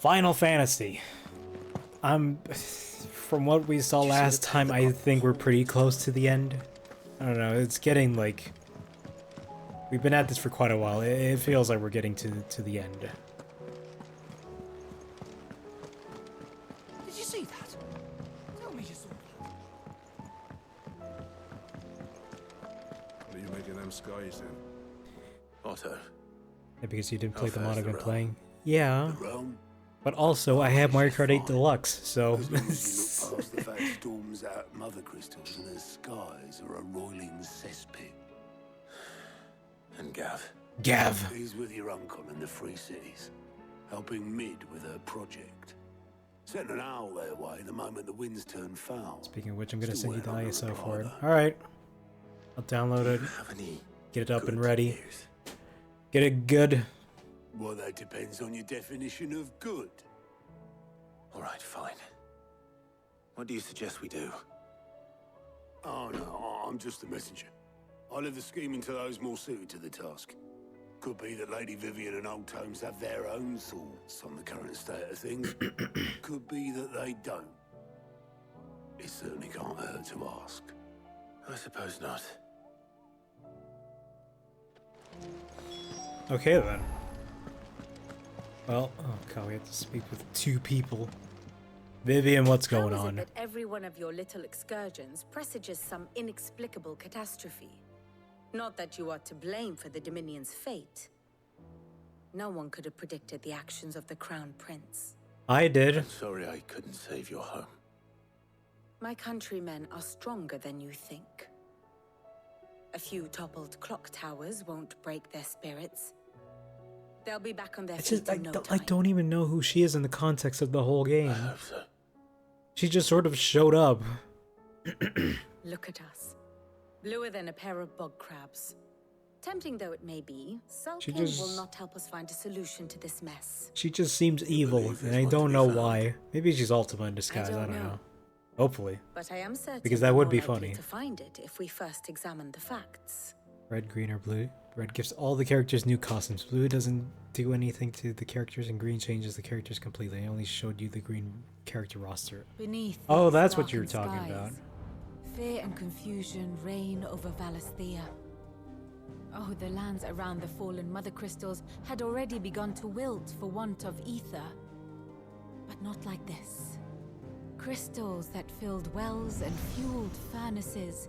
Final Fantasy. From what we saw last time, I think we're pretty close to the end. I don't know, it's getting like... We've been at this for quite a while. It feels like we're getting to the end. Did you see that? Tell me you saw that. What are you making them skies then? Otto. Yeah, because you didn't play the How mod far's I've the been realm? playing. Yeah. The realm? But also, I have Mario Kart 8 Deluxe, so... As long as you look past the fact storms out mother crystals and the skies are a roiling cesspit. And Gav. Gav! He's with your uncle in the Free Cities, helping Mid with her project. Sent an owl their way the moment the winds turn foul. Speaking of which, I'm gonna Still send you the waiting on ISO a for it. reply, Alright. I'll download it, Have any get it up and good ready. news? Get it good. Well, that depends on your definition of good. All right, fine. What do you suggest we do? Oh no, I'm just a messenger. I leave the scheming to those more suited to the task. Could be that Lady Vivian and Old Tomes have their own thoughts on the current state of things. Could be that they don't. It certainly can't hurt to ask. I suppose not. Okay then. Well, oh god, we have to speak with two people. Vivian, what's going How is on? it that every one of your little excursions presages some inexplicable catastrophe? Not that you are to blame for the Dominion's fate. No one could have predicted the actions of the Crown Prince. I did. I'm sorry I couldn't save your home. My countrymen are stronger than you think. A few toppled clock towers won't break their spirits. They'll be back on their feet in no time. I don't even know who she is in the context of the whole game. I hope so. She just sort of showed up. Look at us. Bluer than a pair of bog crabs. Tempting though it may be, sulking will not help us find a solution to this mess. She just seems evil, and I don't know why. Maybe she's Ultima in disguise, I don't know. Hopefully. But I am certain Because that would we're be more likely funny. to find it if we first examine the facts. Red, green, or blue. Red gives all the characters new costumes. Blue doesn't do anything to the characters, and green changes the characters completely. I only showed you the green character roster. Beneath Oh, these that's what you were darkened talking about. skies, fear and confusion reign over Valisthea. Oh, the lands around the fallen mother crystals had already begun to wilt for want of ether. But not like this. Crystals that filled wells and fueled furnaces.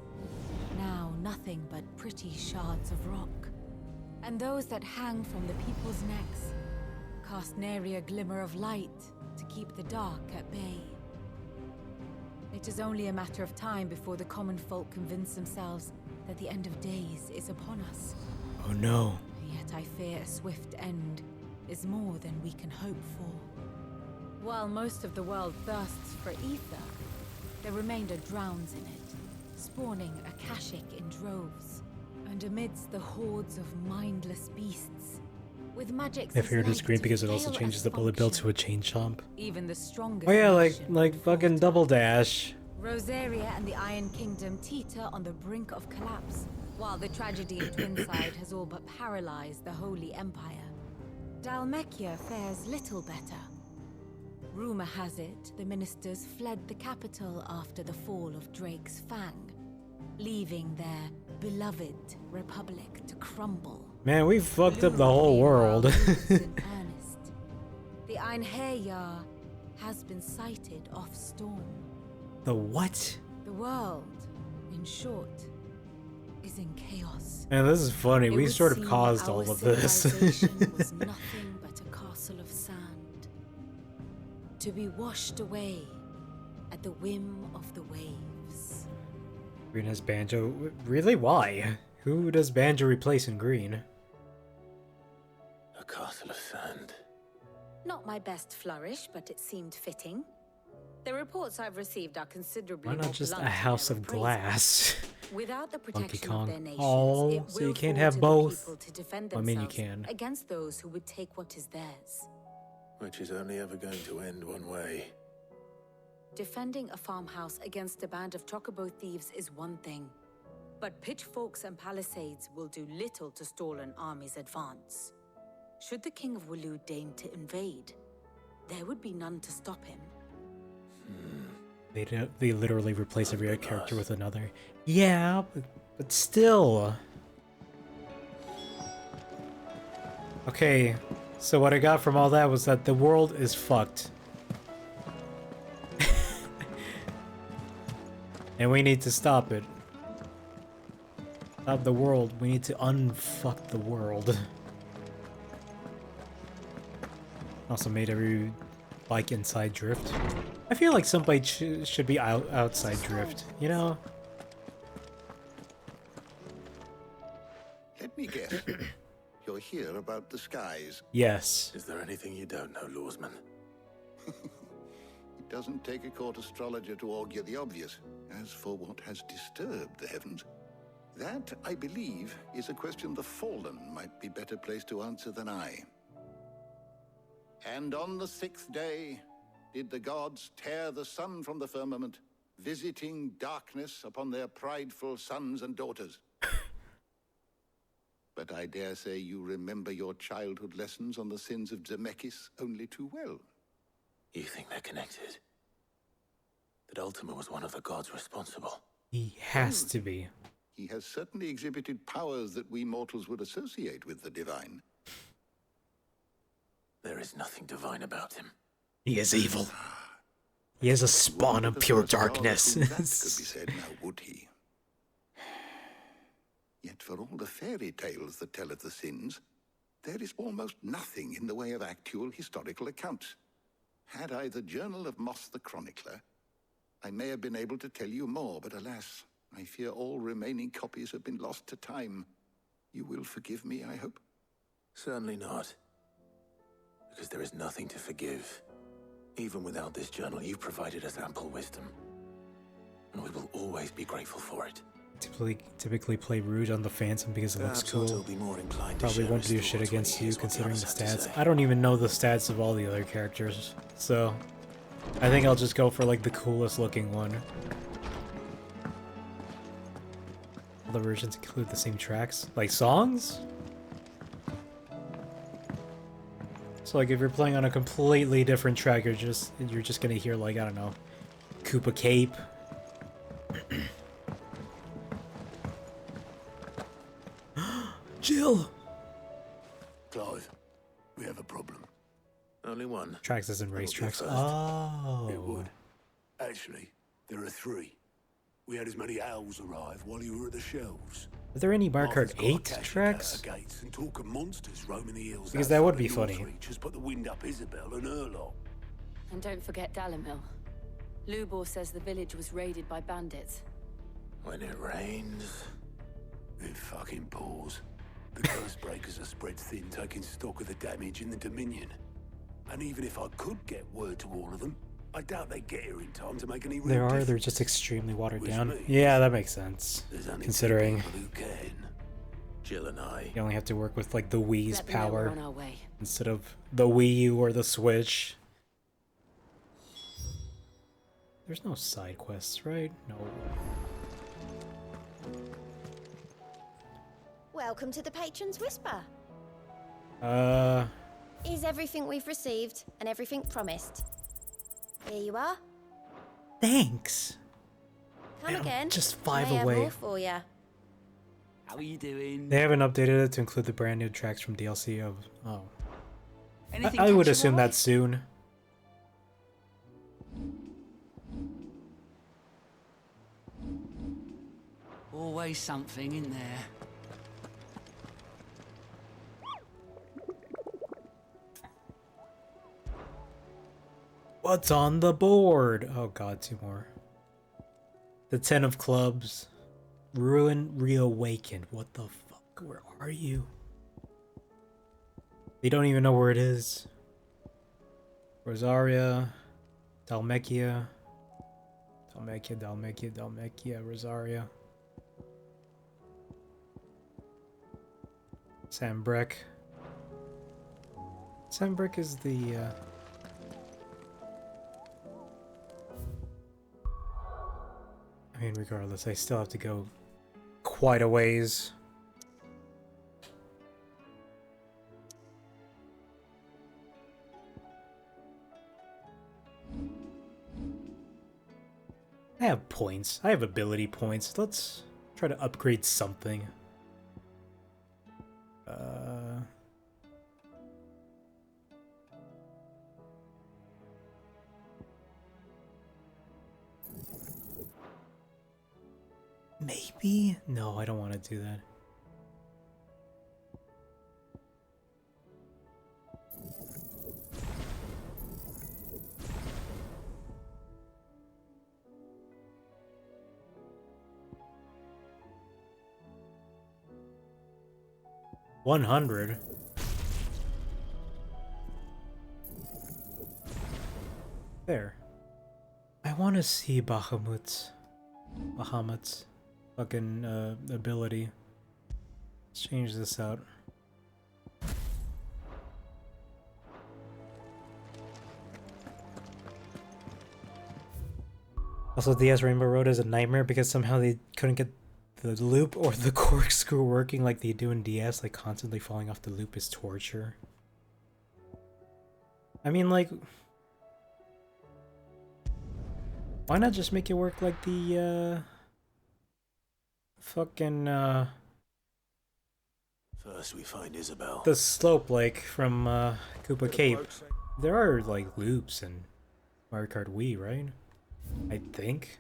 Now nothing but pretty shards of rock. And those that hang from the people's necks cast nary a glimmer of light to keep the dark at bay. It is only a matter of time before the common folk convince themselves that the end of days is upon us. Oh no. Yet I fear a swift end is more than we can hope for. While most of the world thirsts for ether, the remainder drowns in it, spawning Akashic in droves. And amidst the hordes of mindless beasts, with magic. I figured it's green because it also changes the bullet bill to a chain chomp. Even the strongest. Oh yeah, nation like would fucking falter. Double Dash. Rosaria and the Iron Kingdom teeter on the brink of collapse, while the tragedy in Twinside has all but paralyzed the Holy Empire. Dalmekia fares little better. Rumor has it the ministers fled the capital after the fall of Drake's Fang, leaving their beloved republic to crumble. Man, we fucked up the whole world. In earnest. The Einherjar has been sighted off storm. The what? The world, in short, is in chaos. Man, this is funny. It We would sort of seem caused our all of this. civilization was nothing but a castle of sand, to be washed away at the whim of the waves. Green has Banjo. Really? Why? Who does Banjo replace in green? A castle of sand. Not my best flourish, but it seemed fitting. The reports I've received are considerably Why more not just a blunt in house their of appraisal. glass? Without the Donkey protection of their Kong. nations, Oh, it so you will can't fall have to the both? people to defend I mean, you themselves can. against those who would take what is theirs. Which is only ever going to end one way. Defending a farmhouse against a band of chocobo thieves is one thing, but pitchforks and palisades will do little to stall an army's advance. Should the King of Waloed deign to invade, there would be none to stop him. They literally replace every other character with another. Yeah, but still. Okay, so what I got from all that was that the world is fucked. And we need to stop it. Stop the world. We need to unfuck the world. Also made every bike inside drift. I feel like some bikes should be outside drift, you know? Let me guess. You're here about the skies. Yes. Is there anything you don't know, Lawsman? It doesn't take a court astrologer to augur the obvious. As for what has disturbed the heavens, that, I believe, is a question the Fallen might be better placed to answer than I. And on the 6th day did the gods tear the sun from the firmament, visiting darkness upon their prideful sons and daughters. But I dare say you remember your childhood lessons on the sins of Zemeckis only too well. You think they're connected? That Ultima was one of the gods responsible? He has to be. He has certainly exhibited powers that we mortals would associate with the divine. There is nothing divine about him. He is evil. He is a spawn of pure darkness. That could be said, now would he? Yet for all the fairy tales that tell of the sins, there is almost nothing in the way of actual historical accounts. Had I the Journal of Moss the Chronicler, I may have been able to tell you more, but alas, I fear all remaining copies have been lost to time. You will forgive me, I hope? Certainly not. Because there is nothing to forgive. Even without this journal, you've provided us ample wisdom. And we will always be grateful for it. Typically play Rouge on the Phantom because it looks Perhaps cool. Otto will be more inclined to Probably share won't his do shit thoughts when against he you hears what the considering the others have to stats. say. I don't even know the stats of all the other characters, so I think I'll just go for like the coolest looking one. All the versions include the same tracks, like songs. So like if you're playing on a completely different track, you're just gonna hear like, I don't know, Koopa Cape. Jill! Clive, we have a problem. Only one. Tracks as in That'll be racetracks. first. Oh. It would. Actually, there are 3. We had as many owls arrive while you were at the shelves. Are there any Mario Arthur's Kart got 8 catching tracks? out of gates and talk of monsters roaming the hills. Because that would outside be of funny. Northreach has put the wind up Isabel and her lot. And don't forget Dalimil. Lubor says the village was raided by bandits. When it rains... It fucking pours. The curse breakers are spread thin, taking stock of the damage in the Dominion. And even if I could get word to all of them, I doubt they'd get here in time to make any real They're difference. just extremely watered Which down. means Yeah, that makes sense. There's only 2 Considering people who can. Jill and I... you only have to work with like the Wii's Let me know we're power on our way. instead of the Wii U or the Switch. There's no side quests, right? No. Welcome to the Patron's Whisper. Is everything we've received and everything promised? Here you are. Thanks. Come Man, I'm again. just 5 May have away. more for you. How are you doing? They haven't updated it to include the brand new tracks from DLC of... Oh. Anything I would catch your assume eye? that soon. Always something in there. What's on the board? Oh god, 2 more. The 10 of clubs. Ruin reawakened. What the fuck? Where are you? They don't even know where it is. Rosaria. Dalmekia. Dalmekia, Rosaria. Sambrek. Sambrek is the, I mean, regardless, I still have to go quite a ways. I have points. I have ability points. Let's try to upgrade something. Maybe? No, I don't want to do that. $100. There. I want to see Bahamut's fucking ability. Let's change this out. Also, DS Rainbow Road is a nightmare because somehow they couldn't get the loop or the corkscrew working like they do in DS. Like, constantly falling off the loop is torture. I mean, like, why not just make it work like the fucking First we find Isabel. the slope, like from Koopa Cape. There are like loops in Mario Kart Wii, right? I think.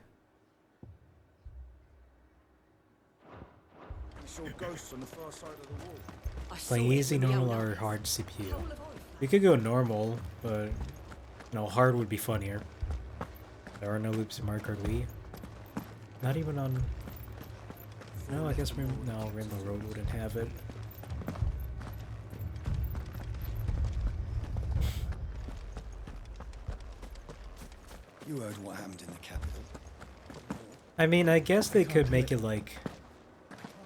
Saw ghosts on the far side of the wall. Playing easy, normal, or hard CPU. We could go normal, but you know, hard would be funnier. There are no loops in Mario Kart Wii. Not even on. No, I guess no, Rainbow Road wouldn't have it. You heard what happened in the capital. I mean, I guess they could make it like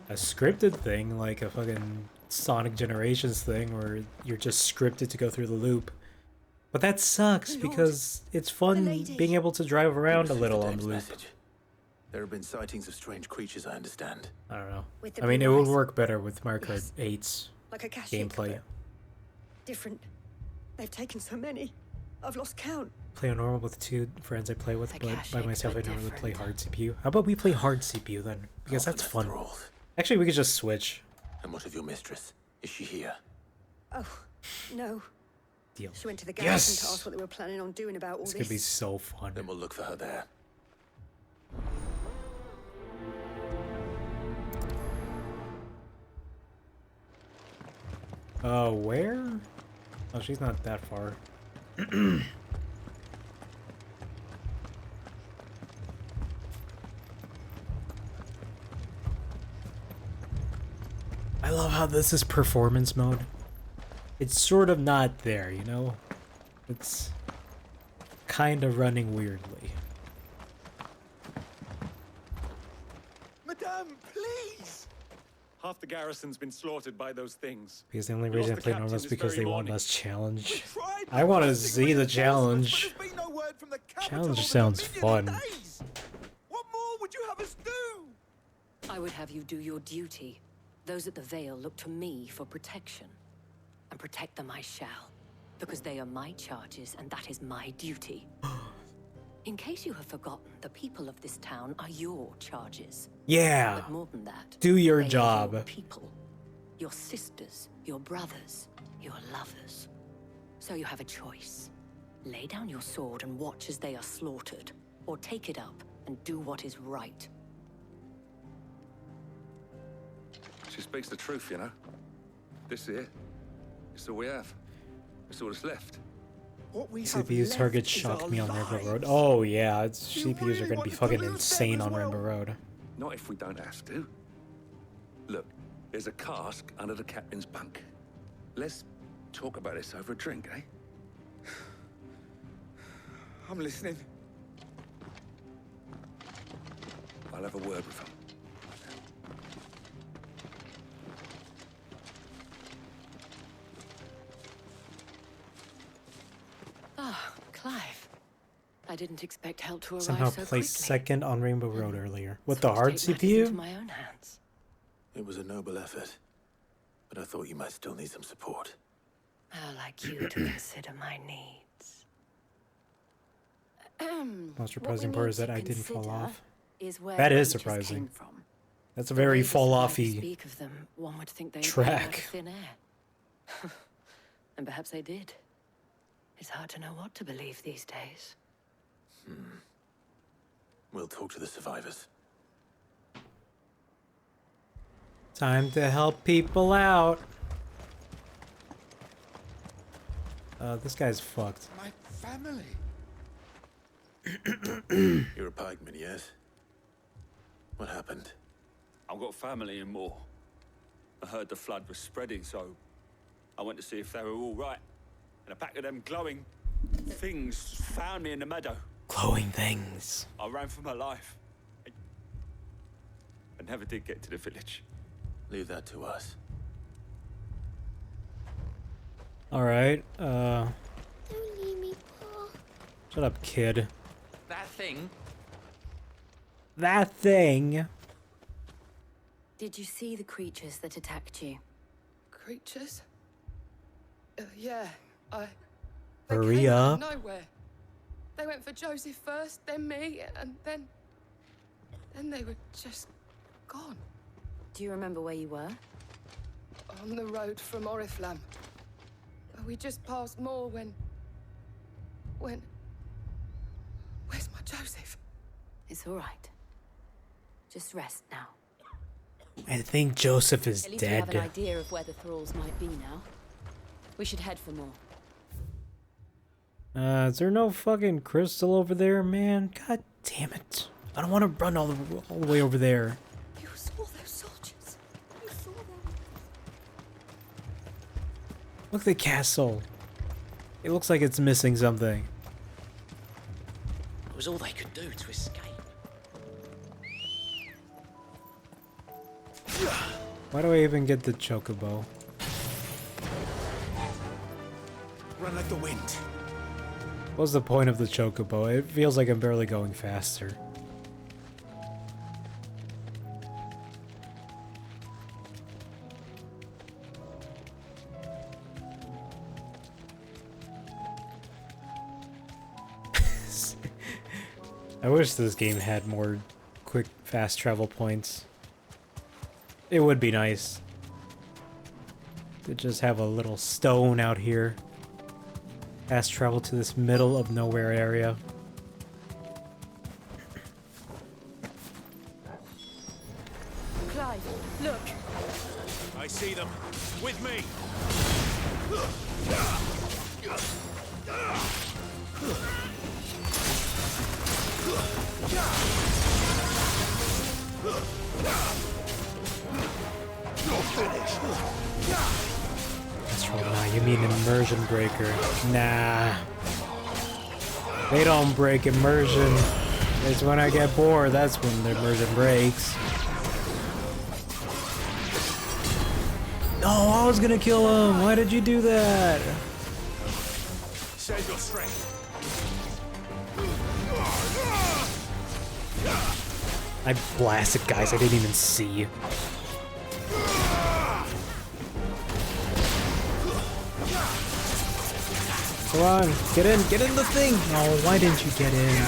a scripted thing, like a fucking Sonic Generations thing, where you're just scripted to go through the loop. But that sucks because it's fun being able to drive around a little on the loop. There have been sightings of strange creatures, I understand. I don't know. I mean, it would work better with Mario Kart 8's like a gameplay. Different. They've taken so many. I've lost count. Play on normal with 2 friends I play with, but by myself I don't really play hard CPU. How about we play hard CPU then? Because that's fun. Actually, we could just switch. And what of your mistress? Is she here? Oh, no. Deal. She went to the garrison to ask what they were planning on doing about all this. This could be so fun. Then we'll look for her there. Where? Oh, she's not that far. I love how this is performance mode. It's sort of not there, you know? It's kind of running weirdly. Madame, please! Half the garrison's been slaughtered by those things. Because the only reason I play normal is because they want less challenge. I want to see the challenge. Challenge sounds fun. What more would you have us do? I would have you do your duty. Those at the Vale look to me for protection. And protect them I shall. Because they are my charges, and that is my duty. In case you have forgotten, the people of this town are your charges. Yeah. But more than that, do your they job. Are your people, your sisters, your brothers, your lovers. So you have a choice. Lay down your sword and watch as they are slaughtered, or take it up and do what is right. She speaks the truth, you know. This here, it's all we have. It's all that's left. CPU target shocked me on Rainbow Road. Oh yeah, CPUs are gonna be fucking insane on Rainbow Road. Not if we don't have to. Look, there's a cask under the captain's bunk. Let's talk about this over a drink, eh? I'm listening. I'll have a word with him. Ah, Clive. I didn't expect help to arrive Somehow so quickly. placed second on Rainbow Road earlier. With the hard Take matters into CPU? my own hands. It was a noble effort, but I thought you might still need some support. I'd like you to consider my needs. Most surprising part is that I didn't fall off. Where That is creatures surprising. came from. That's a very The way the survivors fall-offy speak of them, one would think they track. came out of thin air. And perhaps they did. It's hard to know what to believe these days. We'll talk to the survivors. Time to help people out. This guy's fucked. My family. You're a pikeman, yes? What happened? I've got family in Moor. I heard the flood was spreading, so I went to see if they were all right. And a pack of them glowing things found me in the meadow. Glowing things. I ran for my life. I never did get to the village. Leave that to us. Alright, Don't leave me, Paul. shut up, kid. That thing? That thing. Did you see the creatures that attacked you? Creatures? Yeah, they Hurry came out of up. nowhere. They went for Joseph first, then me, and then they were just gone. Do you remember where you were? On the road from Oriflamme. We just passed Moor when... Where's my Joseph? It's all right. Just rest now. I think Joseph is At least we have an dead. idea of where the thralls might be now. We should head for more. Is there no fucking crystal over there, man? God damn it. I don't want to run all the way over there. You saw those soldiers. You saw them. Look at the castle. It looks like it's missing something. It was all they could do to escape. Why do I even get the chocobo? Run like the wind. What's the point of the chocobo? It feels like I'm barely going faster. I wish this game had more quick, fast travel points. It would be nice to just have a little stone out here. Fast travel to this middle of nowhere area. Clive, look. I see them. With me. That's right, nah, you mean immersion breaker. Nah. They don't break immersion. It's when I get bored, that's when the immersion breaks. No, I was gonna kill him. Why did you do that? Save your strength. I blasted guys I didn't even see. Come on, get in the thing! Oh, why didn't you get in?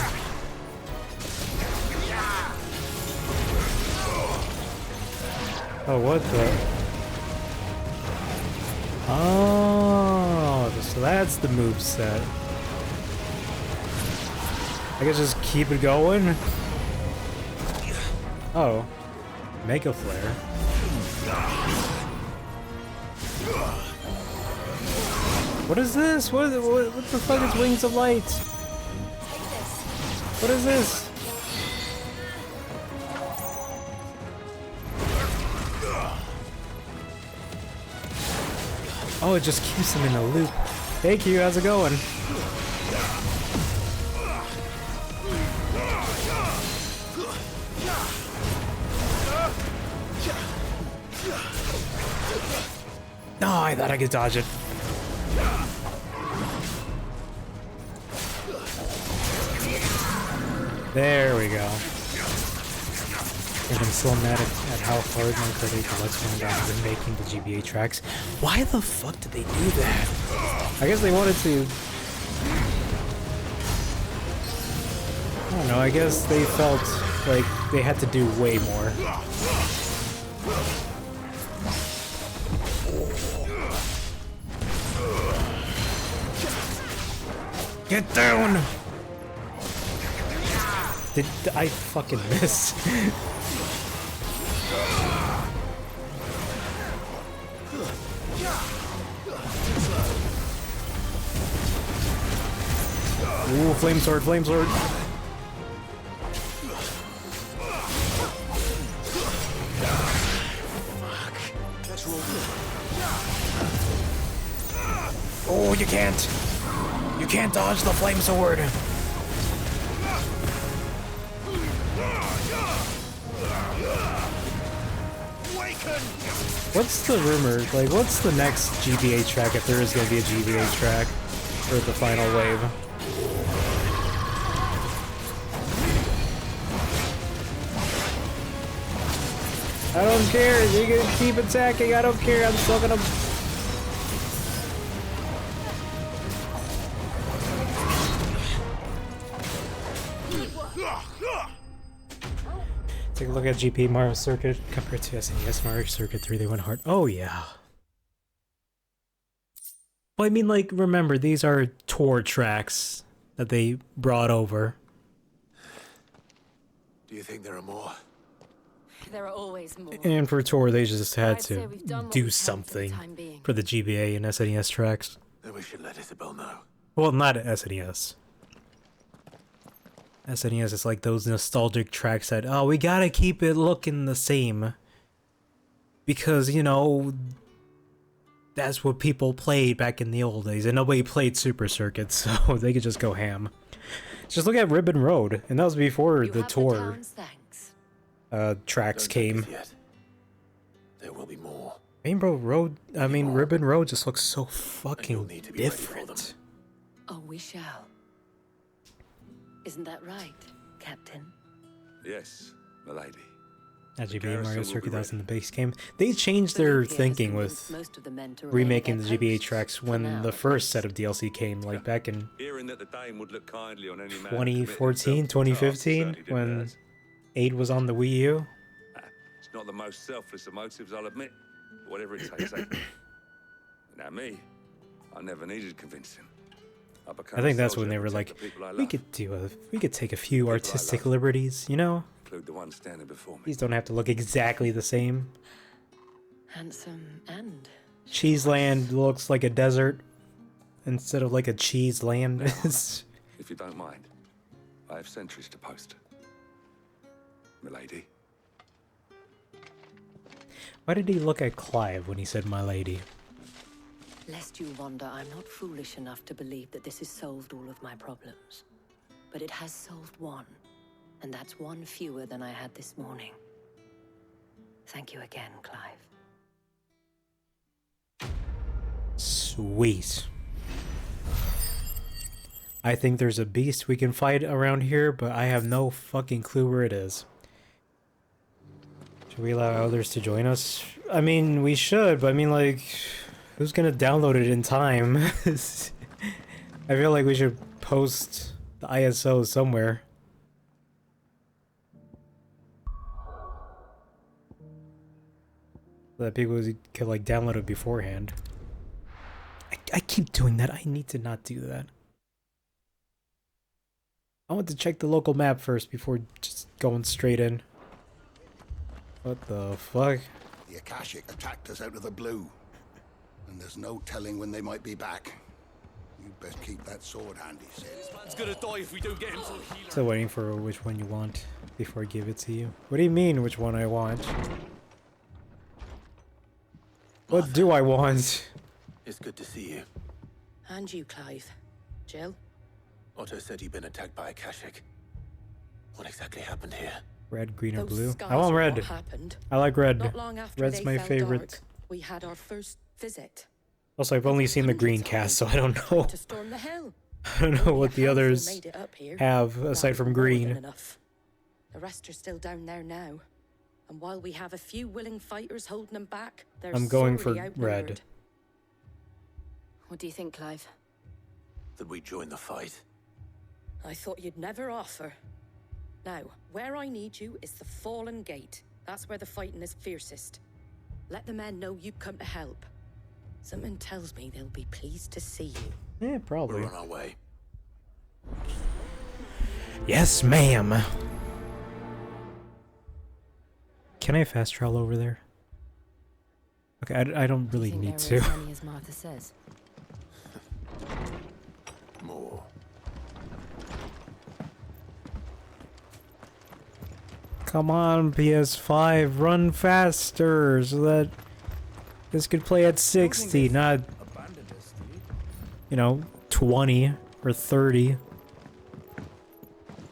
Oh, what the? Oh, so that's the moveset. I guess just keep it going. Oh, Mega Flare. What is this? What the fuck is Wings of Light? What is this? Oh, it just keeps them in a loop. Thank you, how's it going? No, I thought I could dodge it. There we go. I'm still mad at how hard my credit collects went down when making the GBA tracks. Why the fuck did they do that? I guess they wanted to don't know, I guess they felt like they had to do way more. Get down! Did I fucking miss? Ooh, flame sword, flame sword. Oh, you can't. You can't dodge the flame sword. What's the rumor? Like, what's the next GBA track if there is going to be a GBA track for the final wave? I don't care. You're gonna keep attacking. I don't care. I'm still gonna. Take a look at GP Mario Circuit compared to SNES Mario Circuit 3. They went hard. Oh yeah. Well, I mean, like, remember, these are tour tracks that they brought over. Do you think there are more? There are always more. And for tour, they just had I'd say to we've done what do we can for the something time being. for the GBA and SNES tracks. Then we should let Isabel know. Well, not SNES. SNES is like those nostalgic tracks that, oh, we gotta keep it looking the same. Because, you know, that's what people played back in the old days, and nobody played Super Circuit, so they could just go ham. Just look at Ribbon Road, and that was before the tour tracks came. There will be more. Ribbon Road just looks so fucking different. Oh, we shall. Isn't that right, Captain? Yes, milady. At GBA Garrison Mario will Circuit, be that was in the ready. base game. They changed their thinking with remaking the GBA tracks when the first set of DLC came, like back in Hearing that the Dame would look kindly on any man 2014, 2015, when 8 was on the Wii U. It's not the most selfless of motives, I'll admit. But whatever it takes, eh? Now me, I never needed convincing. I think that's when they were like, we could take a few artistic liberties, you know? Include the one standing before me. These don't have to look exactly the same. Handsome and Cheeseland looks like a desert instead of like a cheese land. If you don't mind, I have sentries to post. Milady. Why did he look at Clive when he said my lady? Lest you wonder, I'm not foolish enough to believe that this has solved all of my problems. But it has solved one, and that's one fewer than I had this morning. Thank you again, Clive. Sweet. I think there's a beast we can fight around here, but I have no fucking clue where it is. Should we allow others to join us? I mean, we should, but I mean, like, who's gonna download it in time? I feel like we should post the ISO somewhere. So that people could, like, download it beforehand. I keep doing that. I need to not do that. I want to check the local map first before just going straight in. What the fuck? The Akashic attacked us out of the blue. And there's no telling when they might be back. You'd best keep that sword handy, Sid. This man's gonna die if we don't get him to a healer. Still waiting for which one you want before I give it to you. What do you mean, which one I want? What do I want? It's good to see you. And you, Clive. Jill? Otto said you'd been attacked by Akashic. What exactly happened here? Red, green, or Those blue? scars I want were red. what happened. I like red. Not long after Red's they my fell favorite. dark, we had our first visit. Also, I've only seen the green cast, so I don't know. To storm the hill. I don't know what the others Made it up here. have That aside was from more green. than enough. The rest are still down there now. And while we have a few willing fighters holding them back, they're I'm going for sorely outnumbered. red. What do you think, Clive? That we join the fight? I thought you'd never offer. Now, where I need you is the Fallen Gate. That's where the fighting is fiercest. Let the men know you've come to help. Something tells me they'll be pleased to see you. Yeah, probably. We're on our way. Yes, ma'am. Can I fast travel over there? Okay, I don't really need to. As many as Martha says. More. Come on, PS5, run faster so that this could play at 60, not, you know, 20 or 30.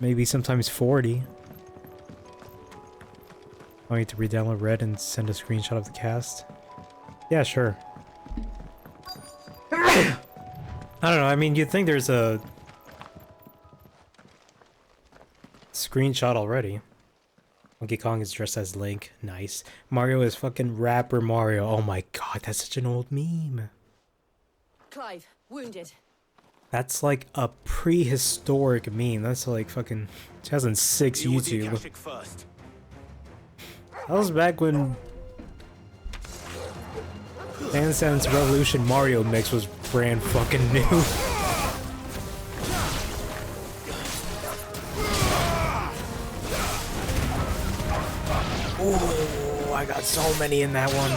Maybe sometimes 40. I need to re-download Red and send a screenshot of the cast. Yeah, sure. I don't know, I mean, you'd think there's a screenshot already. Donkey Kong is dressed as Link. Nice. Mario is fucking rapper Mario. Oh my god, that's such an old meme. Clive, wounded. That's like a prehistoric meme. That's like fucking 2006 YouTube. That was back when Dance Dance Revolution Mario mix was brand fucking new. Oh, I got so many in that one.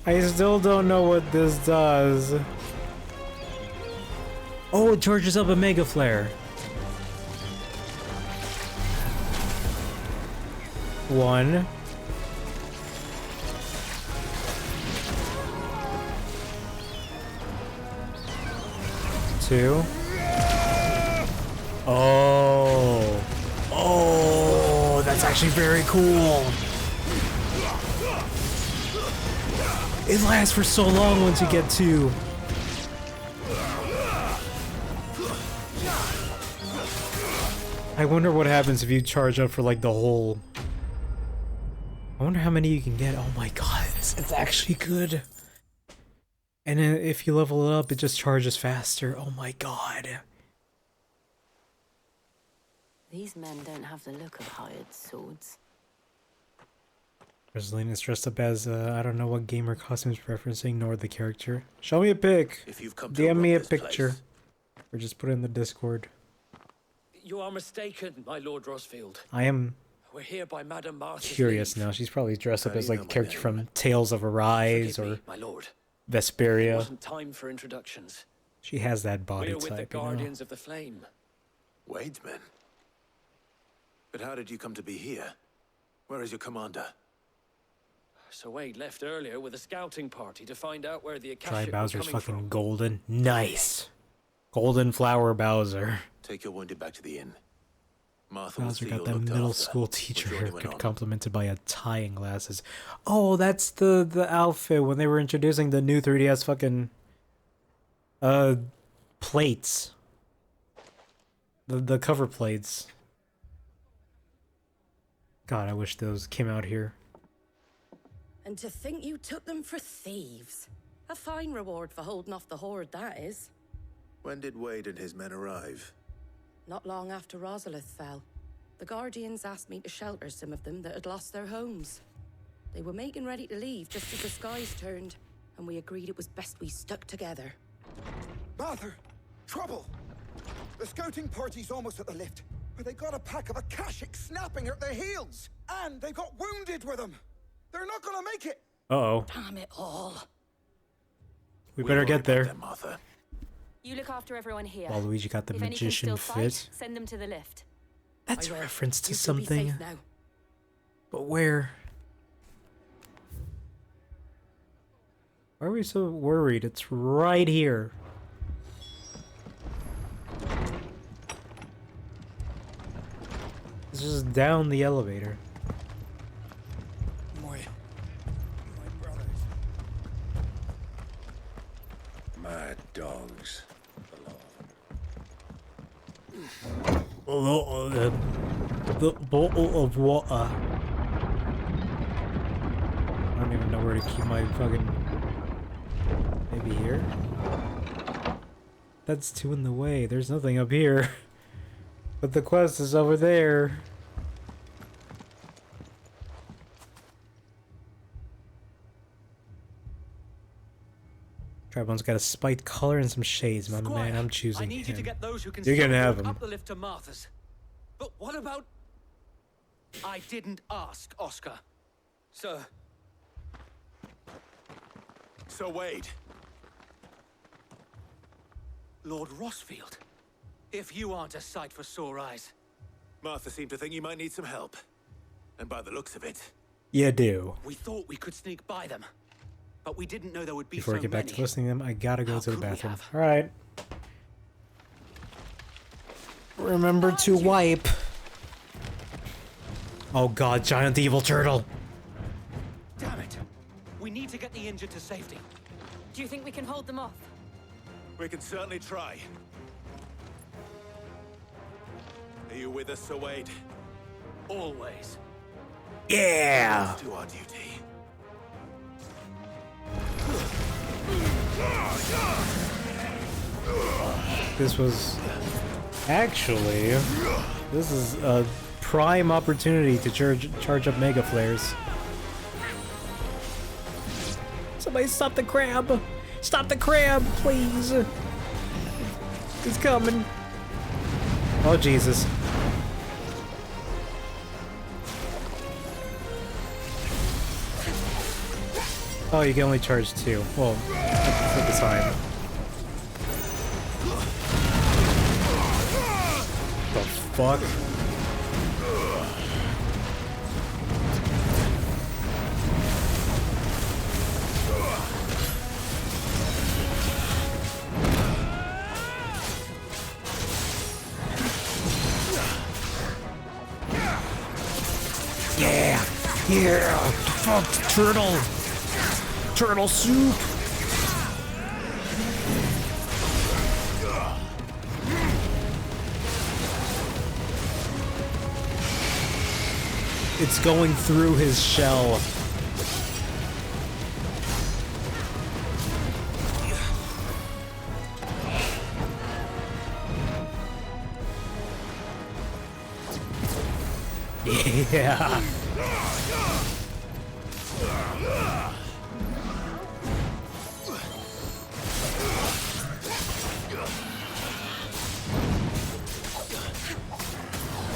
I still don't know what this does. Oh, it charges up a Mega Flare. 1. 2. Oh. Oh, that's actually very cool. It lasts for so long once you get 2. I wonder what happens if you charge up for like the whole... I wonder how many you can get. Oh my god, it's actually good. And then if you level it up, it just charges faster. Oh my god. These men don't have the look of hired swords. Rosalina's dressed up as, I don't know what gamer costume's referencing, nor the character. Show me a pic. If you've come to DM me a this picture. place. Or just put it in the Discord. You are mistaken, my Lord Rosfield. I am We're here by Madame Martha's curious leave. now. She's probably dressed up How do as you like know a my character name? from Tales of Arise Forgive or me, my lord. It Vesperia. wasn't time for introductions. She has that body We're with the type, you know. Guardians of the Flame. Wade's men. But how did you come to be here? Where is your commander? So Wade left earlier with a scouting party to find out where the Try Akashic were Bowser's coming fucking from. golden. Nice. Golden flower Bowser. Take your wounded back to the inn. Martha will Bowser see got you're that looked middle after. school teacher We'll join you in haircut on. complemented by a tie and glasses. Oh, that's the outfit when they were introducing the new 3DS fucking plates. The cover plates. God, I wish those came out here. And to think you took them for thieves. A fine reward for holding off the horde, that is. When did Wade and his men arrive? Not long after Rosalith fell, the Guardians asked me to shelter some of them that had lost their homes. They were making ready to leave just as the skies turned, and we agreed it was best we stuck together. Martha! Trouble! The scouting party's almost at the lift, but they got a pack of Akashic snapping at their heels! And they got wounded with them! They're not gonna make it! Uh-oh. Damn it all. We better get there. Them, Martha. You look after everyone here. Waluigi got the If any can magician still fit. fight, send them to the lift. That's I a will. reference to You two be something. safe now. But where? Why are we so worried? It's right here. It's just down the elevator. My brothers. Mad dogs. The bottle of water. I don't even know where to keep my fucking... Maybe here? That's two in the way. There's nothing up here. But the quest is over there. Tribone's got a spiked collar and some shades, my man. I'm choosing I need you him. to get those who can You're gonna have him. up the lift to Martha's. But what about... I didn't ask, Oscar. Sir. Sir Wade. Lord Rossfield. If you aren't a sight for sore eyes. Martha seemed to think you might need some help. And by the looks of it... You do. We thought we could sneak by them. But we didn't know there would be Before so I get back many. to listening to them, I gotta go How to the could we bathroom. have? Alright. Remember to wipe. Oh god, giant evil turtle. Damn it. We need to get the injured to safety. Do you think we can hold them off? We can certainly try. Are you with us, Sir Wade? Always. Yeah! Let's do our duty. This was... Actually... This is a prime opportunity to charge up Mega Flares. Somebody stop the crab! Stop the crab, please! He's coming. Oh, Jesus. Oh, you can only charge two. Well, for the time. The fuck? Yeah! Yeah! Fuck, turtle! Turtle soup! It's going through his shell. Yeah.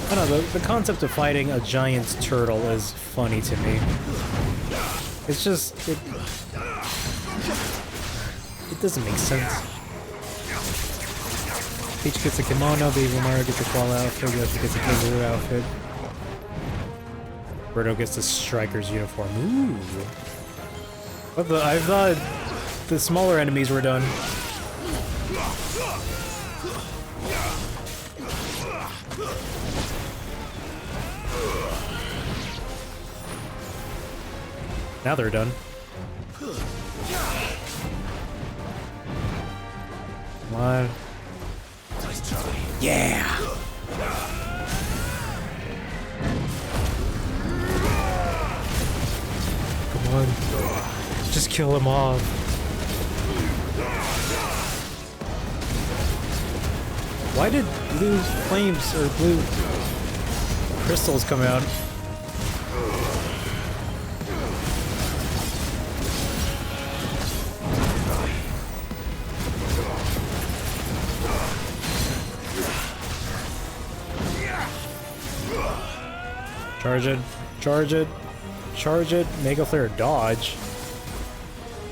I don't know, the concept of fighting a giant turtle is funny to me. It's just, it doesn't make sense. Peach gets a kimono, Baby Mario gets a koala outfit, Yoshi gets a kangaroo outfit. Birdo gets the striker's uniform. Ooh. I thought the smaller enemies were done. Now they're done. Come on. Nice try. Yeah! Come on. Just kill him off. Why did blue flames or blue crystals come out? Charge it, charge it, charge it, Mega Flare, dodge.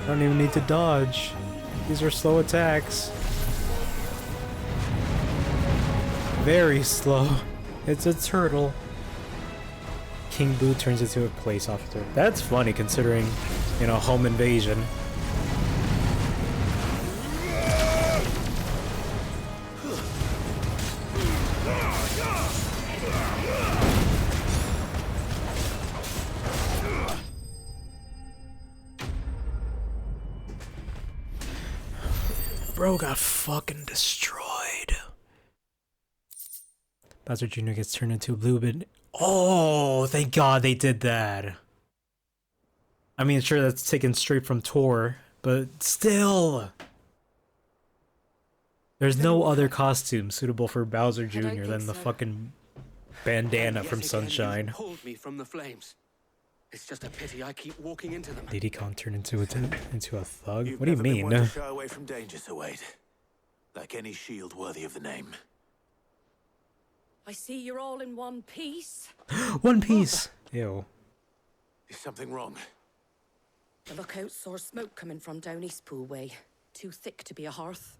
I don't even need to dodge. These are slow attacks. Very slow. It's a turtle. King Boo turns into a police officer. That's funny considering, you know, home invasion. Bro got fucking destroyed. Bowser Jr. gets turned into a blue bit. Oh, thank God they did that. I mean, sure, that's taken straight from Tor, but still. There's no other costume suitable for Bowser Jr. than the fucking bandana from Sunshine. Pulled me from the flames. It's just a pity I keep walking into them. Diddy Kong turned into a thug? You've What do you never been mean? one to shy away from danger, Sir Wade. Like any shield worthy of the name. I see you're all in one piece. One Piece! Ew. Is something wrong? The lookout saw smoke coming from down Eastpool way. Too thick to be a hearth.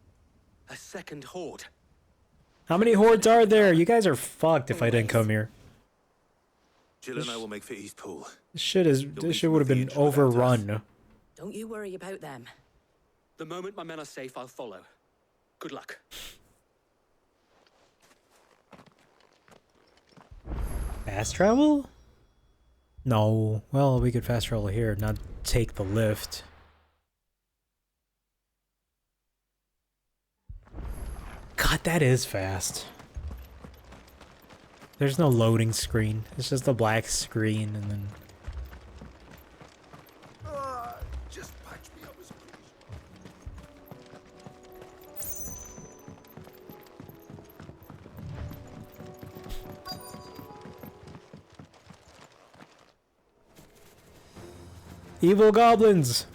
A second horde. How many hordes are there? You guys are fucked if I didn't come here. Jill and I will make for Eastpool. This shit would have been overrun. Don't you worry about them. The moment my men are safe, I'll follow. Good luck. Fast travel? No. Well, we could fast travel here, not take the lift. God, that is fast. There's no loading screen. It's just a black screen and then... Just patch me up as Evil goblins!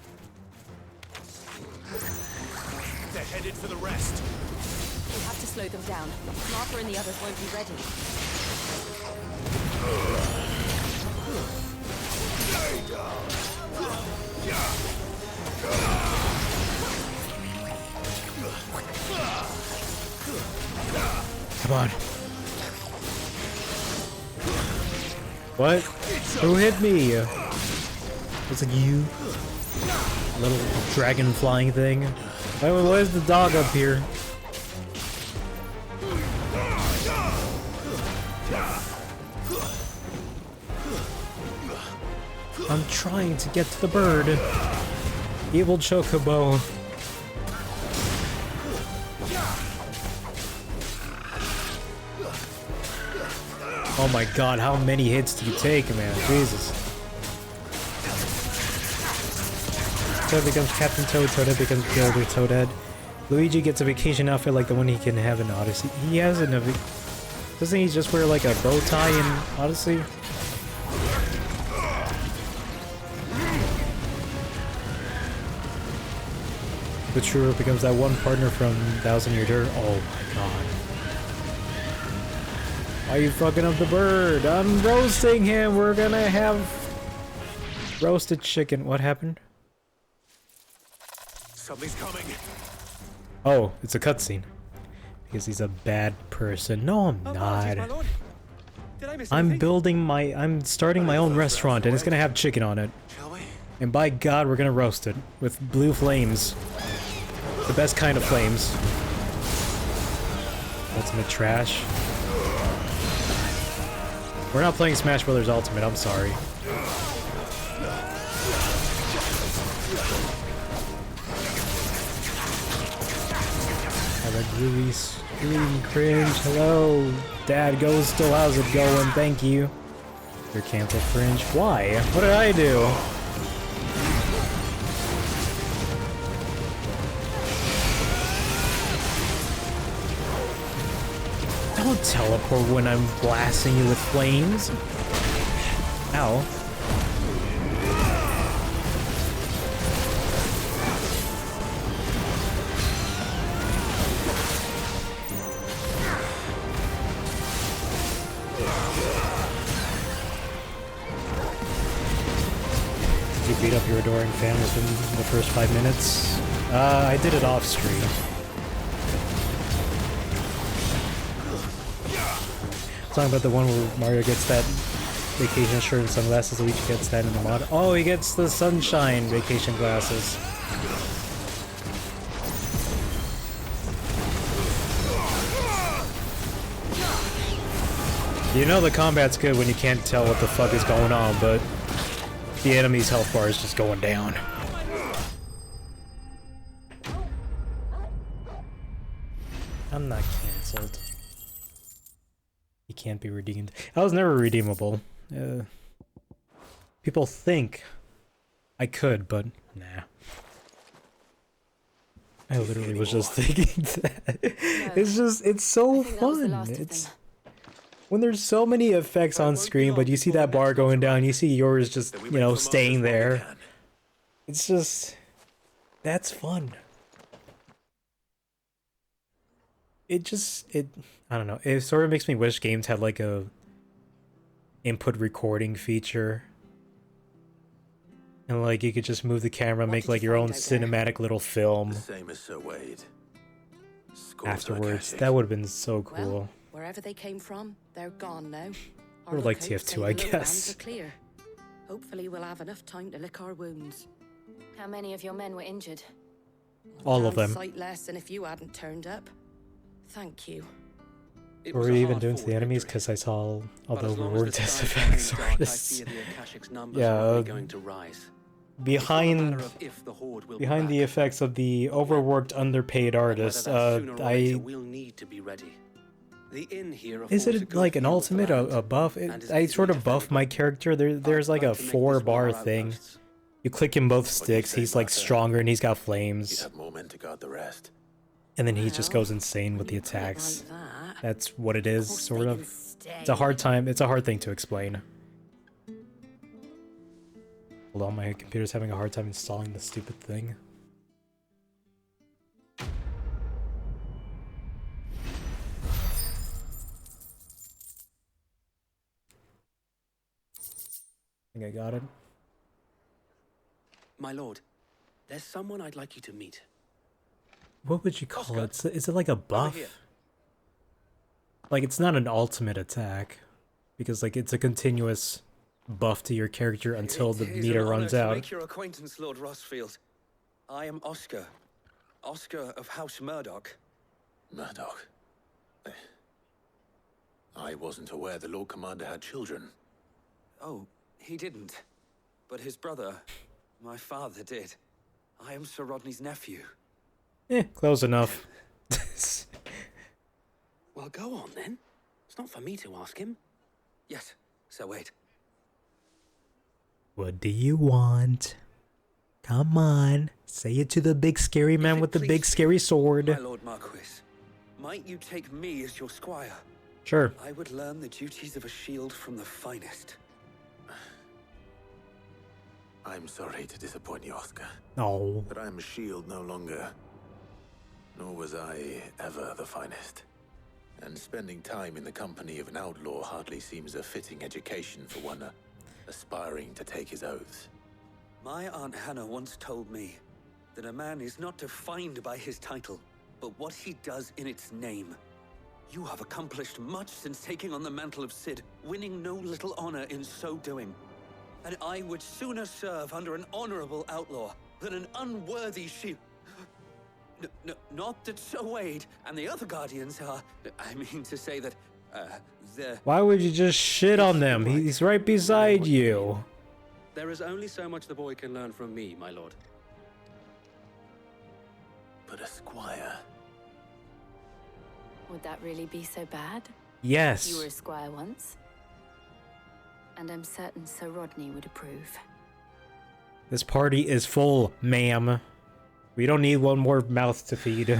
They're headed for the rest. We'll have to slow them down. Martha and the others won't be ready. Come on. What? Who hit me? Was it you? Little dragon flying thing? Why is the dog up here? I'm trying to get to the bird. Evil Chocobo. Oh my god, how many hits do you take, man? Jesus. Toad becomes Captain Toad, Toadette becomes Builder Toadette. Luigi gets a vacation outfit like the one he can have in Odyssey. He has a... Doesn't he just wear like a bow tie in Odyssey? The True becomes that one partner from Thousand Year Door. Oh my god. Why are you fucking up the bird? I'm roasting him! We're gonna have roasted chicken. What happened? Something's coming. Oh, it's a cutscene. Because he's a bad person. No, I'm not. I'm starting my own restaurant and it's gonna have chicken on it. And by God, we're gonna roast it with blue flames. The best kind of flames. Ultimate trash. We're not playing Smash Brothers Ultimate, I'm sorry. Have a groovy scream cringe. Hello, Dad Ghostal, how's it going? Thank you. Your cancel cringe. Why? What did I do? Don't teleport when I'm blasting you with flames. Ow. You beat up your adoring fan within the first 5 minutes? I did it off stream. Talking about the one where Mario gets that vacation shirt and sunglasses, Luigi gets that in the mod. Oh, he gets the sunshine vacation glasses. You know the combat's good when you can't tell what the fuck is going on, but the enemy's health bar is just going down. I'm not cancelled. He can't be redeemed. I was never redeemable. People think I could, but nah. I literally was just thinking that. It's so fun. It's when there's so many effects on screen, but you see that bar going down, you see yours just, you know, staying there. It's just, that's fun. I don't know. It sort of makes me wish games had like a input recording feature. And like you could just move the camera, make like your own cinematic little film. The same as Sir Wade. Afterwards. That would have been so cool. Well, wherever they came from, they're gone now. Or like TF2, I guess. Clear. Hopefully we'll have enough time to lick our wounds. How many of your men were injured? All of them. Sight less than if you hadn't turned up. Thank you. What were you even doing to the enemies? Because I saw all the reward test effects. Yeah, behind the effects of the overworked, underpaid artist, is it like an ultimate, a buff? I sort of buff my character. There's like a 4-bar thing. You click in both sticks, he's like stronger and he's got flames. And then he just goes insane with the attacks. That's what it is, sort of. It's a hard thing to explain. Hold on, my computer's having a hard time installing the stupid thing. I think I got it. My lord, there's someone I'd like you to meet. What would you call it? Is it like a buff? Like, it's not an ultimate attack. Because, like, it's a continuous buff to your character until the meter runs out. To make your acquaintance, Lord Rossfield. I am Oscar. Oscar of House Murdoch. Murdoch? I wasn't aware the Lord Commander had children. Oh, he didn't. But his brother, my father, did. I am Sir Rodney's nephew. Close enough. Well, go on then. It's not for me to ask him. Yes, Sir Wade. What do you want? Come on, say it to the big scary man with the big scary sword. My Lord Marquis, might you take me as your squire? Sure. I would learn the duties of a shield from the finest. I'm sorry to disappoint you, Oscar. No. But I'm a shield no longer. Nor was I ever the finest. And spending time in the company of an outlaw hardly seems a fitting education for one aspiring to take his oaths. My Aunt Hannah once told me that a man is not defined by his title, but what he does in its name. You have accomplished much since taking on the mantle of Cid, winning no little honor in so doing. And I would sooner serve under an honorable outlaw than an unworthy shield. Not that Sir Wade and the other guardians are... I mean to say that, they're... Why would you just shit on them? He's right beside you. There is only so much the boy can learn from me, my lord. But a squire... Would that really be so bad? Yes. You were a squire once. And I'm certain Sir Rodney would approve. This party is full, ma'am. We don't need one more mouth to feed.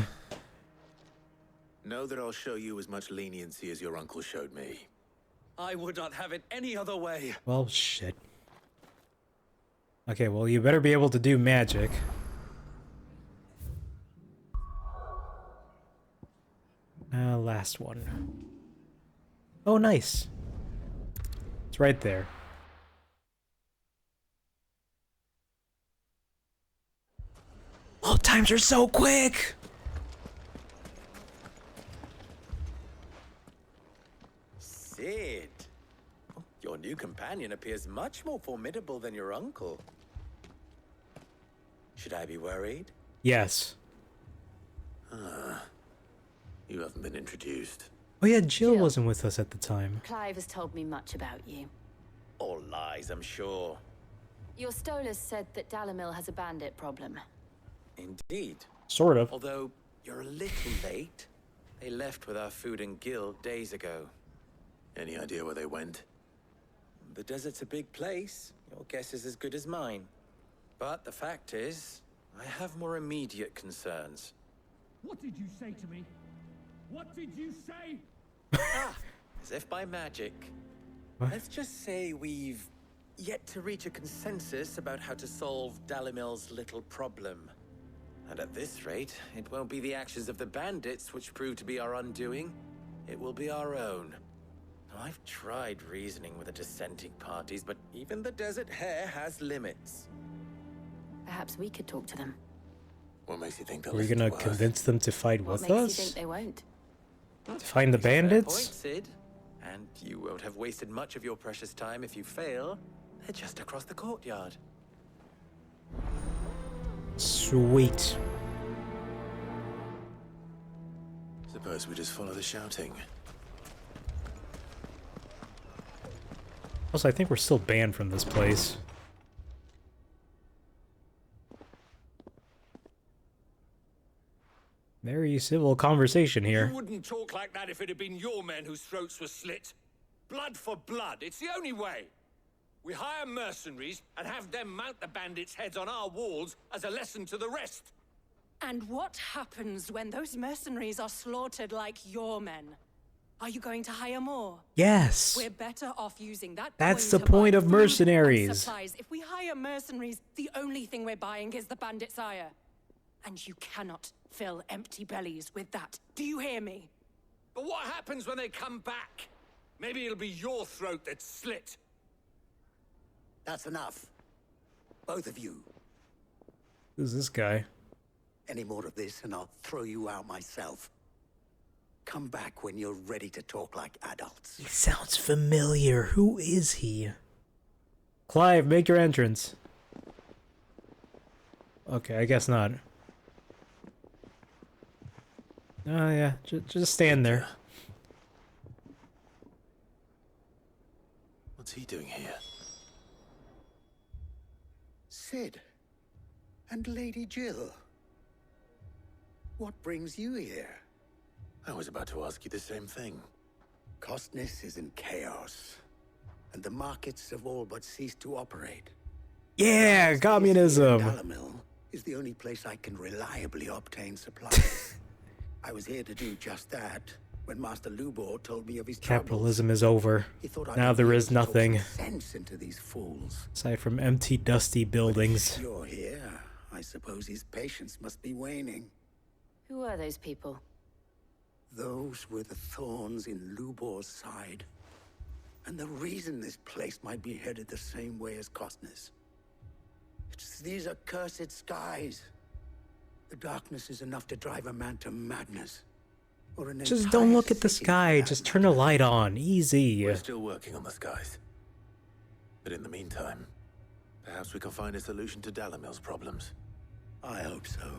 Know that I'll show you as much leniency as your uncle showed me. I would not have it any other way. Well, shit. Okay, well, you better be able to do magic. Last one. Oh, nice. It's right there. Oh, times are so quick! Cid. Your new companion appears much more formidable than your uncle. Should I be worried? Yes. You haven't been introduced. Oh yeah, Jill wasn't with us at the time. Clive has told me much about you. All lies, I'm sure. Your Stolas said that Dalamil has a bandit problem. Indeed. Sort of. Although, you're a little late. They left with our food and guild days ago. Any idea where they went? The desert's a big place. Your guess is as good as mine. But the fact is, I have more immediate concerns. What did you say to me? What did you say? As if by magic. What? Let's just say we've yet to reach a consensus about how to solve Dalimil's little problem. And at this rate, it won't be the actions of the bandits which prove to be our undoing. It will be our own. Now, I've tried reasoning with the dissenting parties, but even the Desert Hare has limits. Perhaps we could talk to them. What makes you think Are we gonna convince them to fight What with makes us? you think they won't? To find the Fair bandits? point, Sid. And you won't have wasted much of your precious time if you fail. They're just across the courtyard. Sweet. Suppose we just follow the shouting. Also, I think we're still banned from this place. Very civil conversation here. You wouldn't talk like that if it had been your men whose throats were slit. Blood for blood, it's the only way. We hire mercenaries and have them mount the bandits' heads on our walls as a lesson to the rest. And what happens when those mercenaries are slaughtered like your men? Are you going to hire more? Yes. We're better off using that. That's coin the to buy point of food and mercenaries. supplies. If we hire mercenaries, the only thing we're buying is the bandit's ire. And you cannot fill empty bellies with that. Do you hear me? But what happens when they come back? Maybe it'll be your throat that's slit. That's enough. Both of you. Who's this guy? Any more of this and I'll throw you out myself. Come back when you're ready to talk like adults. He sounds familiar. Who is he? Clive, make your entrance. Okay, I guess not. Oh yeah, just stand there. What's he doing here? Sid. And Lady Jill. What brings you here? I was about to ask you the same thing. Costness is in chaos, and the markets have all but ceased to operate. Yeah, communism. Dalimil is the only place I can reliably obtain supplies. I was here to do just that when Master Lubor told me of his Capitalism is over. He thought Now there is nothing sense into these fools. aside from empty, dusty buildings. You're here. I suppose his patience must be waning. Who are those people? Those were the thorns in Lubor's side. And the reason this place might be headed the same way as Costner's. It's these accursed skies. The darkness is enough to drive a man to madness. Or an Just don't look at the sky. Just turn a light on. Easy. We're still working on the skies. But in the meantime, perhaps we can find a solution to Dalimil's problems. I hope so.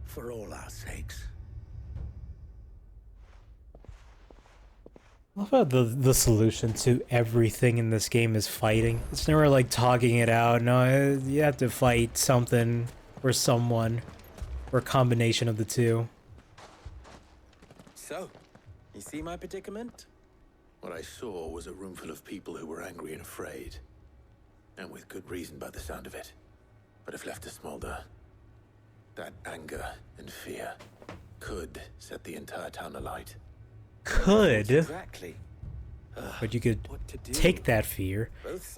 For all our sakes. I love how the solution to everything in this game is fighting. It's never like talking it out. No, you have to fight something or someone or a combination of the two. So, you see my predicament? What I saw was a room full of people who were angry and afraid. And with good reason by the sound of it. But if left to smolder, that anger and fear could set the entire town alight. Could. Exactly. But you could take that fear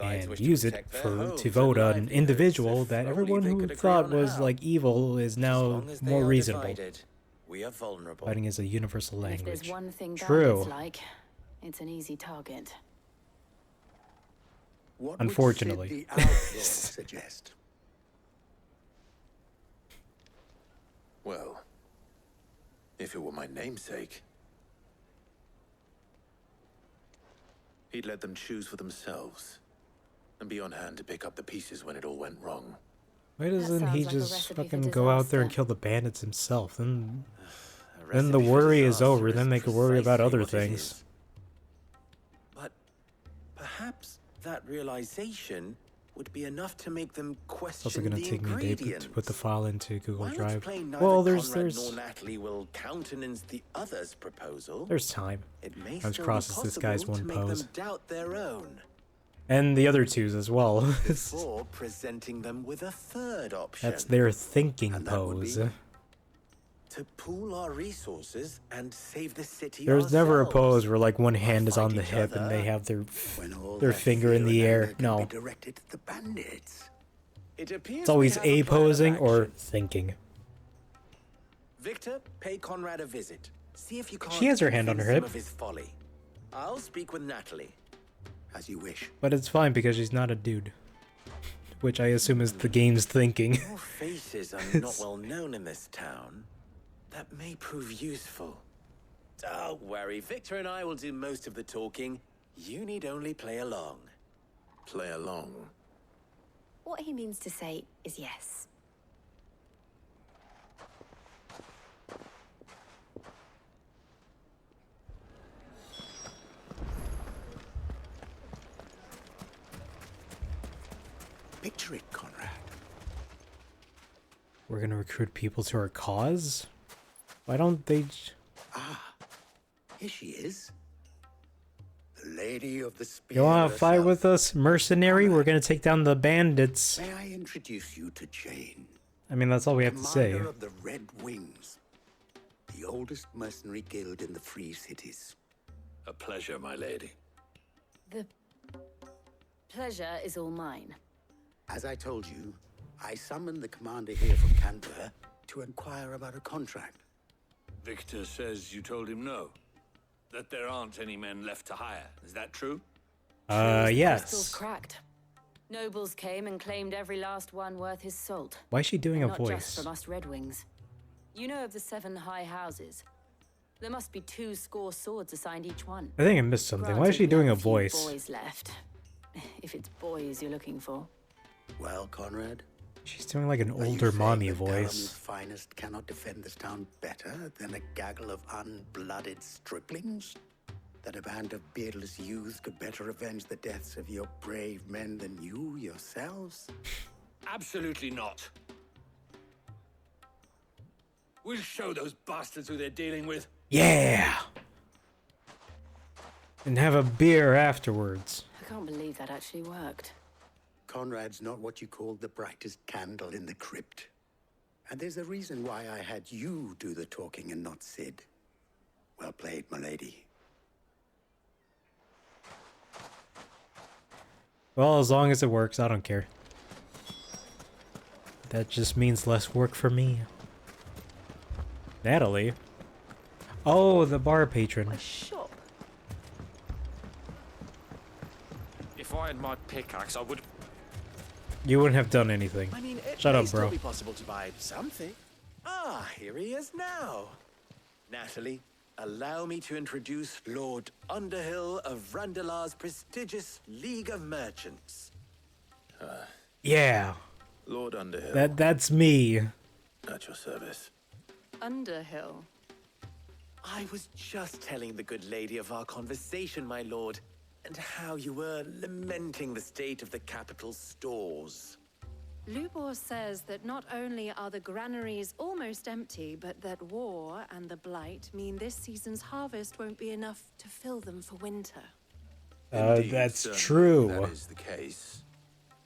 and wish use to it protect their to homes vote and on an individual that everyone who thought was like evil is now long as they more are reasonable. divided, we are vulnerable. Fighting is a universal If there's language. one thing True. bandits like, it's an easy target. What Unfortunately. would Sid the outlaw suggest? Well, if it were my namesake, he'd let them choose for themselves and be on hand to pick up the pieces when it all went wrong. Why doesn't sounds he like a just recipe for fucking go out there and disaster. kill the bandits himself? Then the recipe for worry is disaster over. is Then they can worry about precisely other what it things. is. But perhaps that realization would be enough to make them It's also question gonna the take me a day ingredients. to put the file into Google While it's Drive. plain neither Well, Conrad there's nor Natalie will countenance the other's proposal. there's time. It may Comes still across be as this guy's possible one to make pose. them doubt their own And the other twos as well. before presenting them with a third option. That's their thinking pose. To pool our resources and save the city. There's never a ourselves. pose where like one hand is on the hip and they have their finger in the air. No. Directed at the bandits. It appears It's always we have A plan of posing or action. thinking. Victor, pay Conrad a visit. See if you can't She has her hand on her convince him hip. of his folly. I'll speak with Natalie. As you wish. But it's fine because she's not a dude. Which I assume is the game's thinking. Your faces are not well known in this town. That may prove useful. Don't worry, Victor and I will do most of the talking. You need only play along. Play along. What he means to say is yes. Picture it, Conrad. We're gonna recruit people to our cause? Why don't they... Here she is. The Lady of the Spear. You wanna fight herself. with us, mercenary? We're gonna take down the bandits. May I introduce you to Jane? I mean, that's all we have to say. Commander of the Red Wings. The oldest mercenary guild in the Free Cities. A pleasure, my lady. The pleasure is all mine. As I told you, I summoned the commander here from Canberra to inquire about a contract. Victor says you told him no. That there aren't any men left to hire. Is that true? Crystals Yes. cracked. Nobles came and claimed every last one worth his salt. Why is she doing a Not voice? just from us Red Wings. You know of the 7 high houses. There must be 2 swords assigned each one. I think I missed something. Why is she Granted, doing we a have few voice? Boys left, if it's boys you're looking for. Well, Conrad, She's doing like an are you older saying mommy that Dalam's voice. finest cannot defend this town better than a gaggle of unblooded striplings? That a band of beardless youths could better avenge the deaths of your brave men than you yourselves? Absolutely not. We'll show those bastards who they're dealing with. Yeah! And have a beer afterwards. I can't believe that actually worked. Conrad's not what you called the brightest candle in the crypt. And there's a reason why I had you do the talking and not Sid. Well played, my lady. Well, as long as it works, I don't care. That just means less work for me. Natalie? Oh, the bar patron. Shop. If I had my pickaxe, I would. You wouldn't have done anything. I mean, it Shut may up, still bro. be possible to buy something. Ah, here he is now. Natalie, allow me to introduce Lord Underhill of Randalar's prestigious League of Merchants. Yeah. Lord Underhill. That's me. At your service. Underhill. I was just telling the good lady of our conversation, my lord, and how you were lamenting the state of the capital's stores. Lubor says that not only are the granaries almost empty, but that war and the blight mean this season's harvest won't be enough to fill them for winter. Indeed, That's certainly true. That is the case.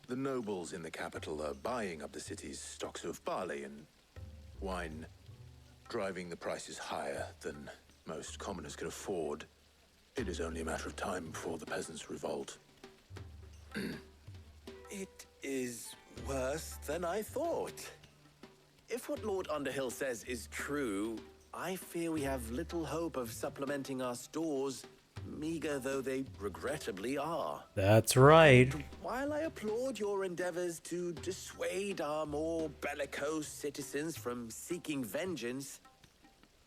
The nobles in the capital are buying up the city's stocks of barley and wine, driving the prices higher than most commoners can afford. It is only a matter of time before the peasants revolt. It is worse than I thought. If what Lord Underhill says is true, I fear we have little hope of supplementing our stores, meager though they regrettably are. That's right. While I applaud your endeavors to dissuade our more bellicose citizens from seeking vengeance,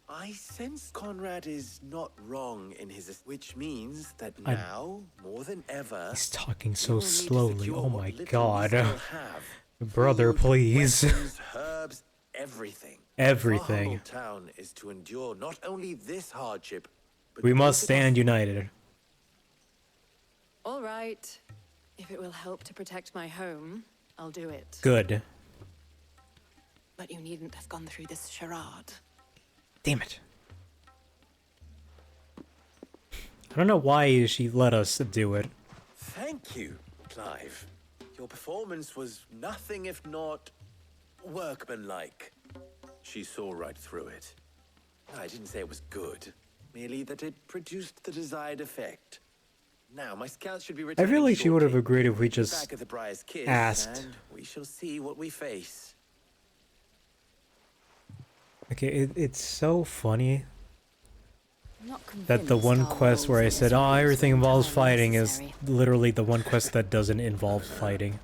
I sense Conrad is not wrong in his... Which means that now, more than ever... He's talking so we will need to slowly. secure Oh what my little we god. still have. Brother, Food, please. weapons, herbs, everything. Everything. Our humble town is to endure not only this hardship, but We must also stand united. All right. If it will help to protect my home, I'll do it. Good. But you needn't have gone through this charade. Damn it. I don't know why she let us do it. Thank you, Clive. Your performance was nothing if not workmanlike. She saw right through it. I didn't say it was good, merely that it produced the desired effect. Now, my scouts should be I returning feel like she would have shortly. agreed if we Back just at the Briar's Kiss, asked. and we shall see what we face. Okay, it's so funny Not that the one quest where I said, oh, everything involves fighting is literally the one quest that doesn't involve fighting.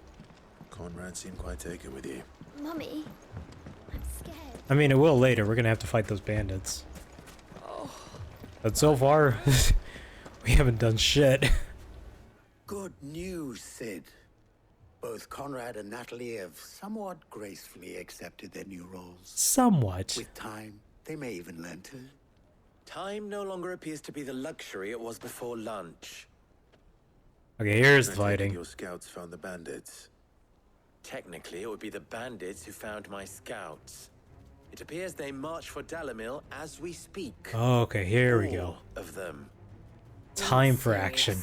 Conrad seemed quite taken with you. Mummy, I'm scared. I mean, it will later. We're gonna have to fight those bandits. But so far, we haven't done shit. Good news, Sid. Both Conrad and Natalie have somewhat gracefully accepted their new roles. Somewhat. With time, they may even learn to. Time no longer appears to be the luxury it was before lunch. Okay, here's the I take it fighting. Your scouts found the bandits. Technically, it would be the bandits who found my scouts. It appears they march for Dalimil as we speak. Okay, here we go. All of them. Time for action.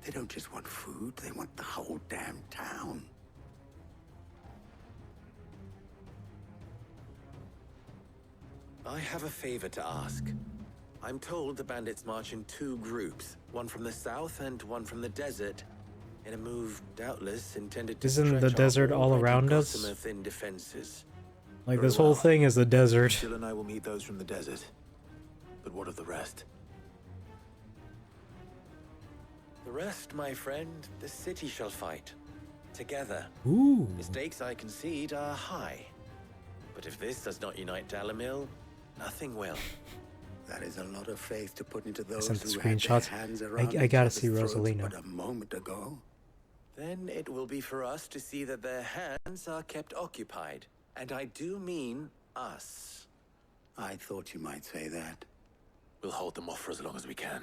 They don't just want food, they want the whole damn town. I have a favor to ask. I'm told the bandits march in two groups, one from the south and one from the desert, in a move doubtless intended to Isn't the stretch our desert all already around us? gossamer-thin defenses. Like, Very this whole well. thing is the desert. Jill and I will meet those from the desert. But what of the rest? The rest, my friend, the city shall fight. Together. Ooh. The stakes, I concede, are high. But if this does not unite Dalimil, nothing will. That is a lot of faith to put into those sent the who had their screenshots. hands around I each gotta other's see throats Rosalina. but a moment ago. Then it will be for us to see that their hands are kept occupied. And I do mean us. I thought you might say that. We'll hold them off for as long as we can.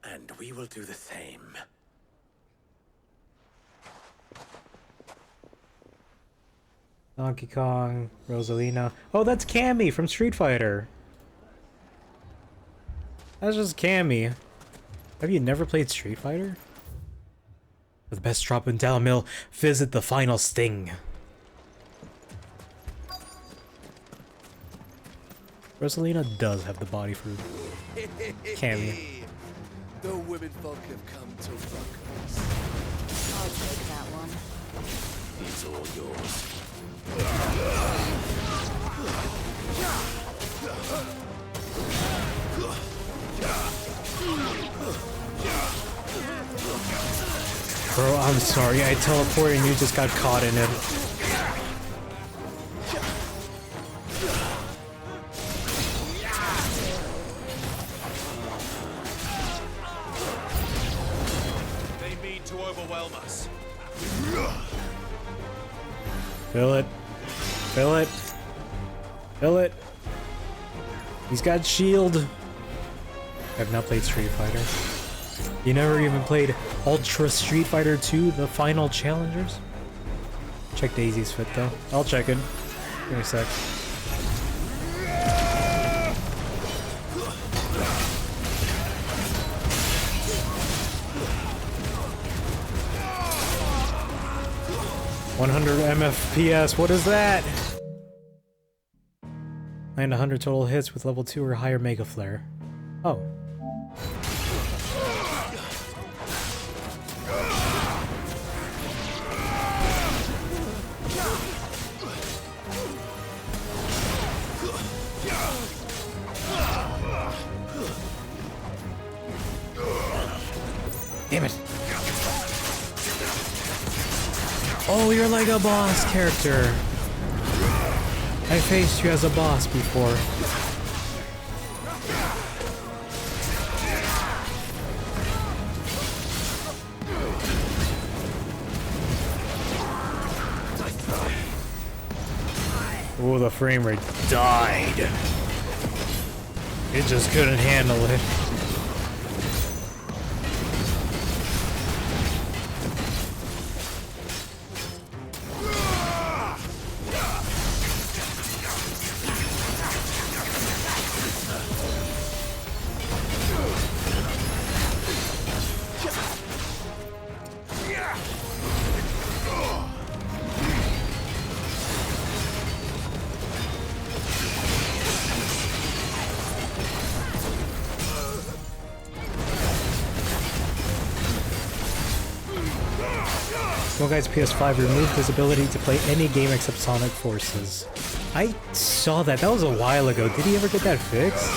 And we will do the same. Donkey Kong, Rosalina. Oh, that's Cammy from Street Fighter. That's just Cammy. Have you never played Street Fighter? For the best drop in Dalimil, visit the final sting. Rosalina does have the body for Cammy. The women folk have come to fuck us. I'll take that one. It's all yours. Bro, I'm sorry. I teleported and you just got caught in it. They mean to overwhelm us. Fill it. Fill it. Fill it. He's got shield. I've not played Street Fighter. You never even played Ultra Street Fighter 2, the final challengers? Check Daisy's fit though. I'll check it. Give me a sec. $100 MFPS, what is that? Land 100 total hits with level 2 or higher Mega Flare. Oh. Damn it. Oh, you're like a boss character. I faced you as a boss before. Oh, the frame rate died. It just couldn't handle it. Fall Guys PS5 removed his ability to play any game except Sonic Forces. I saw that. That was a while ago. Did he ever get that fixed?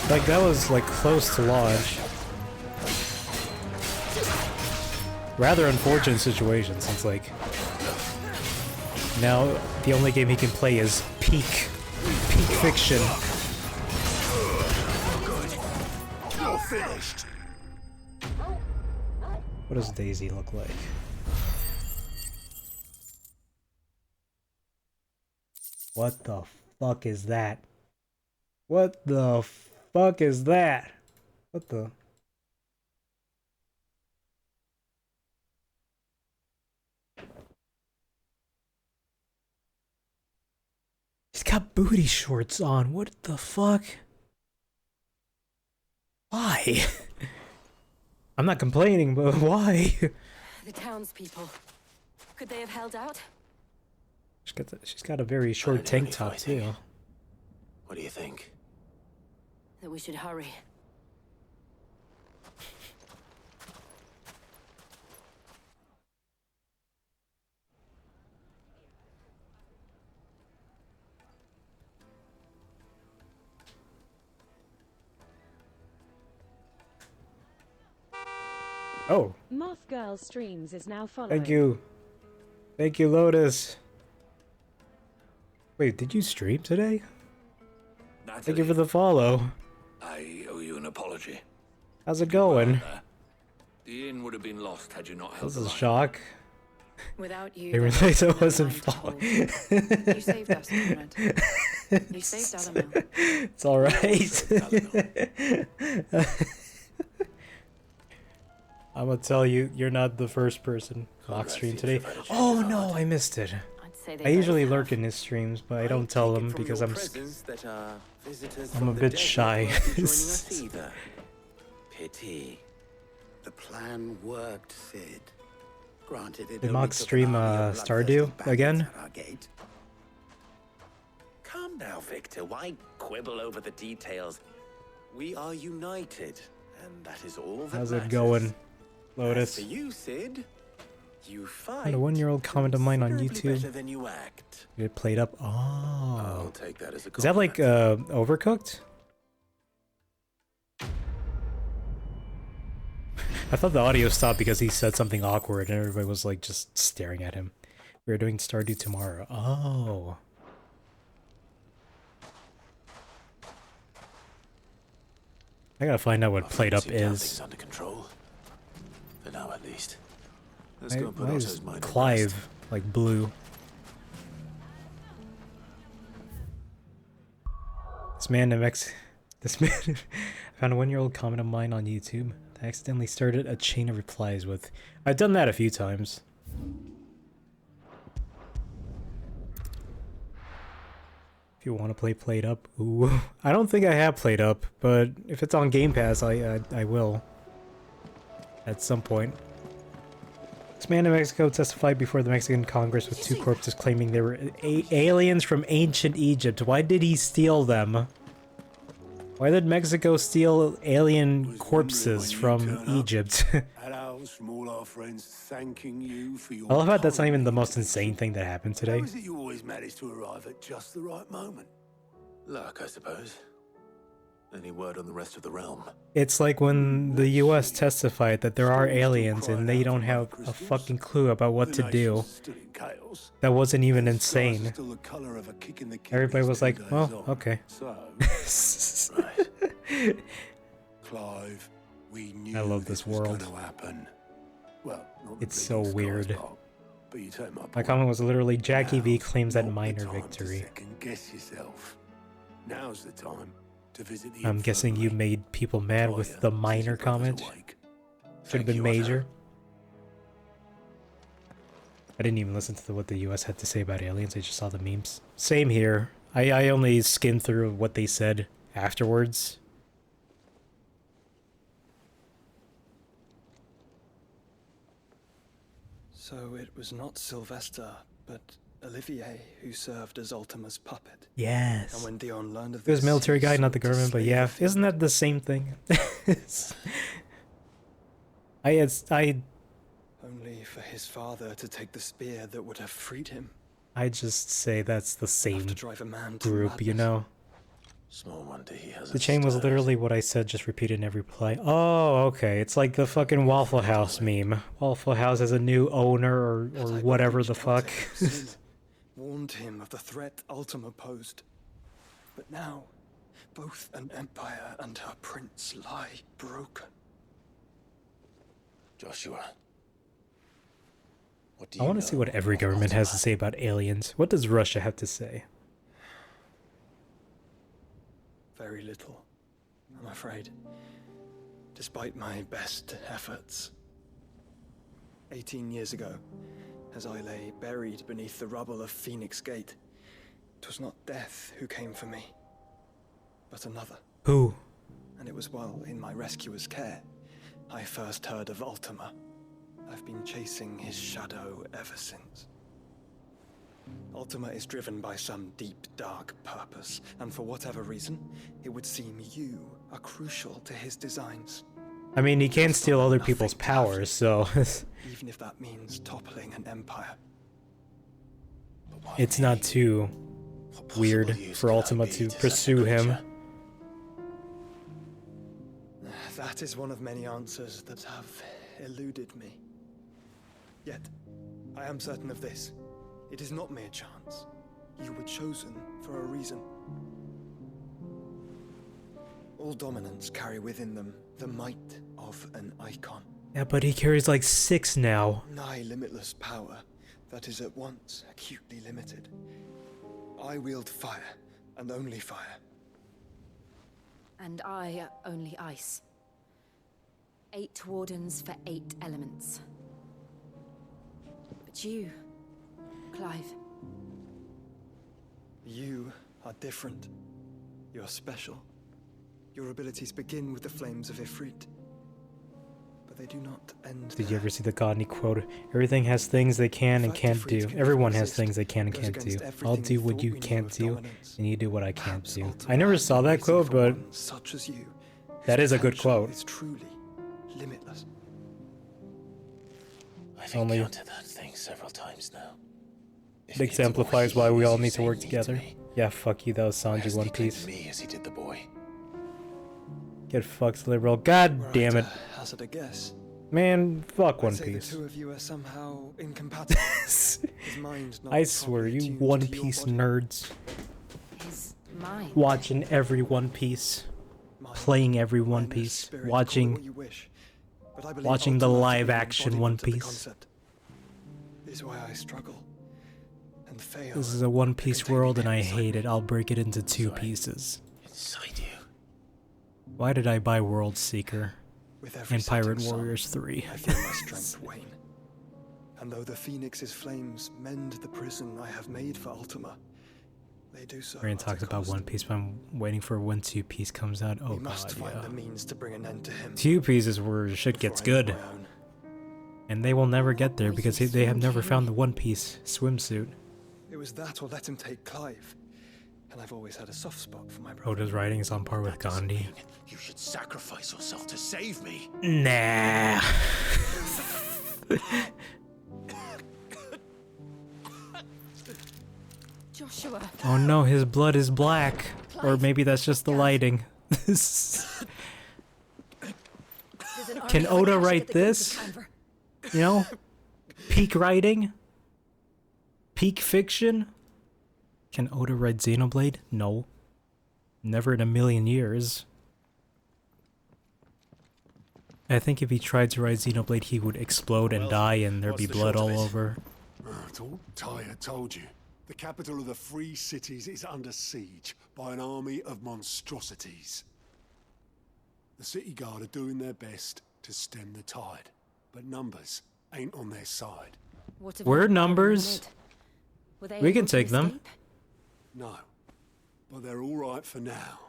Like, that was, like, close to launch. Rather unfortunate situation, since, like, now the only game he can play is peak fiction. You're finished. What does Daisy look like? What the fuck is that? What the fuck is that? What the? He's got booty shorts on. What the fuck? Why? I'm not complaining, but why? The townspeople. Could they have held out? She's got a very short tank top too. What do you think? That we should hurry. Oh. Moth Girl Streams is now following. Thank you. Thank you, Lotus. Wait, did you stream today? Thank you for the follow. I owe you an apology. How's it going? The inn would have been lost had you not held This the is a line. shock. Without you, They realized I wasn't following. You saved us, Conrad. You saved Alamil. It's alright. I'm gonna tell you, you're not the first person mock stream today. Oh no, I missed it. I usually lurk in his streams, but I don't tell them because I'm a bit shy. Pity. The plan worked, Sid. Granted, it Did only mock took an stream army of Stardew bloodthirsty again? bandits at our gate. Calm now, Victor. Why quibble over the details? We are united, and that is all that How's matters. it going, Lotus? As for you, Sid, you fight. And a 1-year-old comment of mine on considerably YouTube. better than you act. It played up. Oh. I'll take that as a Is that like Overcooked? I thought the audio stopped because he said something awkward and everybody was like just staring at him. We're doing Stardew tomorrow. Oh. I gotta find out what played up is. Under control. For now, at least. Why is Clive like blue? This man I found a 1-year-old comment of mine on YouTube. I accidentally started a chain of replies with. I've done that a few times. If you want to play Played Up, ooh, I don't think I have Played Up, but if it's on Game Pass, I will. At some point. This man in Mexico testified before the Mexican Congress with 2 corpses claiming they were aliens from ancient Egypt. Why did he steal them? Why did Mexico steal alien corpses from Egypt? From all our friends thanking you for your I love how that's not even the most insane thing that happened today. How is it you always manage to arrive at just the right moment? Luck, I suppose. Any word on the rest of the realm? It's like when the US testified that there are aliens and they don't have a fucking clue about what to do. That wasn't even insane. Everybody was like, well, okay. Clive, we knew I love this world. was gonna happen. Well, not It's the so biggest weird. Clive's part, but you take my My point. comment was literally Jackie V Now's claims that not the minor time to victory. second guess yourself. Now's the time to visit the I'm guessing you made people mad with the minor comment. Should have been major. I didn't even listen to what the US had to say about aliens, I just saw the memes. Same here. I only skimmed through what they said afterwards. So it was not Sylvester, but Olivier who served as Ultima's puppet. Yes. And when Dion learned of It was this, military he guy, not the sought to government, but slay yeah, the isn't that the same thing? I only for his father to take the spear that would have freed him. I just say that's the same to drive a man to group, you know. Small wonder he has The chain was literally what I said, just repeated in every play. Oh, okay. It's like the fucking Waffle House meme. Waffle House has a new owner or whatever the fuck. Warned him of the threat Ultima posed. But now, both an empire and her prince lie broken. Joshua. What do I want to see what every government has to say about aliens. What does Russia have to say? Very little, I'm afraid. Despite my best efforts. 18 years ago, as I lay buried beneath the rubble of Phoenix Gate, 'twas not death who came for me, but another. Who? And it was while in my rescuer's care, I first heard of Ultima. I've been chasing his shadow ever since. Ultima is driven by some deep, dark purpose, and for whatever reason, it would seem you are crucial to his designs. I mean, he can steal other people's powers, so... Even if that means toppling an empire. It's not too weird for Ultima to pursue him. That is one of many answers that have eluded me. Yet, I am certain of this. It is not mere chance. You were chosen for a reason. All dominants carry within them the might of an icon. Yeah, but he carries like 6 now. Nigh limitless power that is at once acutely limited. I wield fire, and only fire. And I only ice. 8 wardens for 8 elements. But you, Clive. You are different. You're special. Your abilities begin with the flames of Ifrit. But they do not end Did you ever see the Godney quote? Everything has things they can and can't do. Everyone has things they can and can't do. I'll do what you can't do, and you do what I can't do. I never saw that quote, but such as you, that is a good quote. it's truly limitless. I've Only encountered that thing several times now. it exemplifies why we all need to work together. Yeah, fuck you, that was Sanji One Piece. Me as he did the boy. Get fucked, liberal. God damn it. Hazard a guess. Man, fuck One I'd say Piece. The two of you are somehow incompatible. His mind not I swear, properly you tuned One to your Piece body. nerds. His mind. Watching every One Piece. Playing every One Piece. Watching watching the live action One Piece. This is why I struggle and fail. This is a One Piece world and I hate it. I'll break it into 2 pieces. Inside you. Why did I buy World Seeker With every and Pirate setting sun, Warriors 3? I feel my strength wane. And though the Phoenix's flames mend the prison I have made for Ultima, they do so. Ryan talks about One Piece, but I'm waiting for when 2 Piece comes out. Oh we must god, find yeah. the means to bring an end to him. 2 Piece is where shit gets good. And they will never get there because they have never found the One Piece swimsuit. It was that or let him take Clive. And I've always had a soft spot for my brother. Oda's writing is on par with Gandhi. You should sacrifice yourself to save me. Nah. Joshua. Oh no, his blood is black. Or maybe that's just the lighting. Can Oda write this? You know? Peak writing? Peak fiction? Can Oda write Xenoblade? No. Never in a million years. I think if he tried to write Xenoblade, he would explode and die and there'd be blood all over. I told you. The capital of the Free Cities is under siege by an army of monstrosities. The city guard are doing their best to stem the tide, but numbers ain't on their side. We're numbers. We can take them. No, but they're all right for now.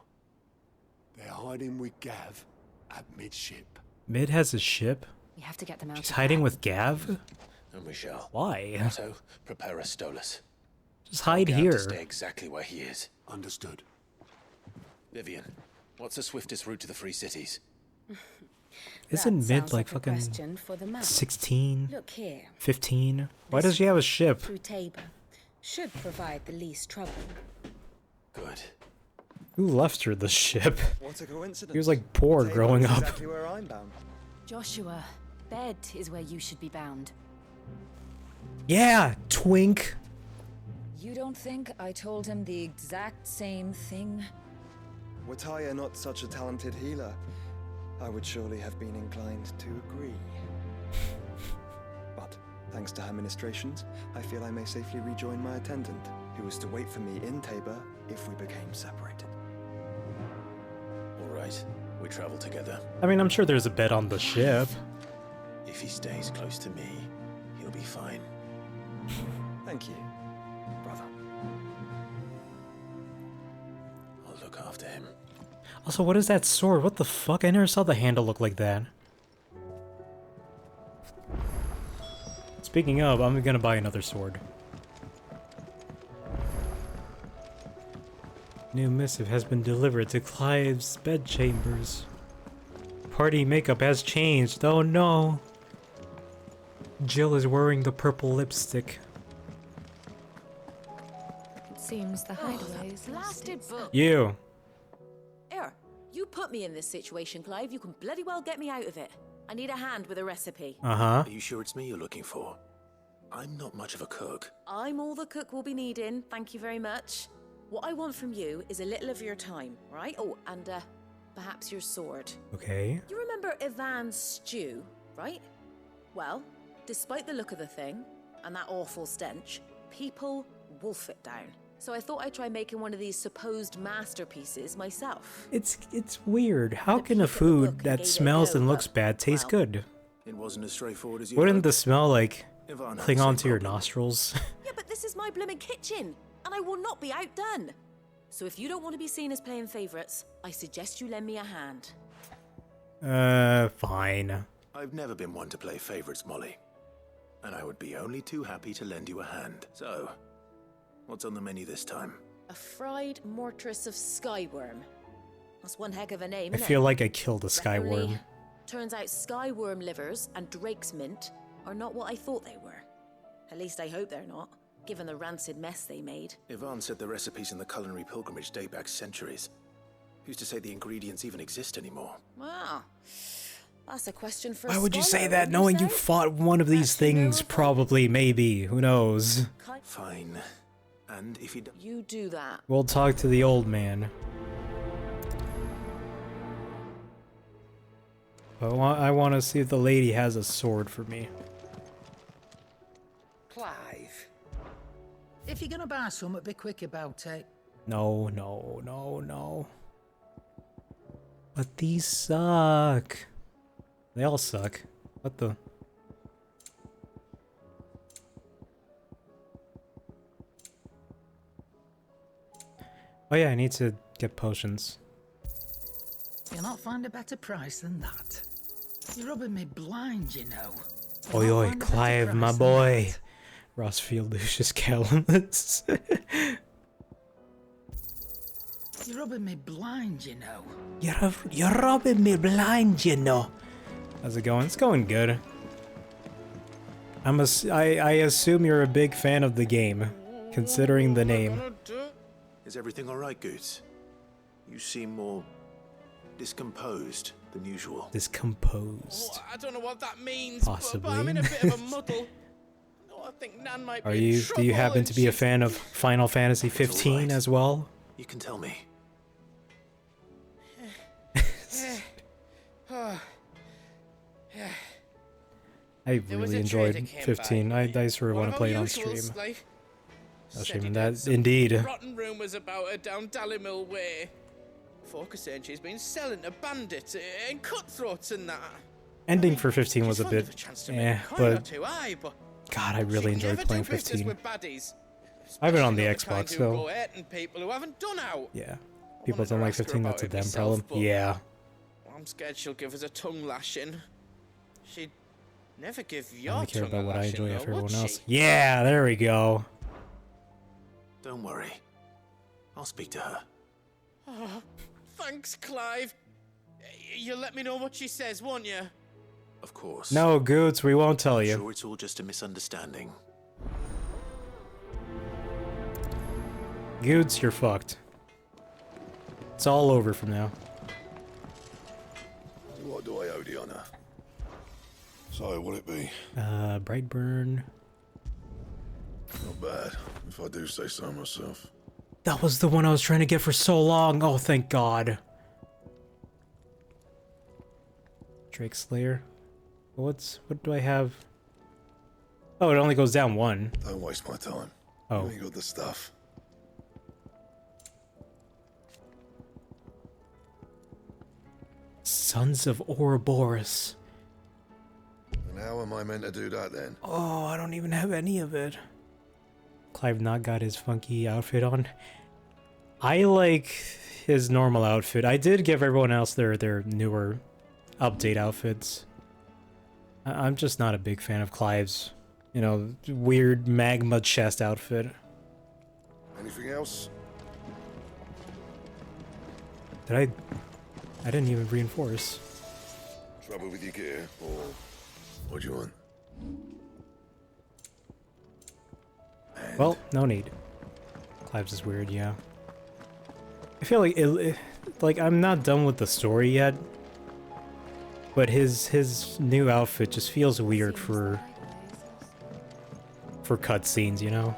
They're hiding with Gav at midship. Mid has a ship? We have to get them out. She's hiding with Gav? And we shall. Why? Otto, prepare a Stolas. Just hide I'll here. have to stay exactly where he is. Understood. Vivian, what's the swiftest route to the Free Cities? Isn't Mid like fucking 16? 15? Why does she have a ship? Through Tabor should provide the least trouble. Good. Who left her the ship? What a coincidence. He was like poor Tabor growing is up. Exactly where I'm bound. Joshua, bed is where you should be bound. Yeah, twink. You don't think I told him the exact same thing? Were Tyre not such a talented healer, I would surely have been inclined to agree. But, thanks to her ministrations, I feel I may safely rejoin my attendant, who was to wait for me in Tabor if we became separated. All right, we travel together. I mean, I'm sure there's a bed on the ship. If he stays close to me, he'll be fine. Thank you, brother. I'll look after him. Also, what is that sword? What the fuck? I never saw the handle look like that. Speaking of, I'm gonna buy another sword. New missive has been delivered to Clive's bedchambers. Party makeup has changed. Oh no. Jill is wearing the purple lipstick. It seems the hideaway is Blasted book. You. Here, you put me in this situation, Clive. You can bloody well get me out of it. I need a hand with a recipe. Uh-huh. Are you sure it's me you're looking for? I'm not much of a cook. I'm all the cook will be needing. Thank you very much. What I want from you is a little of your time, right? Oh, and perhaps your sword. Okay. You remember Ivan's stew, right? Well, despite the look of the thing and that awful stench, people wolf it down. So I thought I'd try making one of these supposed masterpieces myself. It's weird. How can a food that smells and looks bad taste good? It wasn't as straightforward as you Wouldn't hoped. the smell like Ivan had cling the same onto your problem. nostrils? Yeah, but this is my blooming kitchen, and I will not be outdone. So if you don't want to be seen as playing favourites, I suggest you lend me a hand. Fine. I've never been one to play favorites, Molly. And I would be only too happy to lend you a hand. So, what's on the menu this time? A fried mortress of skyworm. That's one heck of a name, I isn't feel it? like I killed a Only, skyworm. turns out skyworm livers and drake's mint are not what I thought they were. At least I hope they're not, given the rancid mess they made. Ivan said the recipes in the culinary pilgrimage date back centuries. Who's to say the ingredients even exist anymore? Wow. That's a question for Why a would you say scholar, that wouldn't knowing you say? fought one of these things? Probably, maybe. Who knows? Fine. And if you don't... You do that. We'll talk to the old man. I want to see if the lady has a sword for me. Clive, if you're gonna buy something, be quick about it. No, no, no, no. But these suck. They all suck. What the... Oh yeah, I need to get potions. You'll not find a better price than that. You're rubbing me blind, you know. Oi oi, Clive, my boy. Rossfield Lucius Calamus. You're rubbing me blind, you know. You're rubbing me blind, you know. How's it going? It's going good. I assume you're a big fan of the game, considering the name. Is everything alright, Goots? You seem more discomposed than usual. Discomposed. I don't know what that means, but I'm in a bit of a muddle. I think Nan might be Are in you? trouble Do you happen and to be a fan of Final Fantasy 15 as well? You can tell me. I really enjoyed 15. I sort of want to play it on stream. No streaming that, indeed. Rotten rumours about her down Dallymill Way. Folk are saying she's been selling to bandits and cutthroats and that. Ending for 15 was a bit, but God, I really enjoyed playing 15. I have it on the Xbox though. People who haven't done out. Yeah, people don't like 15. That's a damn problem. Yeah. I'm scared she'll give us a tongue lashing. Never give I your only care tongue about a what I lashing, enjoy though, after would everyone else. she? Yeah, there we go. Don't worry. I'll speak to her. Oh, thanks, Clive. You'll let me know what she says, won't you? Of course. No, Goots, we won't tell I'm you. sure it's all just a misunderstanding. Goots, you're fucked. It's all over from now. What do I owe the honor? So, what'll it be? Brightburn. Not bad, if I do say so myself. That was the one I was trying to get for so long. Oh, thank God. Drake Slayer. What do I have? Oh, it only goes down one. Don't waste my time. Oh. You ain't got the stuff. Sons of Ouroboros. And how am I meant to do that then? Oh, I don't even have any of it. Clive not got his funky outfit on. I like his normal outfit. I did give everyone else their newer update outfits. I'm just not a big fan of Clive's, you know, weird magma chest outfit. Anything else? I didn't even reinforce. Trouble with your gear, or what do you want? Well, no need. Clive's is weird, yeah. I feel like like I'm not done with the story yet, but his new outfit just feels weird for cutscenes, you know.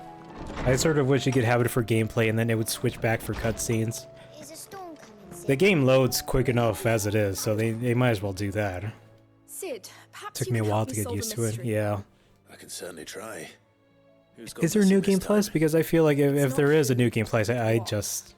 I sort of wish you could have it for gameplay and then it would switch back for cutscenes. The game loads quick enough as it is, so they might as well do that. Sid, perhaps Took you me a can while help to me get solve used a to it. mystery. Yeah. I can certainly try. Who's got Is there a missing new this Game time? Plus? Because I feel like if there is a new Game Plus, I just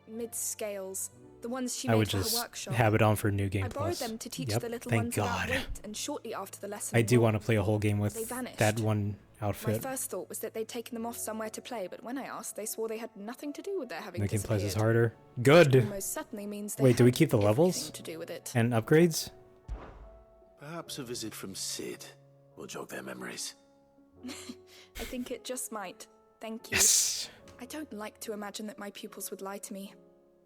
Mid-scales. The ones she I made would for her just workshop. have it on for New Game I borrowed Plus. them to teach Yep, the little thank ones God. about weight, and shortly after the lesson I do war, want to play a whole game they with vanished. that one My outfit. first thought was that they'd taken them off somewhere to play, but when I asked, they swore they had nothing to do with their having New Game Plus disappeared. is harder. Good. Almost certainly means they Wait, do we had keep the levels everything to do with it. and upgrades? Perhaps a visit from Sid will jog their memories. I think it just might. Thank you. Yes. I don't like to imagine that my pupils would lie to me.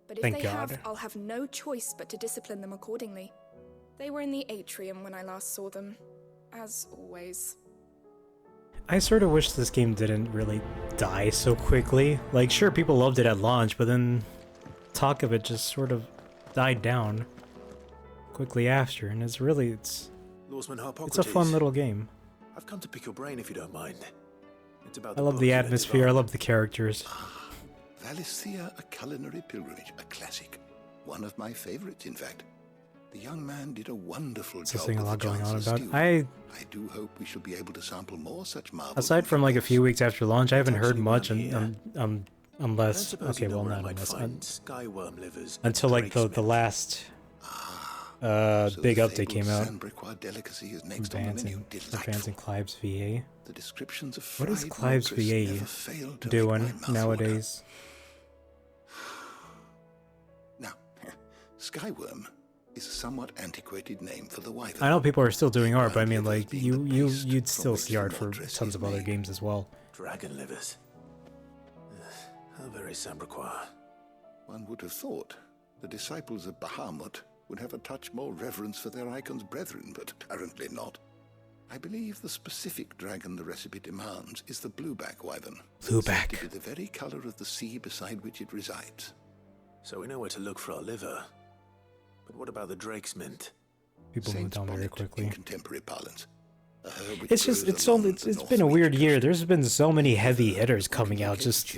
But if Thank they God. have, I'll have no choice but to discipline them accordingly. They were in the atrium when I last saw them, as always. I sort of wish this game didn't really die so quickly. Like, sure, people loved it at launch, but then talk of it just sort of died down quickly after, and it's Lawsman Harpocrates. it's a fun little game. I've come to pick your brain if you don't mind. It's about I love the atmosphere, I love the characters. Valisthea, a culinary pilgrimage, a classic. One of my favorites, in fact. The young man did a wonderful It's a job thing a with lot the going on Johnson about. stew. I do hope we shall be able to sample more such marvels. Aside from like a few weeks after launch, I haven't heard much unless okay, well not unless Skyworm livers. until like the last big update came out. Sandbricois delicacy is next on the menu. Advancing Clive's VA. The descriptions of What is fried Clive's locust VA never fail to make doing my mouth nowadays? Now, Skyworm is a somewhat antiquated name for the wyvern. I know people are still doing art, but I mean like you'd still see art for tons of other games as well. Dragon livers. How very Sandbricois. One would have thought the disciples of Bahamut would have a touch more reverence for their icon's brethren, but apparently not. I believe the specific dragon the recipe demands is the blueback wyvern. Blueback. To be the very color of the sea beside which it resides. So we know where to look for our liver. But what about the Drake's mint? People move down very quickly. Contemporary parlance. It's just it's been a weird year. There's been so many heavy hitters coming out, just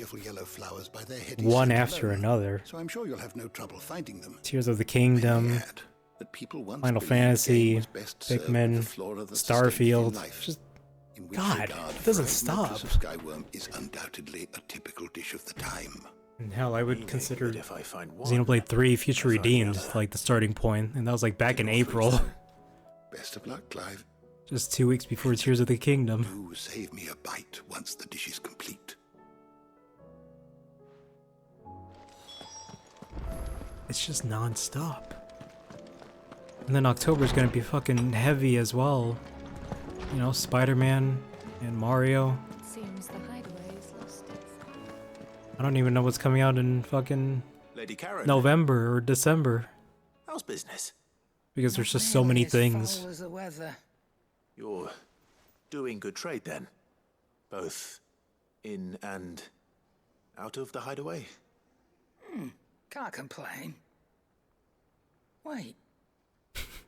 one after another. So I'm sure you'll have no trouble finding them. Tears of the Kingdom, Final Fantasy, Pikmin, Starfield. Just God, it doesn't stop. Skyworm is undoubtedly a typical dish of the time. And hell, I would consider Xenoblade 3 Future Redeemed like the starting point, and that was like back in April. Best of luck, Clive. Just 2 weeks before Tears of the Kingdom. Do save me a bite once the dish is complete. It's just non-stop. And then October's gonna be fucking heavy as well. you know, Spider-Man and Mario. Seems the hideaway is lost. I don't even know what's coming out in fucking Lady Karen. November or December. How's business? Because there's just so many things. Foul as the weather. You're doing good trade then? Both in and out of the hideaway? Can't complain. Wait.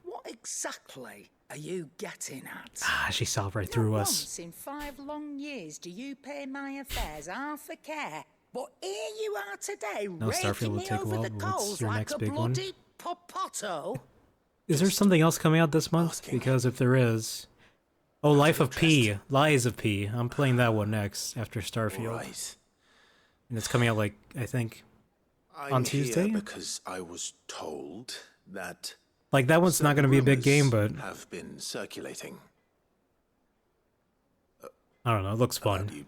What exactly are you getting at? Ah, she saw right through us. Once in 5 long years do you pay my affairs half a care. But here you are today, No, Starfield raking will me take a over while, the but what's coals your like next a big one? bloody popoto. Is there something else coming out this month? Because if there is... Oh, Lies of P. I'm playing that one next, after Starfield. Right. And it's coming out, like, I think, on Tuesday? Here because I was told that Like, that one's not going to be a big game, but... have been circulating. I don't know, it looks fun. You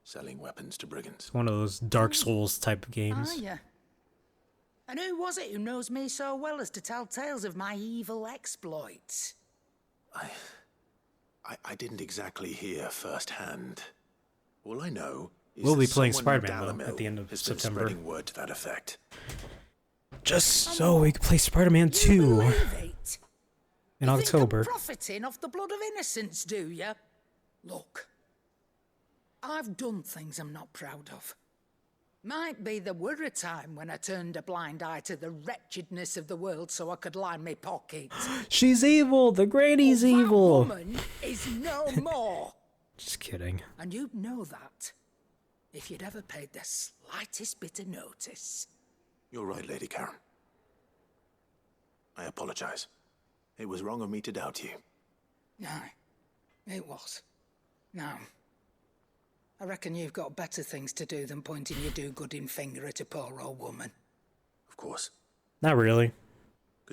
selling weapons to brigands. It's one of those Dark Souls type of games. Are ya? And who was it who knows me so well as to tell tales of my evil exploits? I didn't exactly hear firsthand. All I know is We'll be that playing someone in Spider-Man, though, at the end of has been September. spreading word to that effect. Just so we can play Spider-Man 2 in October. Profiting off the blood of innocence, do ya? Look, I've done things I'm not proud of. Might be there were a time when I turned a blind eye to the wretchedness of the world so I could line my pockets. She's evil! The granny's evil! That woman is no more. Just kidding. And you'd know that if you'd ever paid the slightest bit of notice. You're right, Lady Karen. I apologize. It was wrong of me to doubt you. Aye, it was. Now, I reckon you've got better things to do than pointing your do-gooding finger at a poor old woman. Of course. Not really.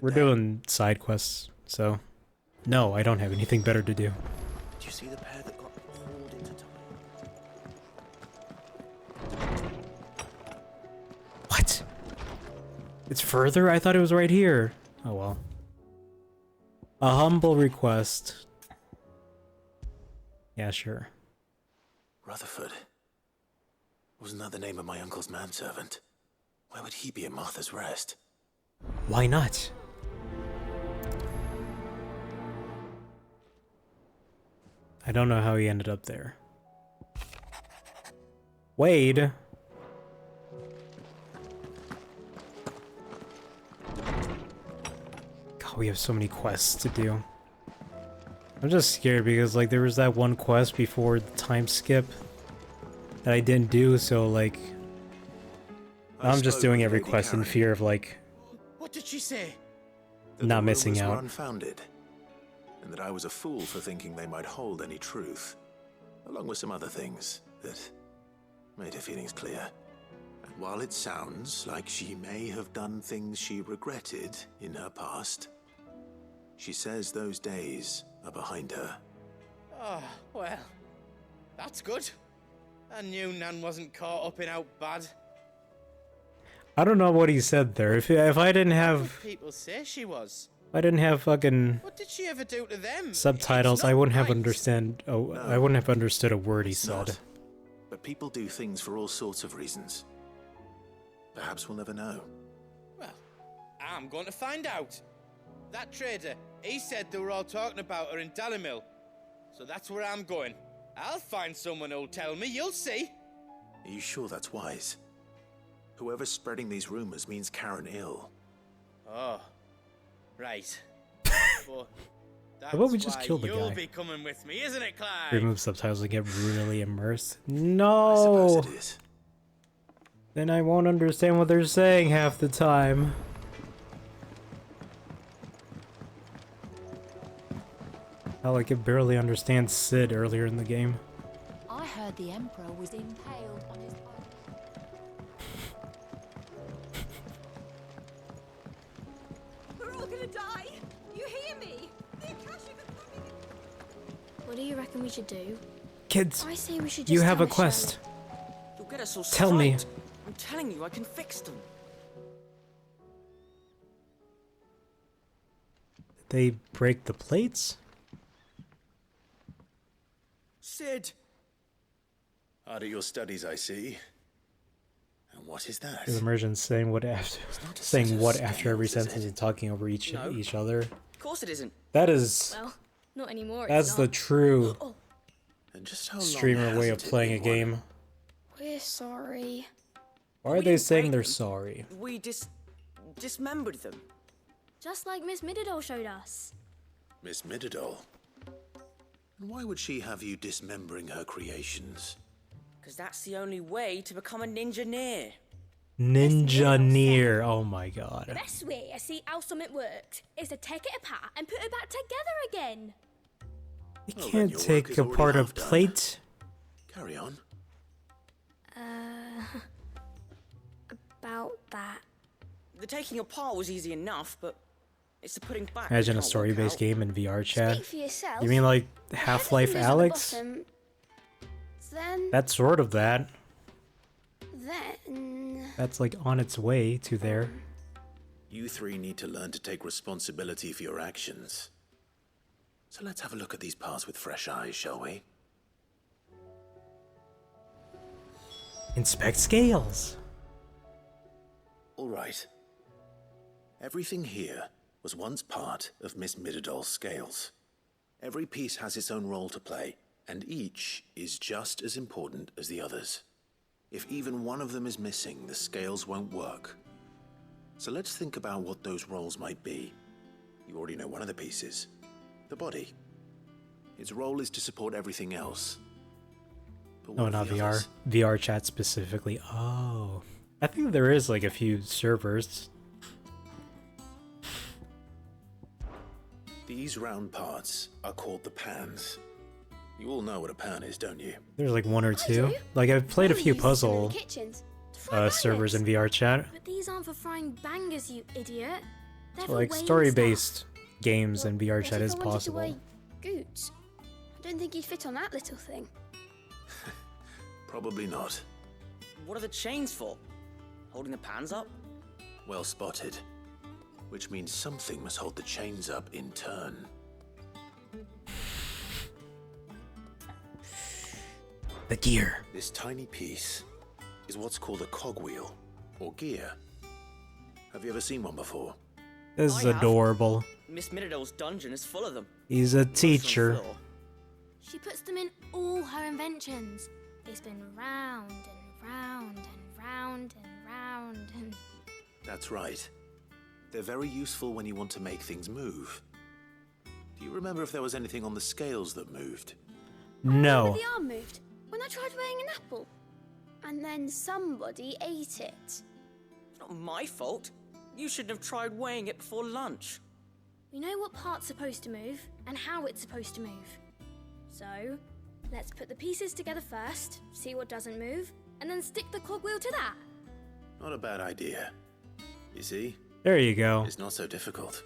We're doing side quests, so... No, I don't have anything better to do. Did you see the pair that got hauled into time? What? It's further? I thought it was right here. Oh well. A humble request. Yeah, sure. Rutherford. Wasn't that the name of my uncle's manservant? Why would he be at Martha's Rest? Why not? I don't know how he ended up there. Wade. God, we have so many quests to do. I'm just scared because, like, there was that one quest before the time skip that I didn't do, so, like... I'm just doing every quest in fear of, like... What did she say? Not missing Were out. unfounded, and that I was a fool for thinking they might hold any truth, along with some other things that made her feelings clear. And while it sounds like she may have done things she regretted in her past, she says those days are behind her. Oh, well, that's good. I knew Nan wasn't caught up in out bad. I don't know what he said there. If I didn't have... People say she was. If I didn't have fucking... What did she ever do to them? subtitles, I wouldn't have understand... Oh, I wouldn't have understood a word he said. Not. But people do things for all sorts of reasons. Perhaps we'll never know. Well, I'm going to find out. That trader, he said they were all talking about her in Dalimil. So that's where I'm going. I'll find someone who'll tell me, you'll see. Are you sure that's wise? Whoever's spreading these rumors means Karen ill. Oh, right. But that's How about we just why kill the you'll guy? be coming with me, isn't it, Clive? Remove subtitles and get really immersed. No! It is. Then I won't understand what they're saying half the time. Hell, I could barely understand Sid earlier in the game. I heard the Emperor was impaled on his... We're all gonna die! You hear me? The Akashic are coming! What do you reckon we should do? Kids, I say we should just you have tell a Michelle. quest. You'll get us all Tell me. straight. I'm telling you, I can fix them. They break the plates? Sid! Hard at your studies, I see. And what is that? His immersion saying what after every sentence and talking over each other. Of course it isn't. That is Well, not anymore. that's the true And just how long streamer way of hasn't it playing a been game. We're sorry. Why are they saying they're sorry? We dismembered them. Just like Miss Mididol showed us. Miss Mididol? And why would she have you dismembering her creations? Because that's the only way to become a ninja-neer. Ninja-neer. Oh my god. The best way I see how something works is to take it apart and put it back together again. You Well, then can't your work take is apart already a half done. plate. Carry on. About that. The taking apart was easy enough, but it's the putting back. Imagine that a can't story-based work out. game in VR chat. Speak for yourself. You mean like If Half-Life everything is at the Alex? bottom, Then. That's sort of that. Then. That's like on its way to there. You three need to learn to take responsibility for your actions. So let's have a look at these parts with fresh eyes, shall we? Inspect scales. All right. Everything here was once part of Miss Mididol's scales. Every piece has its own role to play, and each is just as important as the others. If even one of them is missing, the scales won't work. So let's think about what those roles might be. You already know one of the pieces, the body. Its role is to support everything else. But No, what not of the VR. others? VR chat specifically. Oh. I think there is like a few servers. These round parts are called the pans. You all know what a pan is, don't you? There's like one or two. Like I've played a few puzzle Kitchens. To fry servers in bangers. VR chat. But these aren't for frying bangers, you idiot. They're So for like weighing story-based games in VR What chat if is I wanted to possible. weigh Goots? I don't think he'd fit on that little thing. Probably not. What are the chains for? Holding the pans up? Well spotted. Which means something must hold the chains up in turn. The gear. This tiny piece is what's called a cogwheel, or gear. Have you ever seen one before? This is I have. adorable. Miss Mididol's dungeon is full of them. He's a teacher. Floor. She puts them in all her inventions. They spin round and round and round and round and... That's right. They're very useful when you want to make things move. Do you remember if there was anything on the scales that moved? No. The arm moved when I tried weighing an apple. And then somebody ate it. It's not my fault. You shouldn't have tried weighing it before lunch. We know what part's supposed to move and how it's supposed to move. So, let's put the pieces together first, see what doesn't move, and then stick the cogwheel to that. Not a bad idea. You see? There you go. It's not so difficult.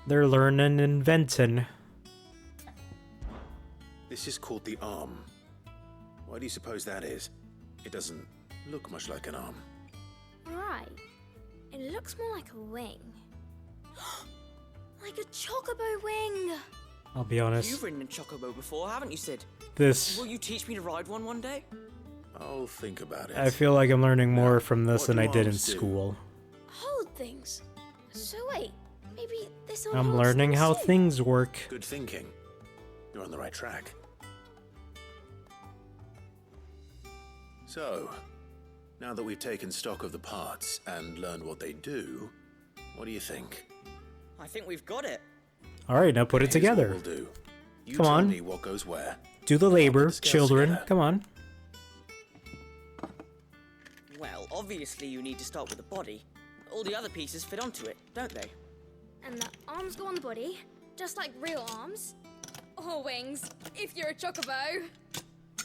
They're learning and inventing. This is called the arm. Why do you suppose that is? It doesn't look much like an arm. Right. It looks more like a wing. Like a chocobo wing! I'll be honest. You've ridden a chocobo before, haven't you, Sid? This. Will you teach me to ride one day? I'll think about it. I feel like I'm learning more from this what than do I did in arms do? school. Hold things. So wait, maybe this one I'm holds learning things how too. things work. Good thinking. You're on the right track. So, now that we've taken stock of the parts and learned what they do, what do you think? I think we've got it. Alright, now put it Here's together. what we'll do. You Come tell on. me what goes where. Do the labor, the scales children. together. Come on. Well, obviously you need to start with the body. All the other pieces fit onto it, don't they? And the arms go on the body, just like real arms. Or wings, if you're a chocobo.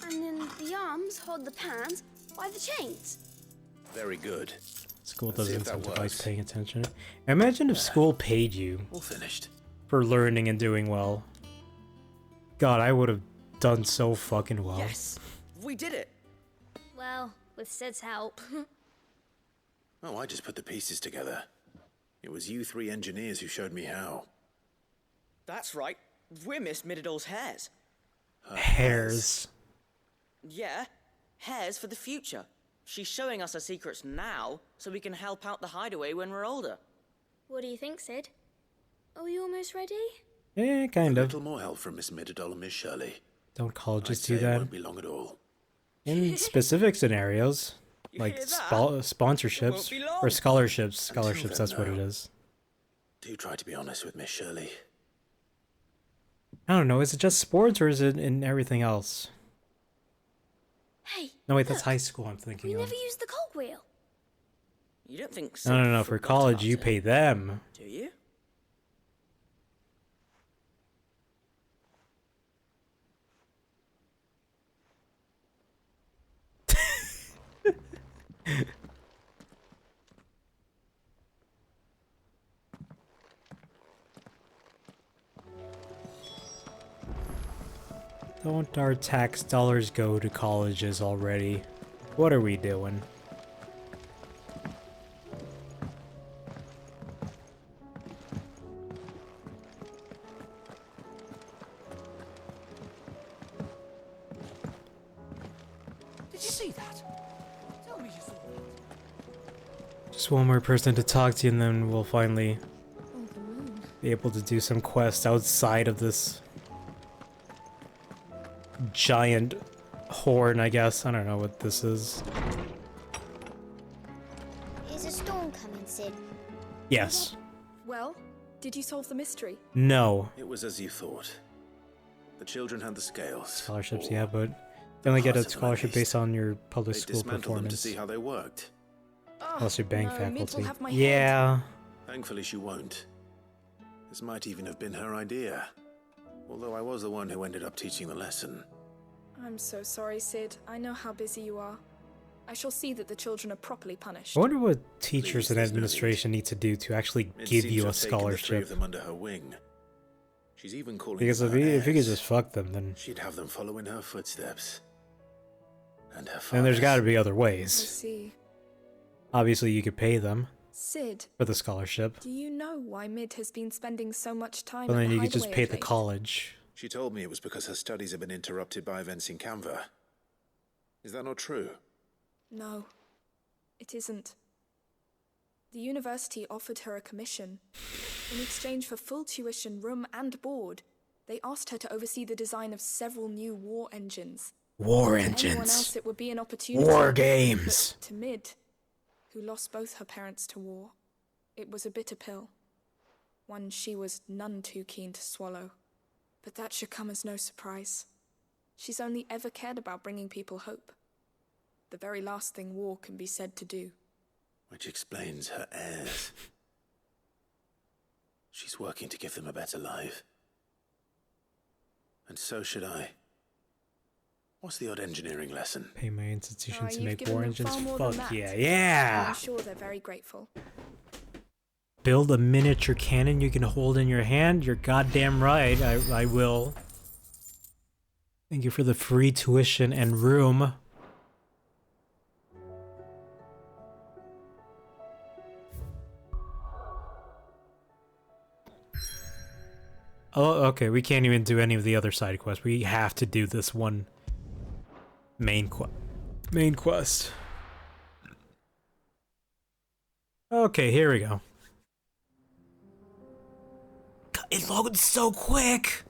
And then the arms hold the pans by the chains. Very good. School Let's see doesn't if that incentivize works. paying attention. Imagine if school paid you All finished. for learning and doing well. God, I would have done so fucking well. Yes, we did it. Well, with Sid's help. Oh, I just put the pieces together. It was you three engineers who showed me how. That's right. We're Miss Mididol's hairs. Hairs. Yeah, Hare's for the future. She's showing us her secrets now, so we can help out the hideaway when we're older. What do you think, Sid? Are we almost ready? Yeah, kind A of. little more help from Miss Midadol and Miss Shirley. Don't colleges I'd do say it that? won't be long at all. In specific scenarios, like hear that? sponsorships It won't be long. or scholarships. Until Scholarships, then, that's what it though. is. Do try to be honest with Miss Shirley. I don't know, is it just sports or is it in everything else? Hey, No, wait, that's look, high school I'm thinking we of. never used the cogwheel. You don't think No, for college you pay them. Do you? Don't our tax dollars go to colleges already? What are we doing? Did you see that? Tell me you saw it. Just one more person to talk to and then we'll finally be able to do some quests outside of this giant horn, I guess. I don't know what this is. Is a storm coming, Sid? Yes. Well, did you solve the mystery? No. It was as you thought. The children had the scales. Scholarships, yeah, but you only get a Part of them, at scholarship least. based on your public They school dismantled them to performance. see how they worked. Plus your bank no, Mid will faculty. have my head. Yeah. Thankfully she won't. This might even have been her idea. Although I was the one who ended up teaching the lesson. I'm so sorry, Sid. I know how busy you are. I shall see that the children are properly punished. I wonder what teachers Please, and there's no administration need to do to actually Mid give seems you to a have taken the three scholarship. of them under her wing. She's even calling Because them if her you could heirs. just fuck them, then She'd have them follow in her footsteps. And her then there's father's. got to be other I ways. see. Obviously, you could pay them Sid, for the scholarship, do you know why Mid has been spending so much time but at then the you could just hideaway pay of the late? college. She told me it was because her studies have been interrupted by events in Canva. Is that not true? No, it isn't. The university offered her a commission. In exchange for full tuition, room, and board, they asked her to oversee the design of several new war engines. War To anyone engines. else, it would be an opportunity. War But games. to Mid, who lost both her parents to war, it was a bitter pill. One she was none too keen to swallow. But that should come as no surprise. She's only ever cared about bringing people hope. The very last thing war can be said to do. Which explains her heirs. She's working to give them a better life. And so should I. What's the odd engineering lesson? Pay my institution to You've make given war them engines. far more Fuck than that. yeah, yeah! I'm sure they're very grateful. Build a miniature cannon you can hold in your hand? You're goddamn right, I will. Thank you for the free tuition and room. Oh, okay, we can't even do any of the other side quests. We have to do this one main quest. Okay, here we go. God, it loads so quick!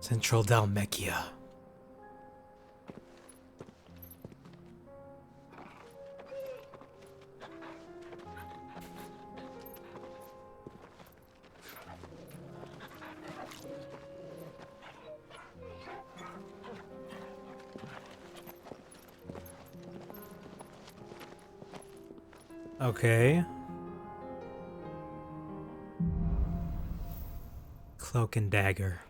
Central Dalmekia. Okay. Cloak and dagger.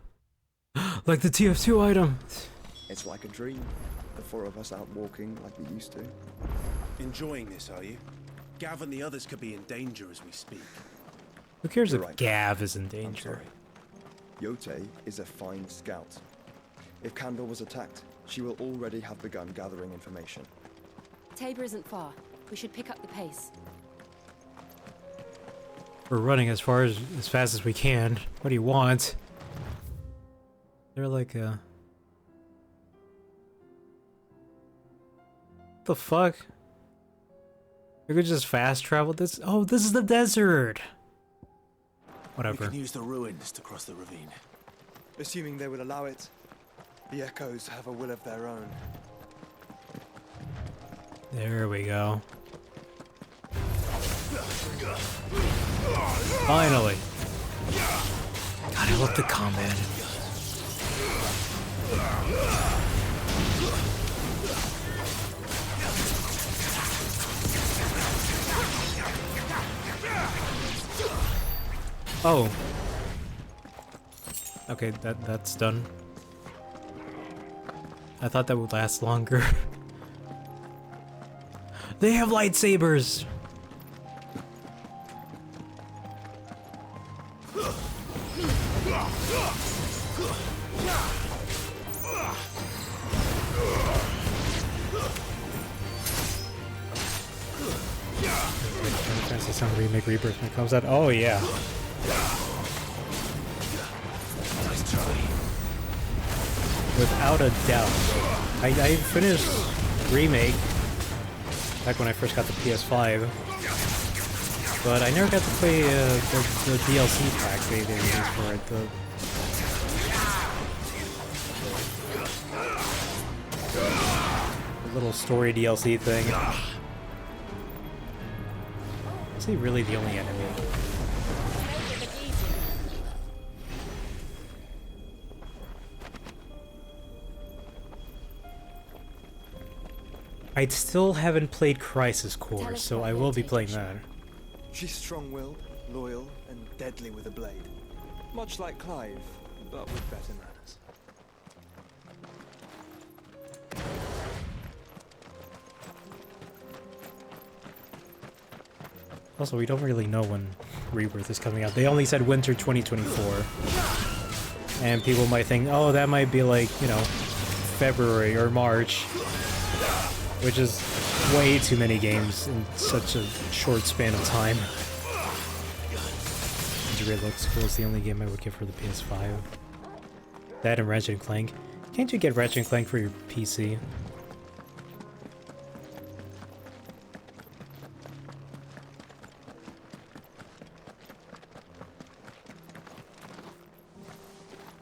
Like the TF2 item! It's like a dream. The four of us out walking like we used to. Enjoying this, are you? Gav and the others could be in danger as we speak. Who cares You're if right. Gav is in I'm danger? sorry. Yote is a fine scout. If Kandor was attacked, she will already have begun gathering information. Tabor isn't far. We should pick up the pace. We're running as fast as we can. What do you want? They're like a... The fuck? We could just fast travel this? Oh, this is the desert! Whatever. We can use the ruins to cross the ravine. Assuming they will allow it. The echoes have a will of their own. There we go. Finally! God, I love the combat. Oh. Okay, that's done. I thought that would last longer. They have lightsabers! Fantasy XVI Remake Rebirth when it comes out. Oh yeah. Nice try. Without a doubt. I finished Remake back when I first got the PS5, but I never got to play the DLC pack they released for it. The little story DLC thing. Is he really the only enemy? I still haven't played Crisis Core, so I will be playing that. She's strong-willed, loyal, and deadly with a blade. Much like Clive, but with better manners. Also, we don't really know when Rebirth is coming out. They only said winter 2024. And people might think, oh, that might be like, you know, February or March. Which is way too many games in such a short span of time. It looks cool. It's the only game I would get for the PS5. That and Ratchet & Clank. Can't you get Ratchet & Clank for your PC?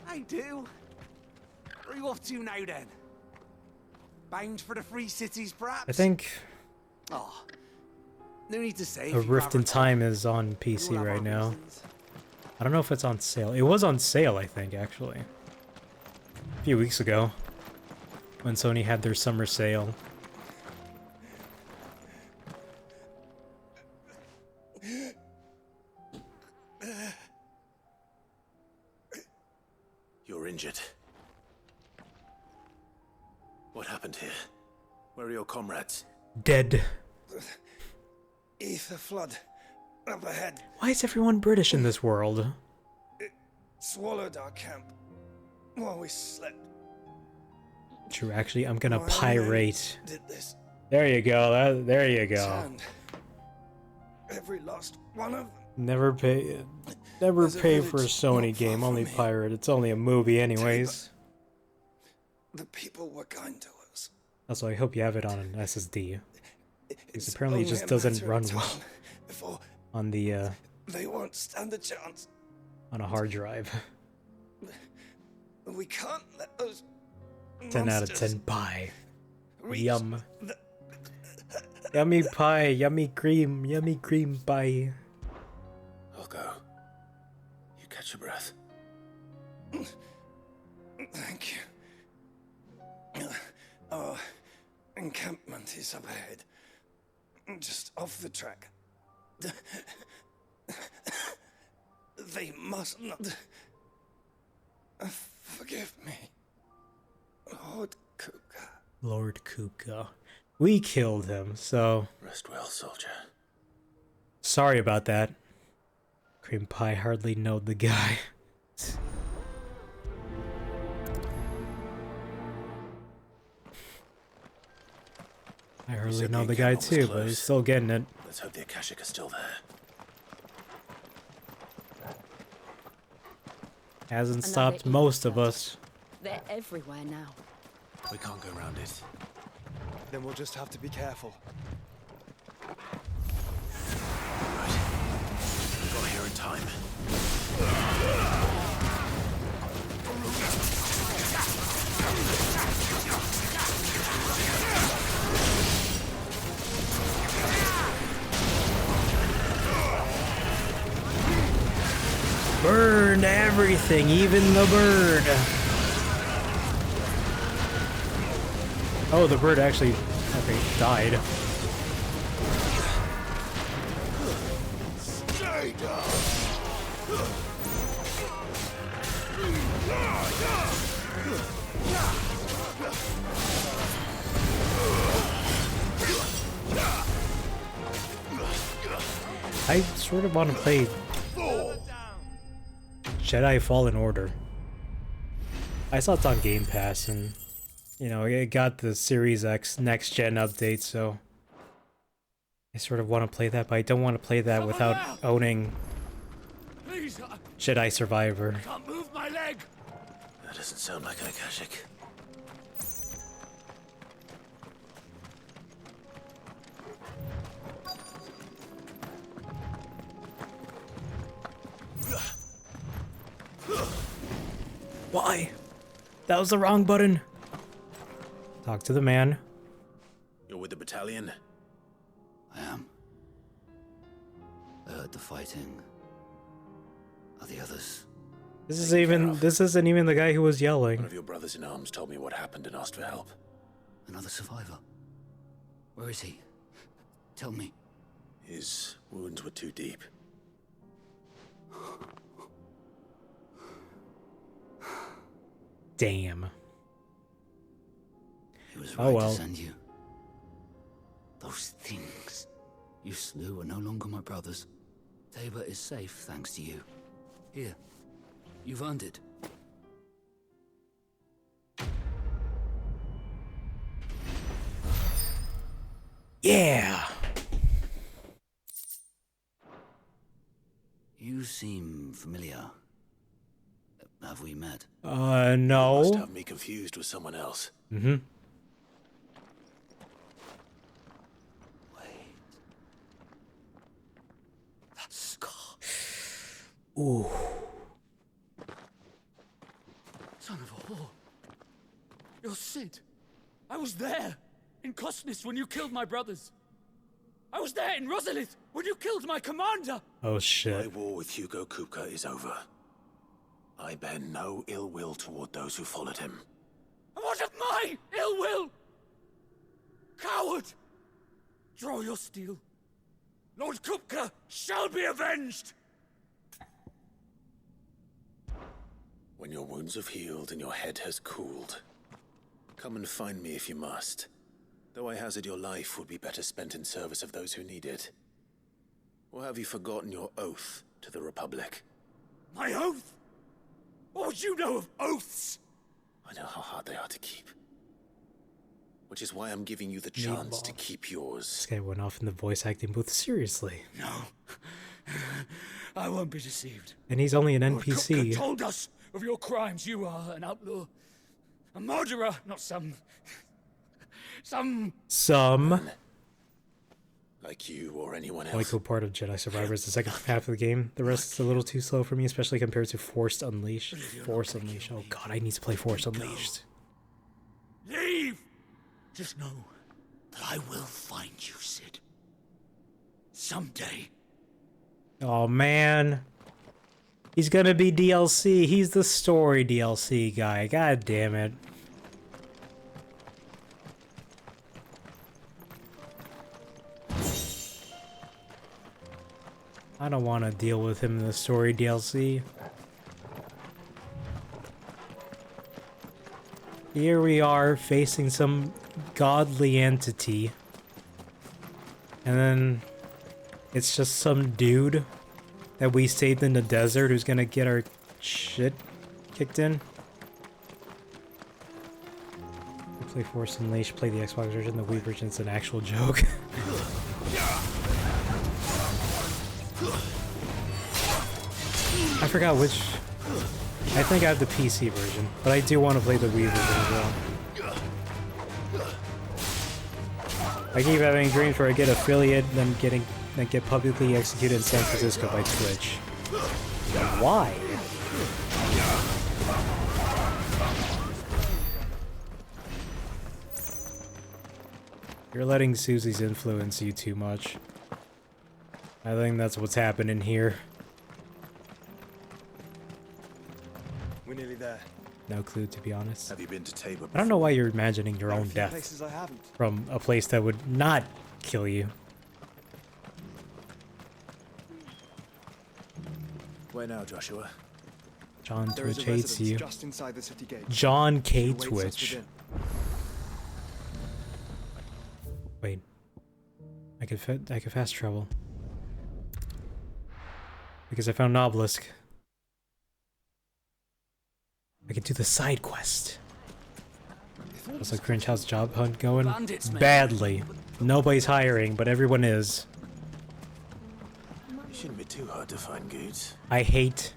I do. Where are you off to now then? Bound for the Free Cities, perhaps? I think Oh, no need to say. A Rift in Time is on PC right now. I don't know if it's on sale. It was on sale, I think, actually. A few weeks ago. When Sony had their summer sale. You're injured. What happened here? Where are your comrades? Dead. Ether flood. Up ahead. Why is everyone British in this world? It swallowed our camp while we slept. True, actually, I'm gonna pirate. Did this. There you go. There you go. Turned. Every last one of them. Never pay for a Sony game. Only pirate. It's only a movie, anyways. The people were kind to us. Also, I hope you have it on an SSD. Because apparently it just doesn't run well on the they won't stand a chance. On a hard drive. We can't let those 10 out of 10 pie. Yum. Yummy pie, yummy cream pie. I'll go. You catch your breath. Thank you. Our encampment is up ahead. Just off the track. They must not... Forgive me, Lord Kuka. Lord Kuka. We killed him, so... Rest well, soldier. Sorry about that. Cream pie hardly knowed the guy. I hardly know the guy too, but he's still getting it. Let's hope the Akashic is still there. Hasn't stopped most of us. They're everywhere now. We can't go around it. Then we'll just have to be careful. Right. We got here in time. Burn everything, even the bird. Oh, the bird actually died. Stay down. I sort of want to play Jedi Fallen Order. I saw it's on Game Pass, and you know, it got the Series X next gen update, so I sort of want to play that, but I don't want to play that without owning Please, Jedi Survivor. can't move my leg. That doesn't sound like an Akashic. Why? That was the wrong button. Talk to the man. You're with the battalion? I am. I heard the fighting. Are the others? This isn't even the guy who was yelling. One of your brothers in arms told me what happened and asked for help. Another survivor? Where is he? Tell me. His wounds were too deep. Damn. He was Oh right well. to send you. Those things you slew are no longer my brothers. Tabor is safe thanks to you. Here, you've earned it. Yeah. You seem familiar. Have we met? No. You must have me confused with someone else. Mm-hmm. That scar. Ooh. Son of a whore. You're Sid. I was there in Cosnis when you killed my brothers. I was there in Rosalith when you killed my commander. Oh shit. My war with Hugo Kupka is over. I bear no ill will toward those who followed him. And what of my ill will? Coward! Draw your steel. Lord Kupka shall be avenged! When your wounds have healed and your head has cooled, come and find me if you must. Though I hazard your life would be better spent in service of those who need it. Or have you forgotten your oath to the Republic? My oath? What would you know of oaths? I know how hard they are to keep. Which is why I'm giving you the chance to keep yours. This guy went off in the voice acting booth, seriously. No. I won't be deceived. And he's only an Lord NPC. Kupka told us of your crimes. You are an outlaw. A murderer, not some... Like you or anyone The else. only cool part of Jedi Survivor is the second half of the game. The rest is a little too slow for me, especially compared to Force Unleashed. Force Unleashed. Oh god, I need to play Force Unleashed. Leave! Just know that I will find you, Sid. Someday. Oh man. He's gonna be DLC. He's the story DLC guy. God damn it. I don't want to deal with him in the story DLC. Here we are facing some godly entity. And then it's just some dude that we saved in the desert who's gonna get our shit kicked in. We play Force Unleashed, play the Xbox version, the Wii version is an actual joke. I forgot which I think I have the PC version, but I do want to play the Wii version as well. I keep having dreams where I get affiliate, then get publicly executed in San Francisco by Twitch. Why? You're letting Susie's influence you too much. I think that's what's happening here. We're nearly there. No clue, to be honest. Have you been to Tabor before? I don't know why you're imagining your There are own a few death places I haven't. from a place that would not kill you. Where now, Joshua? John There is Twitch a hates residence you. just inside the city gate. John K. She awaits us Twitch. within. Wait. I could fast travel. Because I found an obelisk. I could do the side quest. Also, cringe, how's job hunt going? Bandits, man. Badly. Nobody's hiring, but everyone is. It shouldn't be too hard to find goods. I hate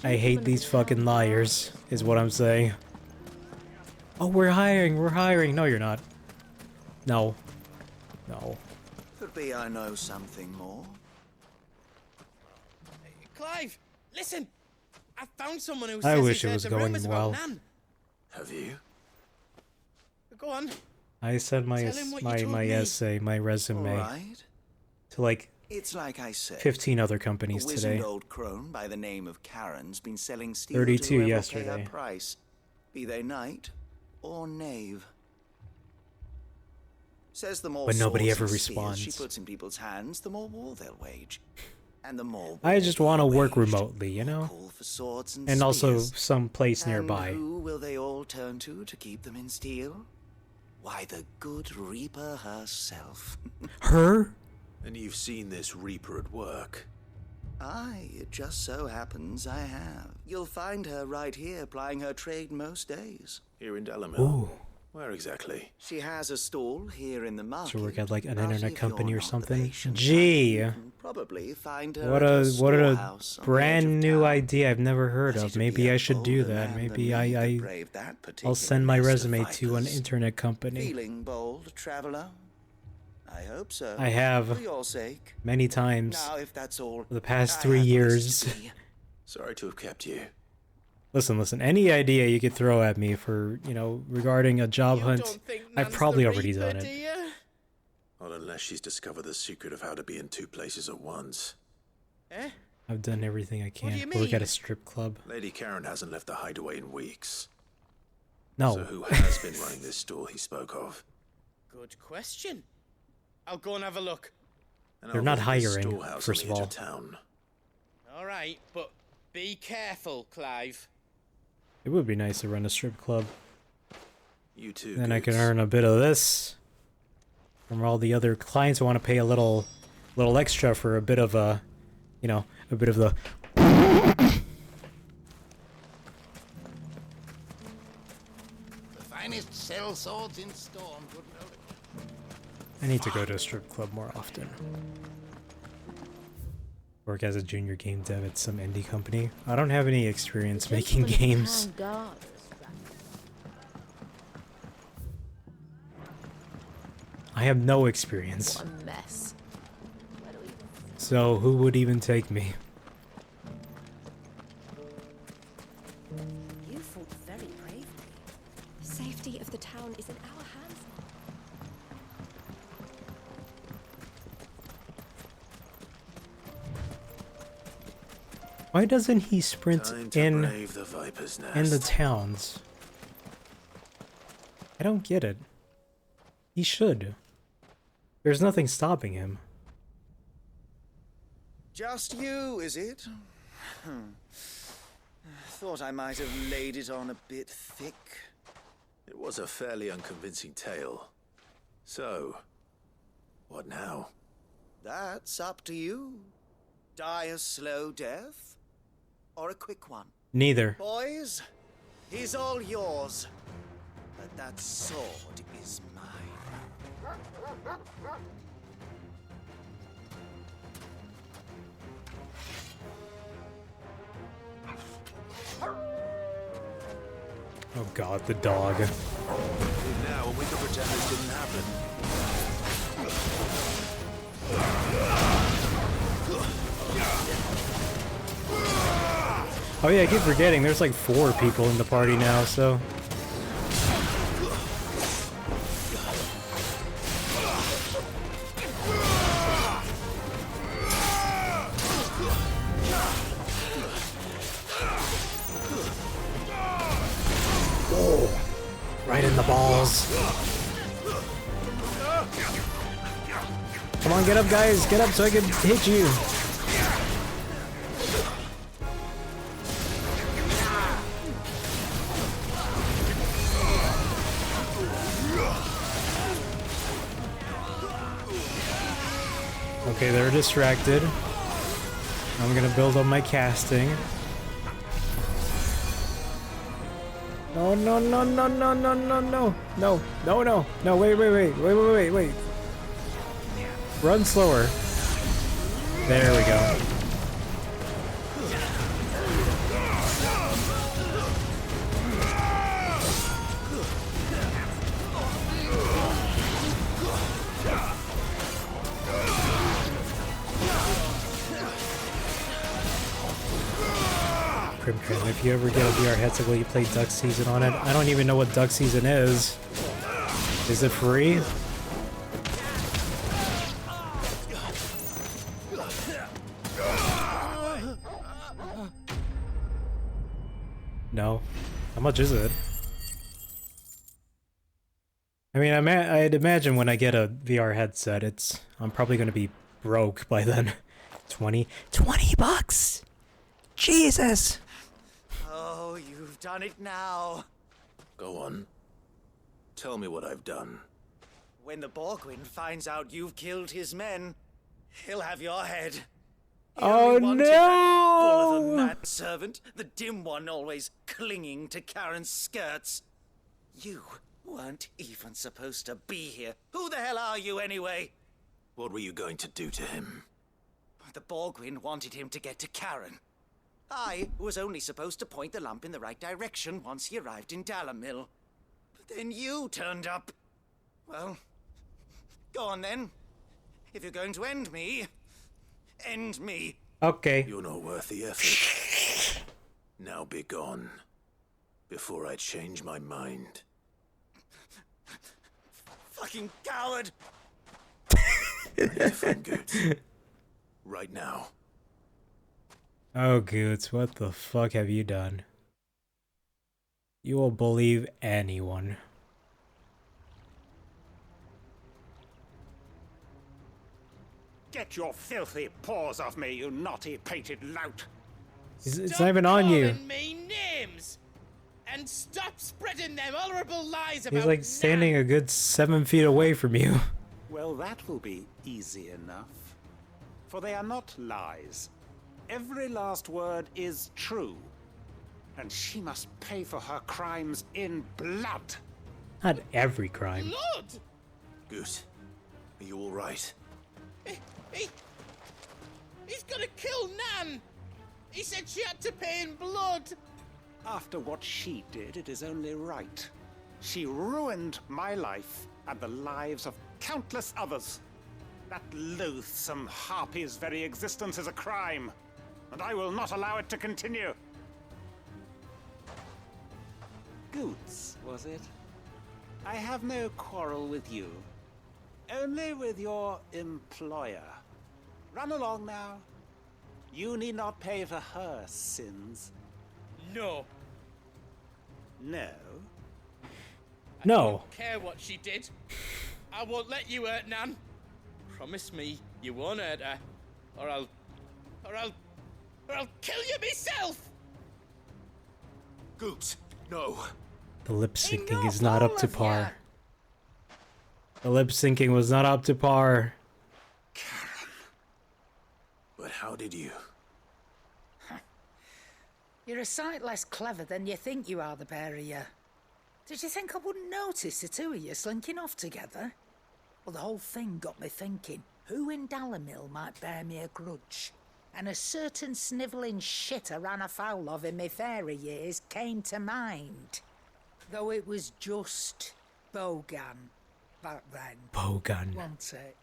these fucking liars, is what I'm saying. Oh, we're hiring. No, you're not. No. No. Could be I know something more. Clive, listen! I found someone who I says wish he's it heard was the going rumours about well. Nan. Have you? Go on. I sent my Tell him what you my told my me. essay, my resume, Alright. to like It's like I said. 15 other A companies wizened today. old crone by the name of Karen's been selling steel 32 to whoever yesterday. Pay her price, be they knight or knave. Says the more But nobody swords ever and spears responds. she puts in people's hands, the more war they'll wage. And the more I just want to war work waged, remotely, you know? call for swords And also spears. some place And nearby. who will they all turn to keep them in steel? Why, the good Reaper herself. Her? And you've seen this Reaper at work. Aye, it just so happens I have. You'll find her right here plying her trade most days. Here in Delamere. Ooh. Where exactly? She has a stall here in the market. Should work at like an but internet if company you're or not the something. patient Gee. type, you can probably find her What at a storehouse on the edge brand of new town. idea I've never heard But of. it'd Maybe be a I should do bolder that. man Maybe than me to I brave that I'll particular send my nest of resume to an vipers. internet company. Feeling bold, traveler? I hope so. I have For your sake. many times Now, if that's all, for the past I 3 have years. to be. Sorry to have kept you. Listen, any idea you could throw at me for, you know, regarding a job hunt, I've probably already done it. Not unless she's discovered the secret of how to be in two places at once. Eh? I've done everything I can. do you Work at mean? a strip club. Lady Karen hasn't left the hideaway in weeks. No. So who has been running this stall he spoke of? Good question. I'll go and have a look. And They're I'll not visit this hiring, storehouse first on of the edge all. Town. All right, but be careful, Clive. It would be nice to run a strip club. You too. Then I can Goods. earn a bit of this from all the other clients who want to pay a little extra for a bit of a, you know, a bit of the. The finest sell swords in Storm, good lord. I need to go to a strip club more often. Work as a junior game dev at some indie company. I don't have any experience making games. I have no experience. What a mess. So who would even take me? You fought very bravely. The safety of the town is in our hands. Why doesn't he sprint Time to in brave the Viper's Nest. the towns? I don't get it. He should. There's nothing stopping him. Just you, is it? Thought I might have laid it on a bit thick. It was a fairly unconvincing tale. So, what now? That's up to you. Die a slow death, or a quick one. Neither. Boys, he's all yours. But that sword is mine. Oh god, the dog. Now we can pretend this didn't happen. Oh yeah, I keep forgetting, there's like 4 people in the party now, so... Oh, right in the balls. Come on, get up guys, get up so I can hit you. Okay, they're distracted. I'm gonna build up my casting. No, no, no, no, no, no, no, no, no, no, no, no, wait. Run slower. There we go. Primtrim, if you ever get a VR headset, will you play Duck Season on it? I don't even know what Duck Season is. Is it free? No. How much is it? I mean, I'd imagine when I get a VR headset, I'm probably gonna be broke by then. 20 bucks! Jesus! Oh, you've done it now. Go on. Tell me what I've done. When the Borgwyn finds out you've killed his men, he'll have your head. He Oh only wanted that bull of a no! manservant, the dim one always clinging to Karen's skirts. You weren't even supposed to be here. Who the hell are you anyway? What were you going to do to him? The Borgwyn wanted him to get to Karen. I was only supposed to point the lamp in the right direction once he arrived in Dalamil. But then you turned up. Well, go on then. If you're going to end me, end me. Okay. You're not worth the effort. Now be gone. Before I change my mind. Fucking coward! Right now. Oh, Goots, what the fuck have you done? You will believe anyone. Get your filthy paws off me, you naughty painted lout! It's not even on you. Calling me names! And stop spreading them horrible lies about He's like standing a good 7 feet away from you. Well, that will be easy enough. For they are not lies. Every last word is true. And she must pay for her crimes in blood. Not every crime. Blood! Goose, are you all right? He's gonna kill Nan! He said she had to pay in blood! After what she did, it is only right. She ruined my life and the lives of countless others. That loathsome harpy's very existence is a crime, and I will not allow it to continue. Goots, was it? I have no quarrel with you. Only with your employer. Run along now. You need not pay for her sins. No. No? No. I don't care what she did. I won't let you hurt Nan. Promise me you won't hurt her, or I'll kill you myself. Goots, no. The lip syncing is not up to par. The lip syncing was not up to par. But how did you? You're a sight less clever than you think you are, the pair of you. Did you think I wouldn't notice the two of you slinking off together? Well, the whole thing got me thinking, who in Dalamil might bear me a grudge? And a certain snivelling shit I ran afoul of in my fairy years came to mind. Though it was just Bogan back then. Bogan. Wasn't it?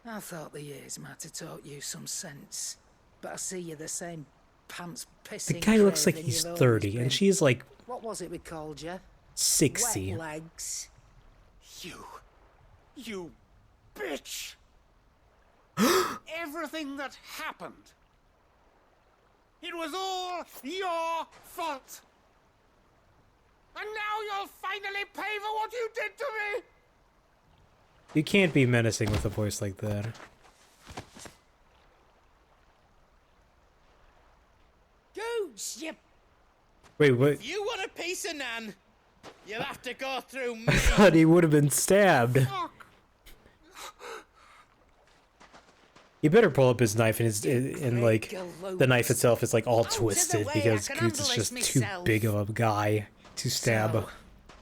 I thought the years might have taught you some sense. But I see you're the same pants pissing. The guy looks like craven he's you've always 30, and been. she's like What was it we called you? 60. Wet legs. You bitch! Everything that happened, it was all your fault. And now you'll finally pay for what you did to me! You can't be menacing with a voice like that. Goose, you... Wait, what? If you want a piece of Nan, you'll have to go through me. I thought he would have been stabbed. You better pull up his knife, and like the knife itself is like all twisted because Goose is just too big of a guy to stab. So,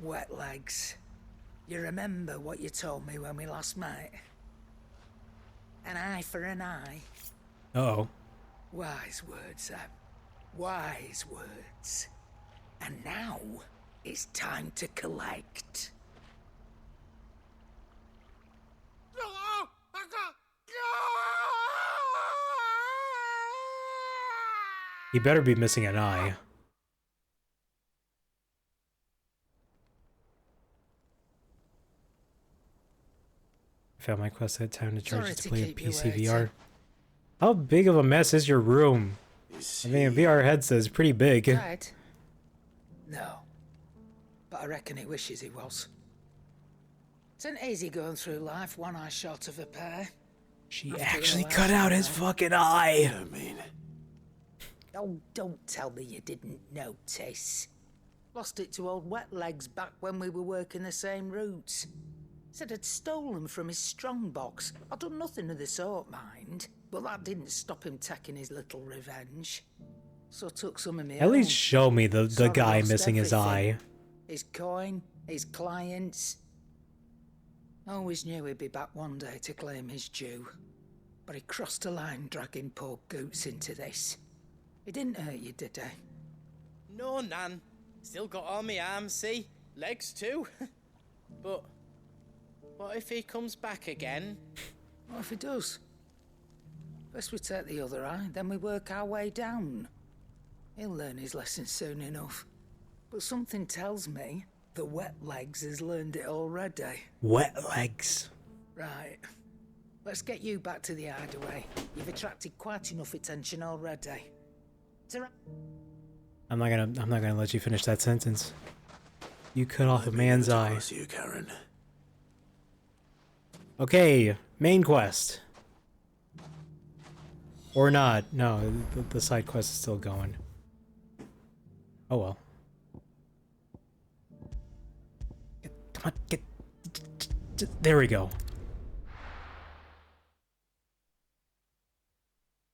wet legs. You remember what you told me when we last met? An eye for an eye. Uh-oh. Wise words, Sam. Wise words. And now it's time to collect. He better be missing an eye. Found my quest at time to charge it to play a PC VR. How big of a mess is your room? I mean, a VR headset is pretty big. Right. No. But I reckon he wishes he was. It isn't easy going through life one eye short of a pair. She actually cut out his fucking eye. I mean... Oh, don't tell me you didn't notice. Lost it to old Wet Legs back when we were working the same routes. Said I'd stolen from his strongbox. I'd done nothing of the sort, mind. But that didn't stop him taking his little revenge. So I took some of me At least show me the So I guy lost missing his everything. eye. His coin, his clients. I always knew he'd be back one day to claim his due. But he crossed a line dragging poor Goots into this. He didn't hurt you, did he? No, Nan. Still got all my arms, see? Legs too. But what if he comes back again? What if he does? First we take the other eye, then we work our way down. He'll learn his lesson soon enough. But something tells me the Wet Legs has learned it already. Wet Legs. Right. Let's get you back to the hideaway. You've attracted quite enough attention already. I'm not gonna let you finish that sentence. You cut off a man's eye. You, Karen. Okay, main quest. Or not. No, the side quest is still going. Oh well. Come on, get... There we go.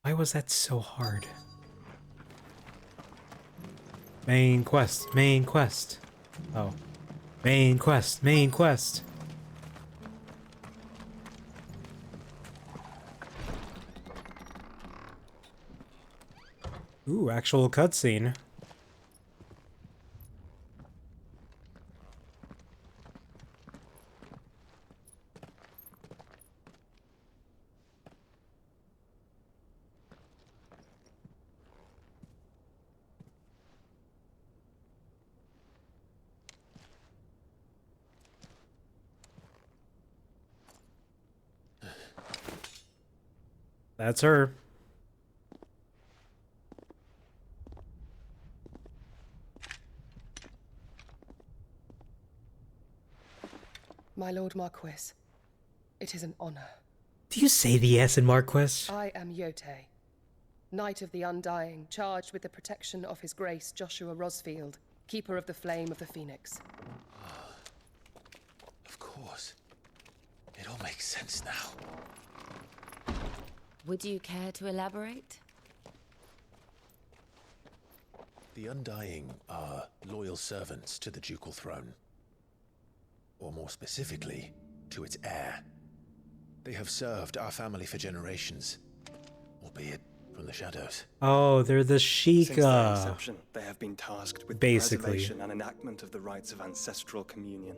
Why was that so hard? Main quest, main quest. Oh. Main quest, main quest. Ooh, actual cutscene. That's her. My Lord Marquis, it is an honor. Do you say the S in Marquess? I am Yote, Knight of the Undying, charged with the protection of His Grace Joshua Rosfield, Keeper of the Flame of the Phoenix. Of course. It all makes sense now. Would you care to elaborate? The Undying are loyal servants to the ducal throne. Or more specifically, to its heir. They have served our family for generations, albeit from the shadows. Oh, they're the Since their Sheikah. inception, they have been tasked with the Basically. preservation and enactment of the rites of ancestral communion.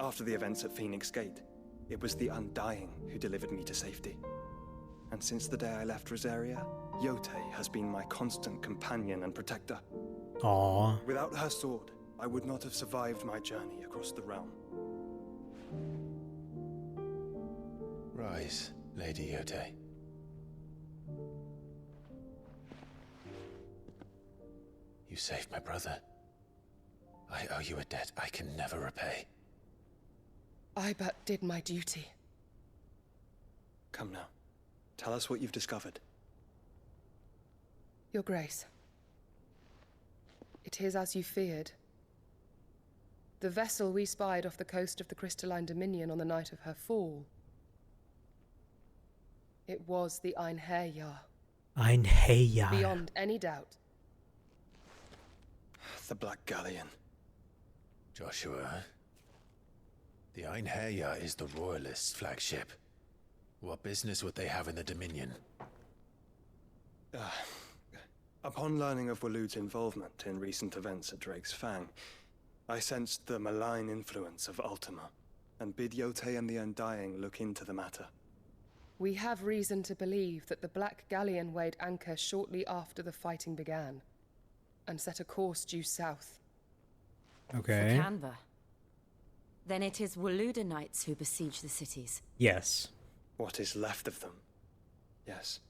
After the events at Phoenix Gate, it was the Undying who delivered me to safety. And since the day I left Rosaria, Yotei has been my constant companion and protector. Aww. Without her sword, I would not have survived my journey across the realm. Rise, Lady Yotei. You saved my brother. I owe you a debt I can never repay. I but did my duty. Come now. Tell us what you've discovered. Your Grace. It is as you feared. The vessel we spied off the coast of the Crystalline Dominion on the night of her fall. It was the Einherjar. Einherjar. Beyond any doubt. The Black Galleon. Joshua, the Einherjar is the Royalists' flagship. What business would they have in the Dominion? Upon learning of Waloed's involvement in recent events at Drake's Fang, I sensed the malign influence of Ultima, and bid Yotei and the Undying look into the matter. We have reason to believe that the Black Galleon weighed anchor shortly after the fighting began, and set a course due south. Okay. For Canva. Then it is Waloeda knights who besiege the cities. Yes. What is left of them? Yes.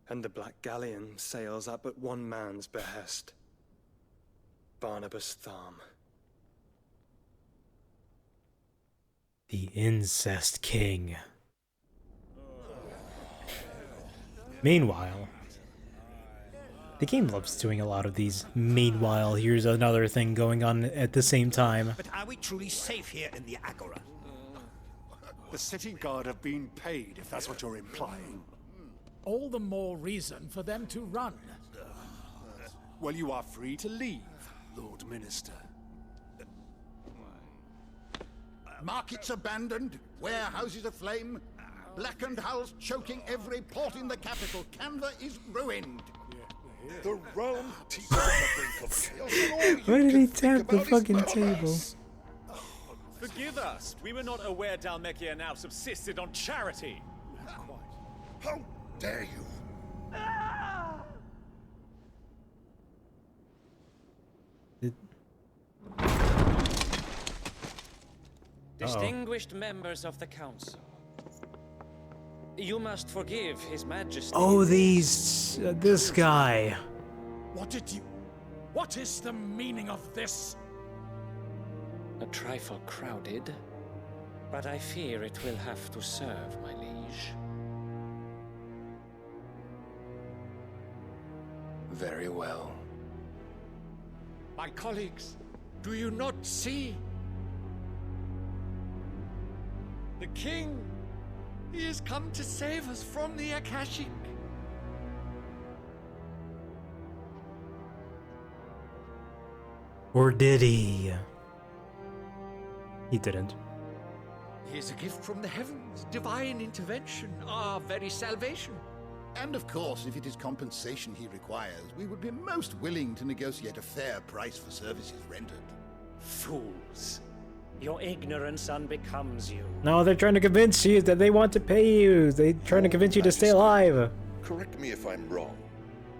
And the Black Galleon sails at but one man's behest. Barnabus Tharm. The Incest King. Meanwhile, the game loves doing a lot of these. Meanwhile, here's another thing going on at the same time. But are we truly safe here in the Agora? The city guard have been paid, if that's what you're implying. All the more reason for them to run. Well, you are free to leave, Lord Minister. Markets abandoned, warehouses aflame, blackened hulls choking every port in the capital. Canva is ruined. The realm teeters on the brink of chaos. Why did he tap the fucking table? Forgive us. We were not aware Dhalmekia now subsisted on charity. How dare you? Distinguished members of the council, you must forgive His Majesty. Oh, this guy. What is the meaning of this? A trifle crowded, but I fear it will have to serve, my liege. Very well. My colleagues, do you not see? The king, he has come to save us from the Akashic. Or did he? He didn't. He is a gift from the heavens, divine intervention, our very salvation. And of course, if it is compensation he requires, we would be most willing to negotiate a fair price for services rendered. Fools. Your ignorance unbecomes you. No, they're trying to convince you that they want to pay you. They're trying to convince you to stay alive. Correct me if I'm wrong,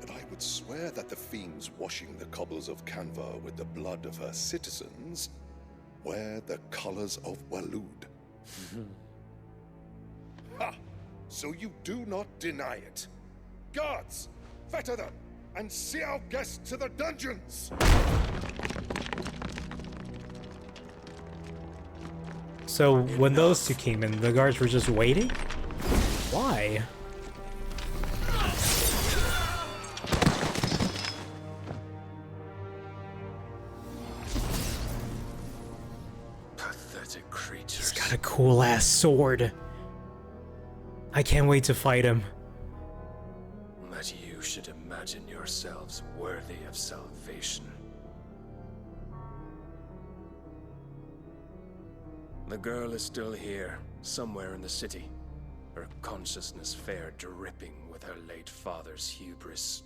but I would swear that the fiends washing the cobbles of Canva with the blood of her citizens wear the colors of Waloed. Ha! So you do not deny it. Guards, fetter them, and see our guests to the dungeons! So when those two came in, the guards were just waiting? Why? Pathetic creatures. He's got a cool ass sword. I can't wait to fight him. That you should imagine yourselves worthy of salvation. The girl is still here, somewhere in the city. her consciousness fair dripping with her late father's hubris.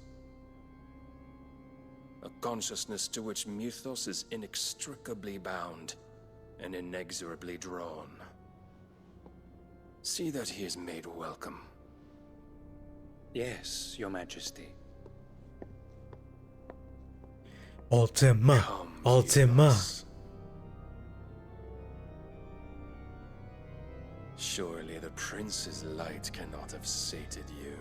A consciousness to which Mythos is inextricably bound and inexorably drawn. See that he is made welcome. Yes, Your Majesty. Ultima. Come, Ultima. Mythos. Surely the prince's light cannot have sated you.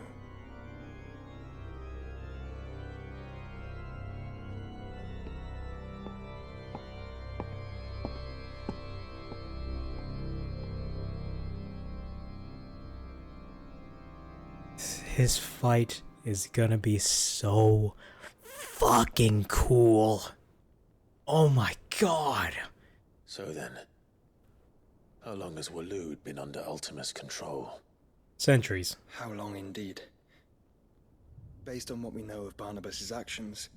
His fight is gonna be so fucking cool. Oh my god. So then, how long has Waloed been under Ultima's control? Centuries. How long indeed? Based on what we know of Barnabus's actions,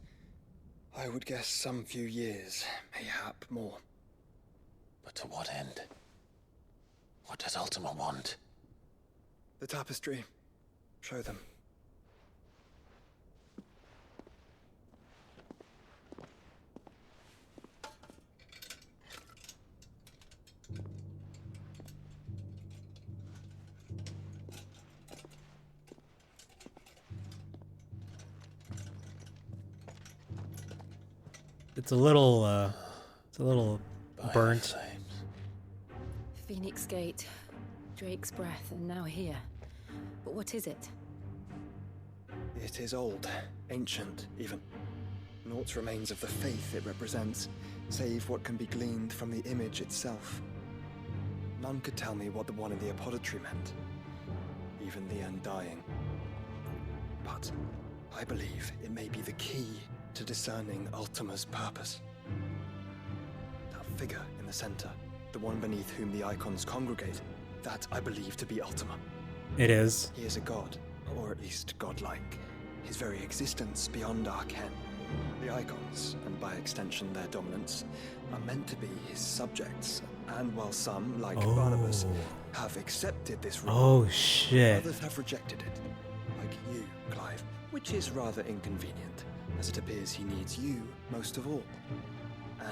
I would guess some few years, mayhap more. But to what end? What does Ultima want? The tapestry. Show them. It's a little burnt. Phoenix Gate, Drake's Breath, and now here. But what is it? It is old, ancient, even. Naught remains of the faith it represents, save what can be gleaned from the image itself. None could tell me what the one in the apothecary meant, even the Undying. But I believe it may be the key to discerning Ultima's purpose. That figure in the center, the one beneath whom the icons congregate, that I believe to be Ultima. It is. He is a god, or at least godlike. His very existence beyond our ken. The icons, and by extension their dominance, are meant to be his subjects. And while some, like Barnabus, have accepted this role, Oh shit. others have rejected it. Like you, Clive, which is rather inconvenient, as it appears he needs you most of all.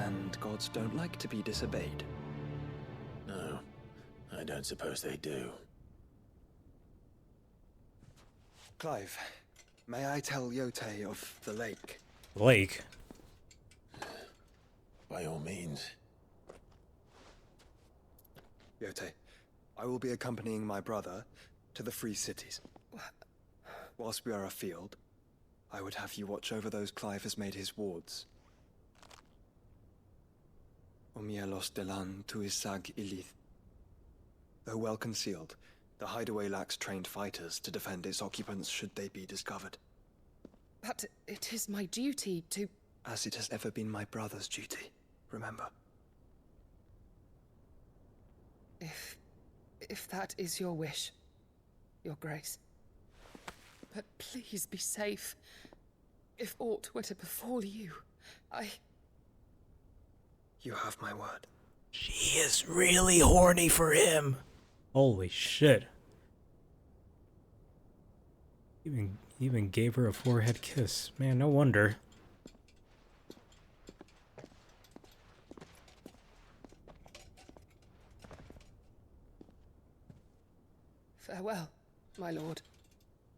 And gods don't like to be disobeyed. No, I don't suppose they do. Clive, may I tell Yote of the lake? Lake? By all means. Yote, I will be accompanying my brother to the Free Cities. Whilst we are afield, I would have you watch over those Clive has made his wards. Omielos delan tuisag ilith. Though well concealed, the hideaway lacks trained fighters to defend its occupants should they be discovered. But it is my duty to... As it has ever been my brother's duty, remember. If that is your wish, Your Grace. But please be safe. If aught were to befall you, You have my word. She is really horny for him. Holy shit. Even gave her a forehead kiss. Man, no wonder. Farewell, my lord,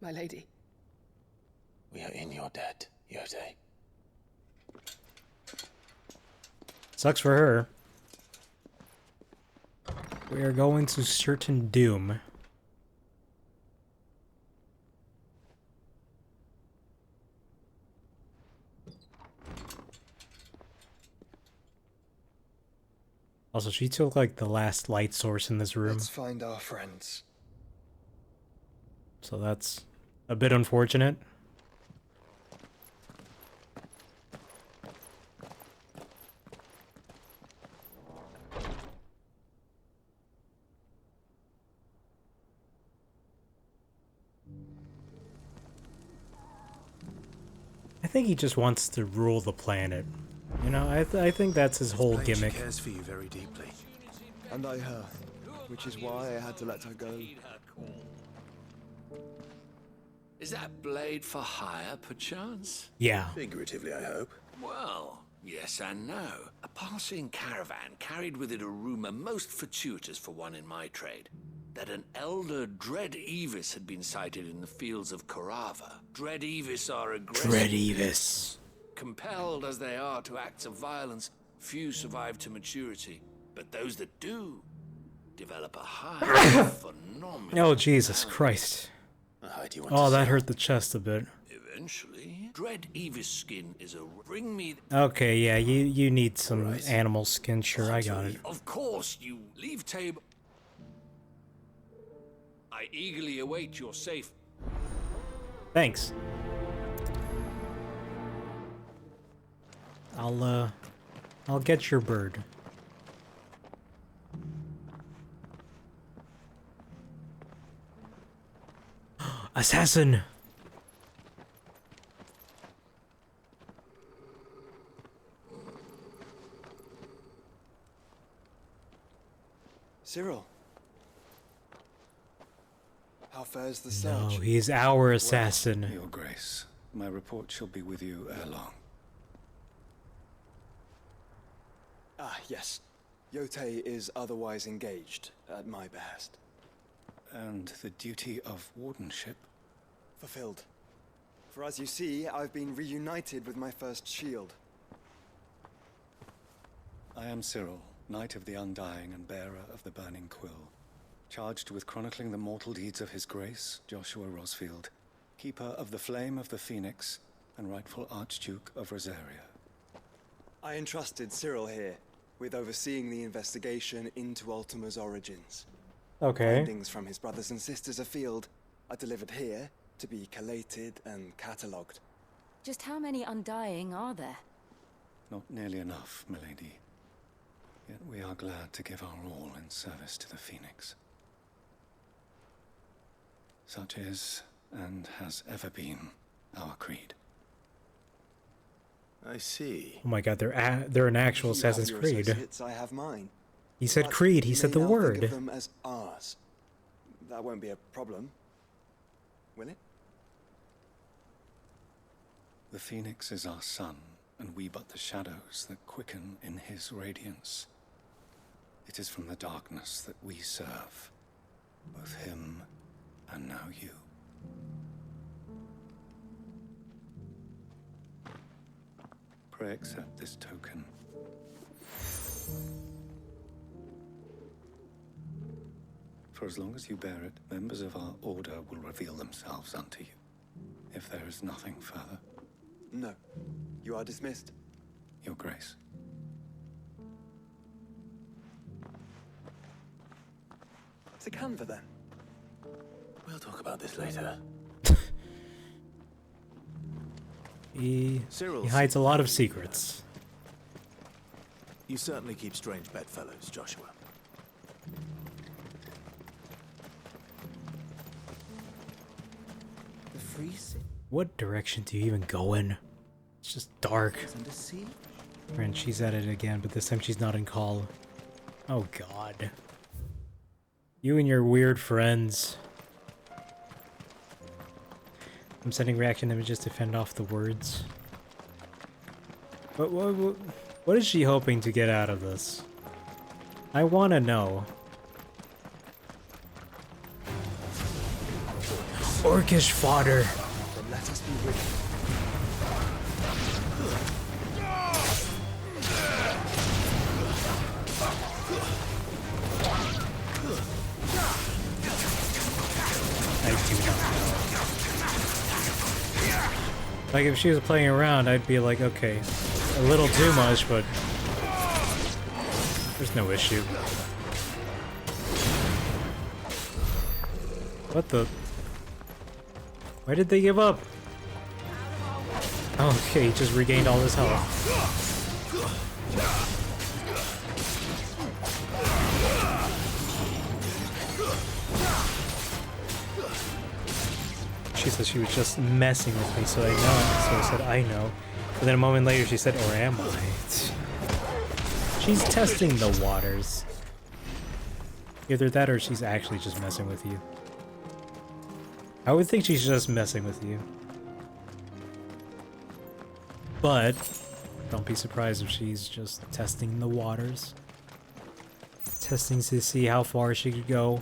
my lady. We are in your debt, Yote. Sucks for her. We are going to certain doom. Also, she took like the last light source in this room. Let's find our friends. So that's a bit unfortunate. I think he just wants to rule the planet. You know, I think that's his whole gimmick. She cares for you very deeply. And I her. which is why I had to let her go. Is that blade for hire, perchance? Yeah. Figuratively, I hope. Well, yes and no. A passing caravan carried with it a rumor most fortuitous for one in my trade. That an elder Dread Evis had been sighted in the fields of Carava. Dread Evis are aggressive. Dread Evis. Compelled as they are to acts of violence, few survive to maturity. But those that do develop a high, phenomenal... Oh, Jesus Christ. Oh, that hurt the chest a bit. Eventually, Dread Evis skin is a ring me... Okay, yeah, you need some animal skin. Sure, I got it. Of course, you leave table... I eagerly await your safe... Thanks. I'll get your bird. Assassin! Cyril. How fares the No, search? he's our assassin. Your Grace, my report shall be with you ere long. Ah, yes. Yote is otherwise engaged, at my behest. And the duty of wardenship? Fulfilled. For as you see, I've been reunited with my first shield. I am Cyril, Knight of the Undying and bearer of the Burning Quill, charged with chronicling the mortal deeds of His Grace, Joshua Rosfield, Keeper of the Flame of the Phoenix, and rightful Archduke of Rosaria. I entrusted Cyril here with overseeing the investigation into Ultima's origins. Okay. Findings from his brothers and sisters afield are delivered here to be collated and catalogued. Just how many Undying are there? Not nearly enough, milady. Yet we are glad to give our all in service to the Phoenix. Such is, and has ever been, our creed. I see. Oh my god, they're an actual You have Assassin's your Creed. associates, I have mine. He said But creed, he you said may the now think word. of them as ours. That won't be a problem, will it? The Phoenix is our sun, and we but the shadows that quicken in his radiance. It is from the darkness that we serve, both him and now you. Pray accept this token. For as long as you bear it, members of our order will reveal themselves unto you. If there is nothing further. No. You are dismissed. Your Grace. To Canva, then. We'll talk about this later. He hides a lot of secrets. You certainly keep strange bedfellows, Joshua. The free city. What direction do you even go in? It's just dark. Under siege. And she's at it again, but this time she's not in call. Oh god. You and your weird friends. I'm sending reaction images to fend off the words. What is she hoping to get out of this? I want to know. Orcish fodder. Then let us be rid. I do not know. Like, if she was playing around, I'd be like, okay, a little too much, but there's no issue. What the? Why did they give up? Oh, okay, he just regained all his health. She said she was just messing with me, so I know. So I said, I know. But then a moment later, she said, or am I? She's testing the waters. Either that or she's actually just messing with you. I would think she's just messing with you. But don't be surprised if she's just testing the waters. Testing to see how far she could go.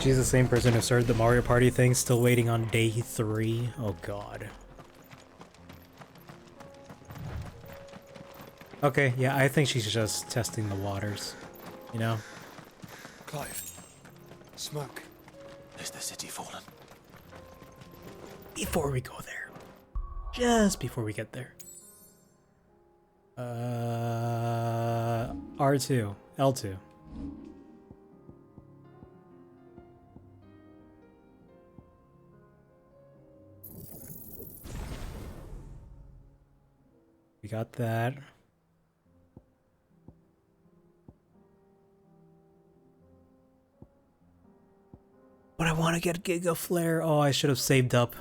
She's the same person who started the Mario Party thing, still waiting on day 3. Oh god. Okay, yeah, I think she's just testing the waters. You know? Clive. Smoke. Is the city fallen? Before we go there. Just before we get there. R2. L2. We got that. But I want to get Giga Flare. Oh, I should have saved up.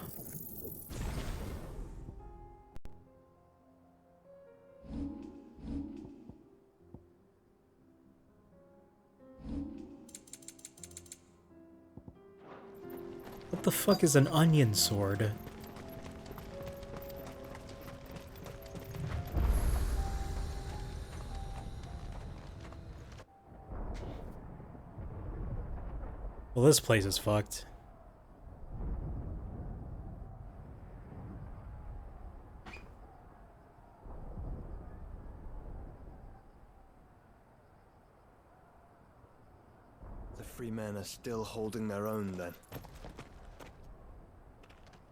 What the fuck is an onion sword? Well, this place is fucked. The free men are still holding their own, then.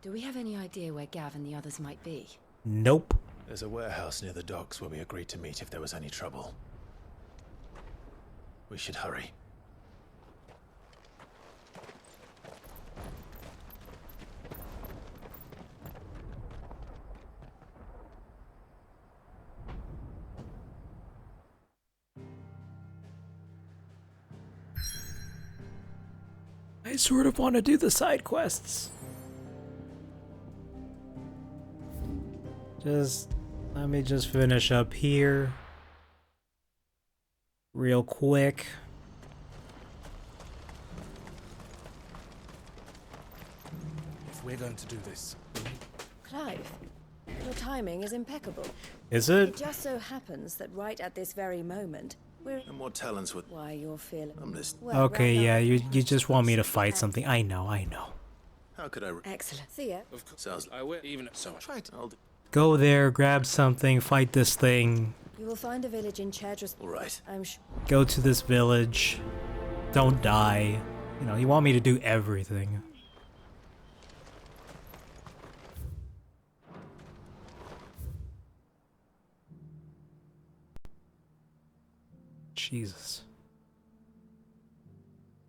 Do we have any idea where Gav and the others might be? Nope. There's a warehouse near the docks where we agreed to meet if there was any trouble. We should hurry. I sort of want to do the side quests. Let me just finish up here real quick. If we're going to do this. Clive, your timing is impeccable. Is it? It just so happens that right at this very moment, we're... And what talents would... Why, you're feeling... I'm just... Well, Okay, right yeah, now- you just want me to fight something. I know. How could I... Excellent. Thea? Of course. Sounds... I will even... So try it. I'll do... Go there, grab something, fight this thing. You will find a village in Chedras. All right. I'm sure. Go to this village. Don't die. You know, you want me to do everything. Jesus.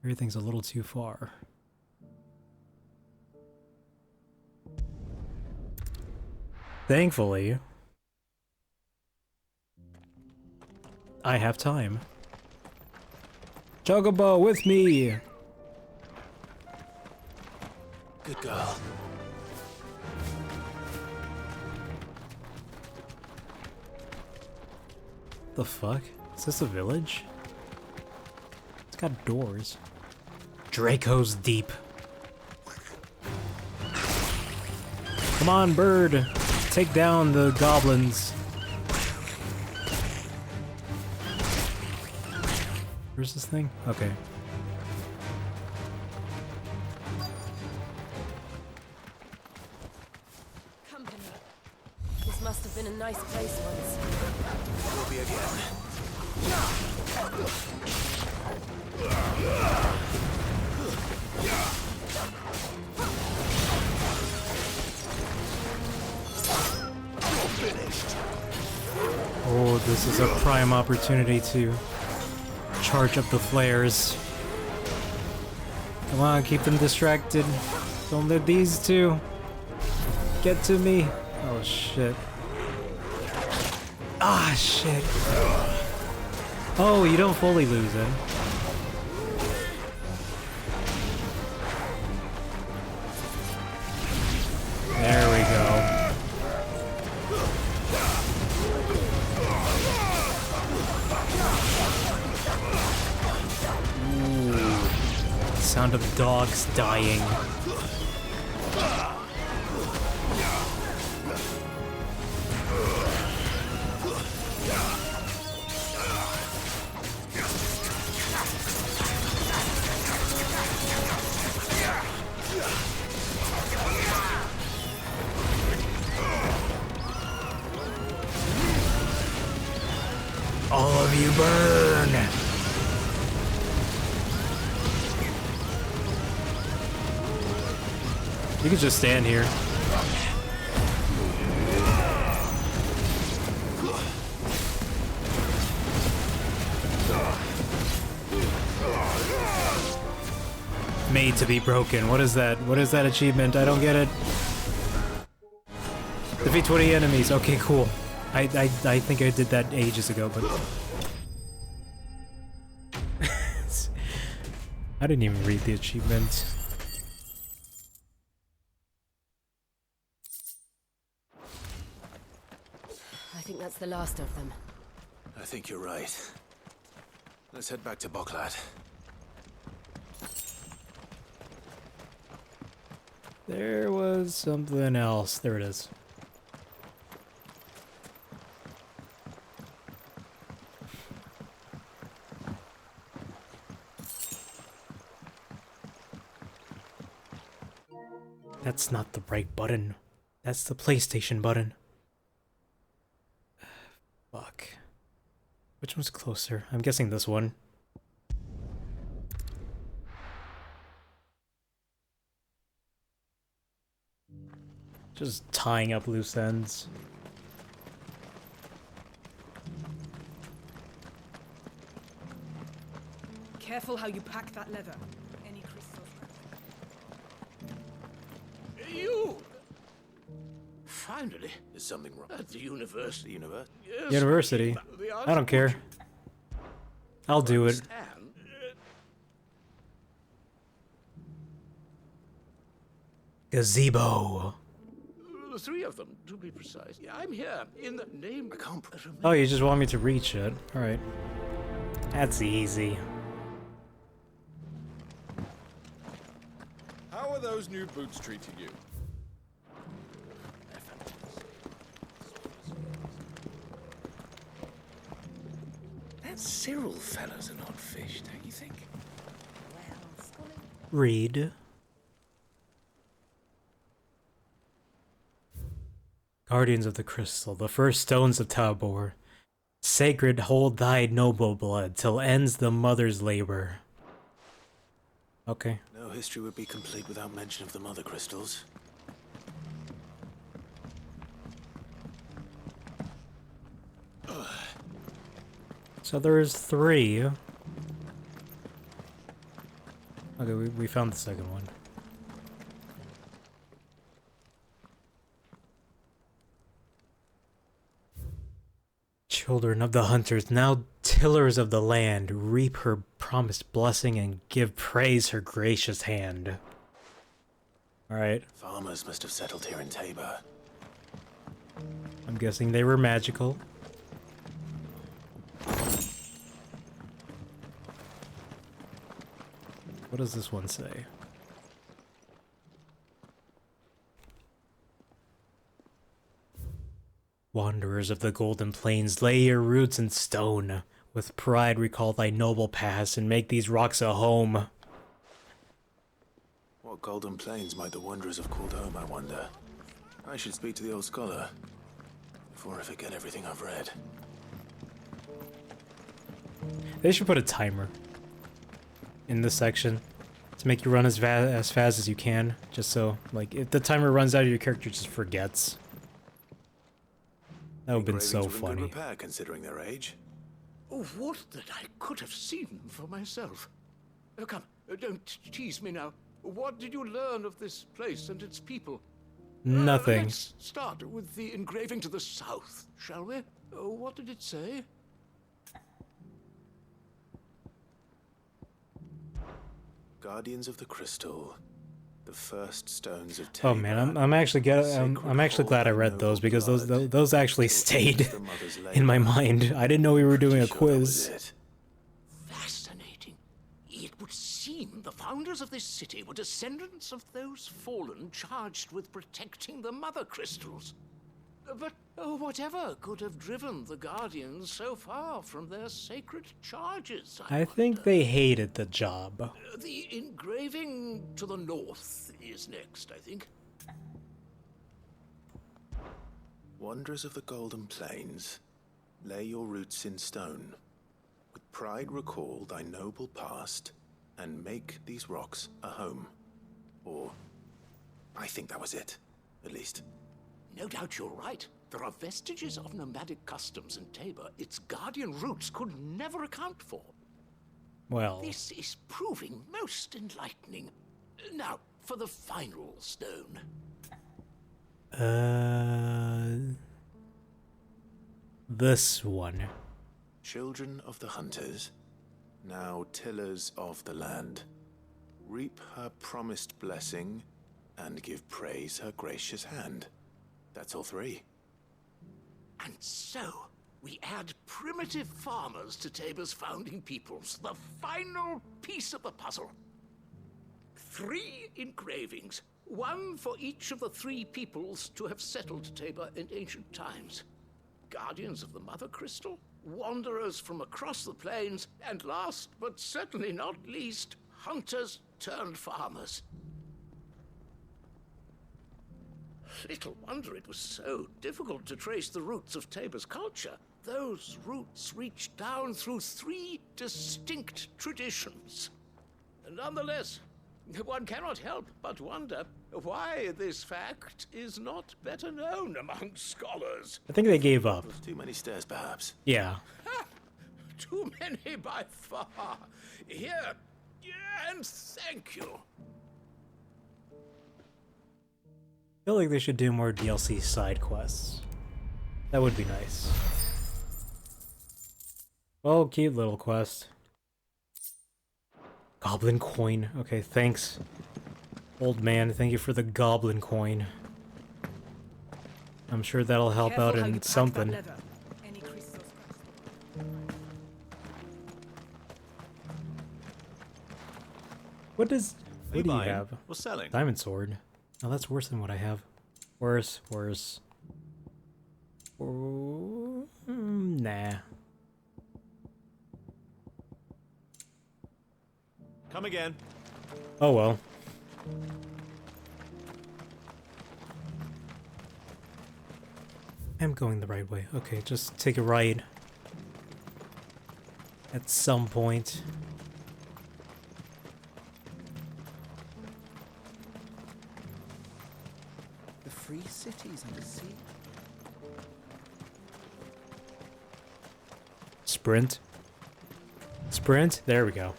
Everything's a little too far. Thankfully, I have time. Chocobo, with me! Good girl. The fuck? Is this a village? It's got doors. Draco's Deep. Come on, bird! Take down the goblins. Where's this thing? Okay. Company. This must have been a nice place once. Will be again. Oh, this is a prime opportunity to charge up the flares. Come on, keep them distracted. Don't let these two get to me. Oh shit. Ah shit. Oh, you don't fully lose it. There we go. Sound of dogs dying. All of you burn! You can just stand here. Made to be broken. What is that? What is that achievement? I don't get it. Defeat 20 enemies. Okay, cool. I think I did that ages ago, but I didn't even read the achievement. I think that's the last of them. I think you're right. Let's head back to Boklad. There was something else. There it is. That's not the right button. That's the PlayStation button. Fuck. Which one's closer? I'm guessing this one. Just tying up loose ends. Careful how you pack that leather. Any crystals. You! Finally, there's something wrong at the university. Yes, University? I don't care. I'll do it. Gazebo. The three of them, to be precise. Yeah, I'm here in the name. I can't. Oh, you just want me to reach it. Alright. That's easy. How are those new boots treating you? That Cyril fella's an odd fish, don't you think? Read. Guardians of the Crystal, the first stones of Tabor. Sacred hold thy noble blood till ends the mother's labor. Okay. No history would be complete without mention of the mother crystals. So there's 3. Okay, we found the second one. Children of the hunters, now tillers of the land, reap her promised blessing and give praise her gracious hand. Alright. Farmers must have settled here in Tabor. I'm guessing they were magical. What does this one say? Wanderers of the Golden Plains, lay your roots in stone. With pride recall thy noble past and make these rocks a home. What golden plains might the wanderers have called home, I wonder? I should speak to the old scholar. If before I forget everything I've read. They should put a timer in this section to make you run as fast as you can, just so, like, if the timer runs out, your character just forgets. That would have been so Engravings were in good funny. repair, considering their age. Oh, what that I could have seen for myself. Oh, come, don't tease me now. What did you learn of this place and its people? Nothing. Let's start with the engraving to the south, shall we? What did it say? Guardians of the Crystal. The first stones of Oh man, I'm actually glad I read those, because those actually stayed in my mind. I didn't know we were doing a quiz. Fascinating. It would seem the founders of this city were descendants of those fallen charged with protecting the mother crystals. But whatever could have driven the Guardians so far from their sacred charges? I think they hated the job. The engraving to the north is next, I think. Wanderers of the Golden Plains, lay your roots in stone. With pride recall thy noble past, and make these rocks a home. Or, I think that was it, at least. No doubt you're right. There are vestiges of nomadic customs in Tabor its guardian roots could never account for. Well, This is proving most enlightening. Now, for the final stone. This one. Children of the hunters, now tillers of the land, reap her promised blessing, and give praise her gracious hand. That's all three. And so, we add primitive farmers to Tabor's founding peoples, the final piece of the puzzle. 3 engravings, one for each of the 3 peoples to have settled Tabor in ancient times. Guardians of the Mother Crystal, wanderers from across the plains, and last but certainly not least, hunters turned farmers. Little wonder it was so difficult to trace the roots of Tabor's culture. Those roots reach down through 3 distinct traditions. Nonetheless, one cannot help but wonder why this fact is not better known among scholars. I think they gave up. Too many stairs, perhaps. Yeah. Too many by far. Here, and thank you. I feel like they should do more DLC side quests. That would be nice. Well, cute little quest. Goblin coin. Okay, thanks. Old man, thank you for the goblin coin. I'm sure that'll help out in something. What do you have? What's selling? Diamond sword. Oh, that's worse than what I have. Worse. Nah. Come again. Oh well. I'm going the right way. Okay, just take a right. At some point. The free cities and the sea. Sprint. Sprint? There we go.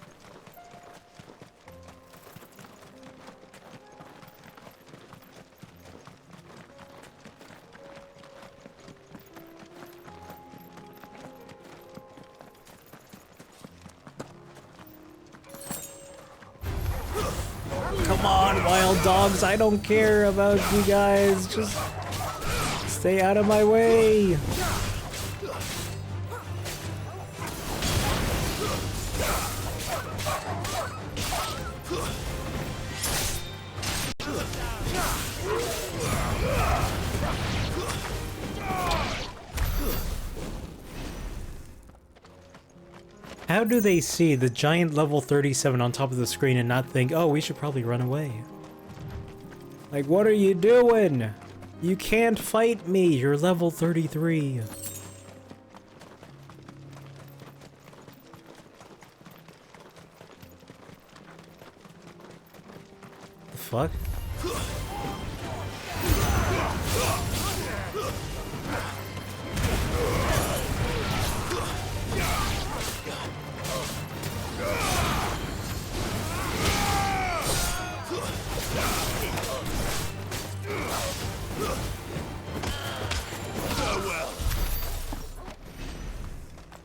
Come on, wild dogs. I don't care about you guys. Just stay out of my way. How do they see the giant level 37 on top of the screen and not think, oh, we should probably run away? Like, what are you doing? You can't fight me. You're level 33. The fuck?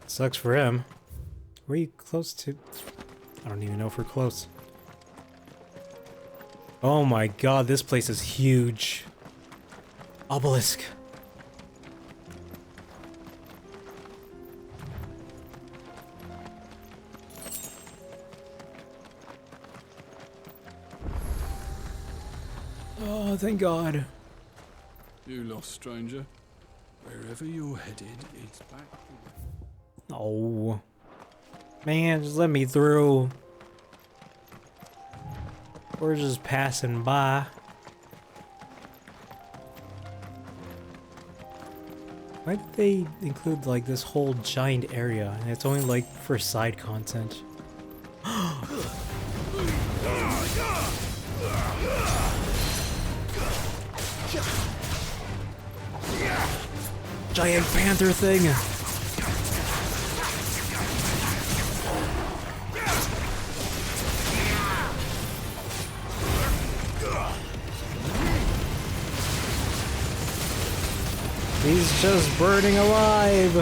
Sucks for him. Were you close to? I don't even know if we're close. Oh my god, this place is huge. Obelisk. Oh, thank God. You lost, stranger. Wherever you're headed, it's back. Oh. Man, just let me through. We're just passing by. Why did they include like this whole giant area and it's only like for side content? Giant panther thing. He's just burning alive.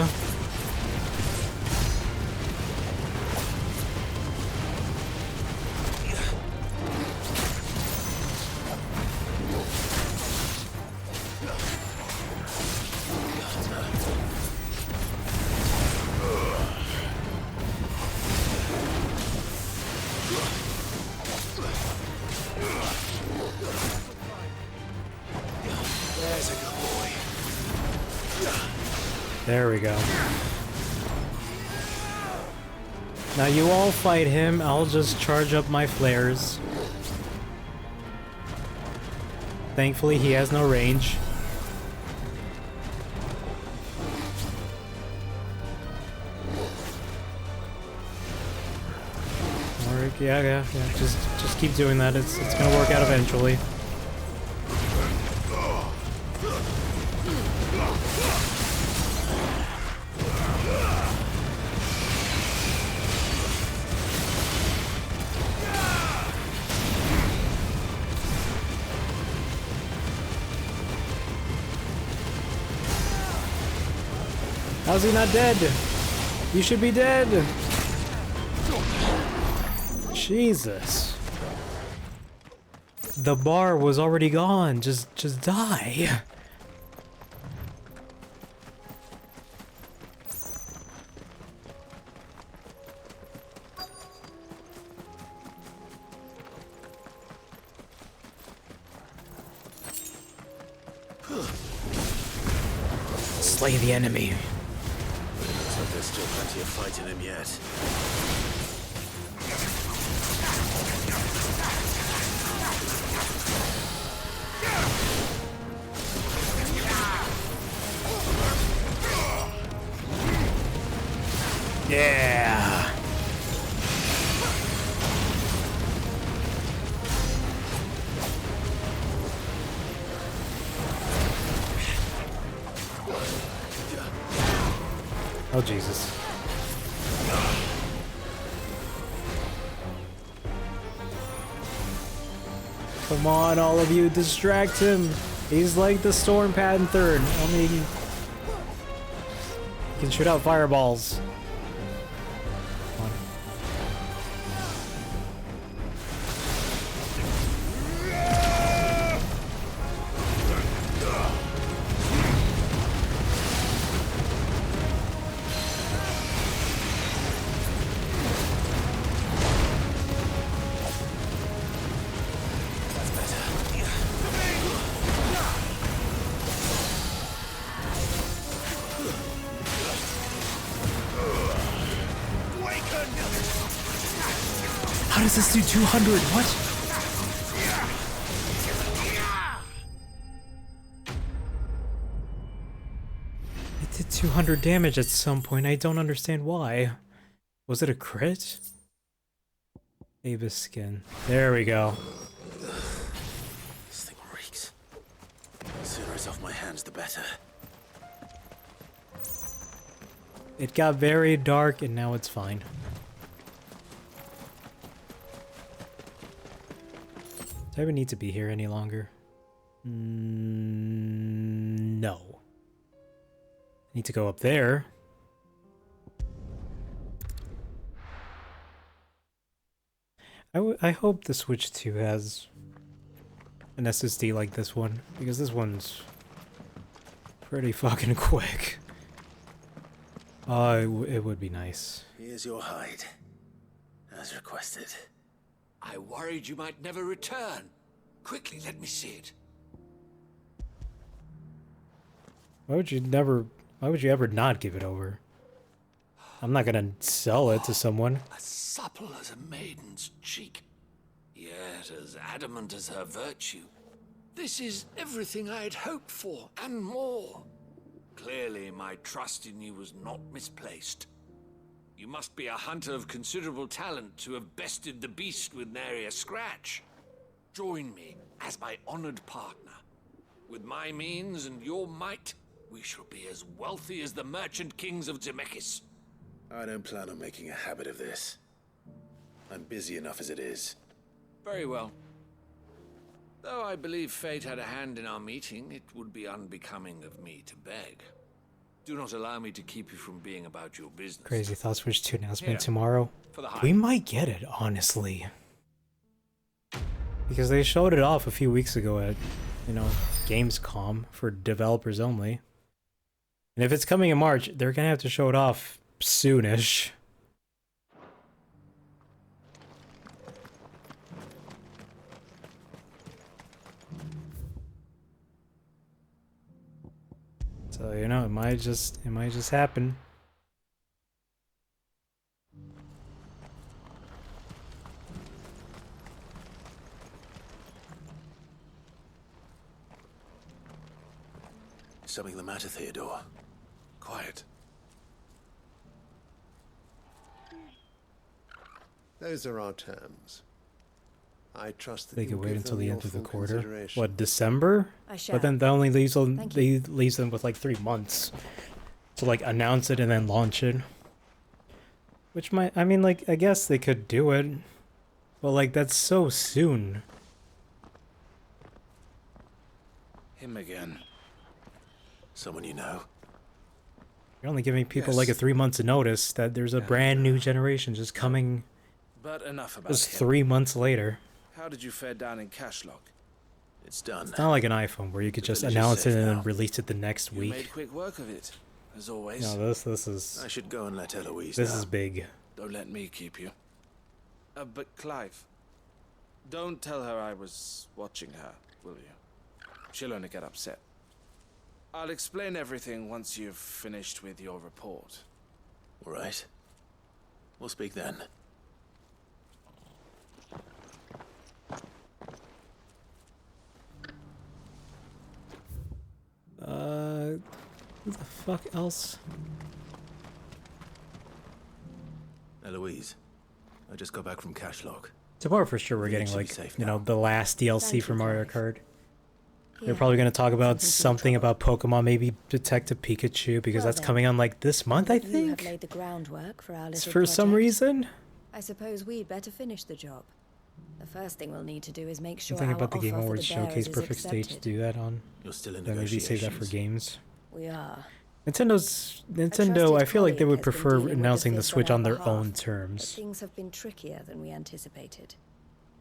There's a good boy. There we go. Now you all fight him, I'll just charge up my flares. Thankfully he has no range. Or, yeah, just keep doing that, it's gonna work out eventually. How's he not dead? You should be dead. Jesus. The bar was already gone. Just die. Slay the enemy. Looks like there's still plenty of fight in him yet. Yeah. Oh, Jesus. Come on, all of you, distract him. He's like the Storm Panther. Only he can shoot out fireballs. Come on. How does this do 200? What? 200 damage at some point. I don't understand why. Was it a crit? Avis skin. There we go. This thing reeks. The sooner it's off my hands, the better. It got very dark and now it's fine. Do I even need to be here any longer? No. I need to go up there. I hope the Switch 2 has an SSD like this one, because this one's pretty fucking quick. It would be nice. Here's your hide, as requested. I worried you might never return. Quickly, let me see it. Why would you ever not give it over? I'm not gonna sell it to someone. As supple as a maiden's cheek, yet as adamant as her virtue. This is everything I had hoped for, and more. Clearly, my trust in you was not misplaced. You must be a hunter of considerable talent to have bested the beast with nary a scratch. Join me as my honored partner. With my means and your might, we shall be as wealthy as the merchant kings of Zemeckis. I don't plan on making a habit of this. I'm busy enough as it is. Very well. Though I believe fate had a hand in our meeting, it would be unbecoming of me to beg. Do not allow me to keep you from being about your business. Crazy Thought Switch 2 announcement Here, tomorrow. for the We might get it, honestly. Because they showed it off a few weeks ago at, Gamescom for developers only. And if it's coming in March, they're gonna have to show it off soonish. So, it might just happen. Something the matter, Theodore? Quiet. Those are our terms. I trust that They you could will wait give until them the your end of the full quarter. consideration. What, December? I shall. But then that only leaves them, Thank you. leaves them with like 3 months to like announce it and then launch it. Which might, I guess they could do it, but like that's so soon. Him again. Someone you know? You're only giving people Yes. like a 3 months notice that there's a brand new generation just coming. But enough about Just him. 3 months later. How did you fare down in Cashlock? It's done. It's not like an iPhone where you could The just village is announce it safe and now. then release it the next You week. made quick work of it, as always. No, this is I should go and let Eloise this know. is big. Don't let me keep you. But Clive, don't tell her I was watching her, will you? She'll only get upset. I'll explain everything once you've finished with your report. All right. We'll speak then. Who the fuck else? Eloise, I just got back from Cashlock. Tomorrow for sure we're Village getting should be like, safe you know, now. the last DLC Thank for you, Mario Clive. Kart. They're Yeah, probably going to talk about something something about Pokemon, maybe Detective Pikachu, because Well that's then, coming on like this month, I You have think. laid the groundwork for our little For some project. reason. I suppose we'd better finish the job. The first thing we'll need to do is make sure Something our about the offer Game for Awards the bearers showcase is perfect stage to accepted. do that on. You're still in Then maybe save that for negotiations. games. We are. Nintendo, I feel like they would colleague has been prefer dealing with the announcing the fifth Switch on on our their behalf, own But terms. things have been trickier than we anticipated.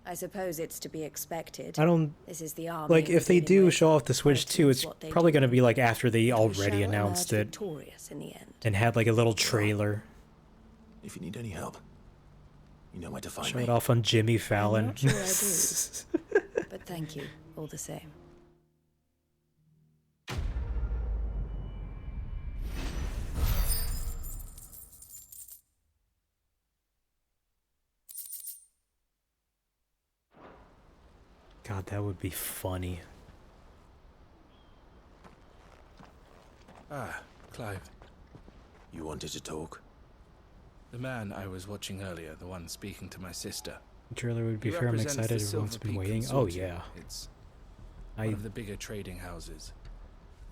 I suppose it's to be expected. I don't This is the army like we're if they dealing do with. show off the Switch 2, it's what they probably do. going to be like after they We already shall announced emerge it victorious in the end. and had like a little trailer. If you need any help, you know where to find Show me. it off on Jimmy Fallon. I'm not sure I do. But thank you, all the same. God, that would be funny. Ah, Clive. You wanted to talk? The man I was watching earlier, the one speaking to my sister. The trailer would be He fair. I'm represents excited. the Everyone's Silver been Peak waiting. Oh Consortium. yeah. It's one of the bigger trading houses.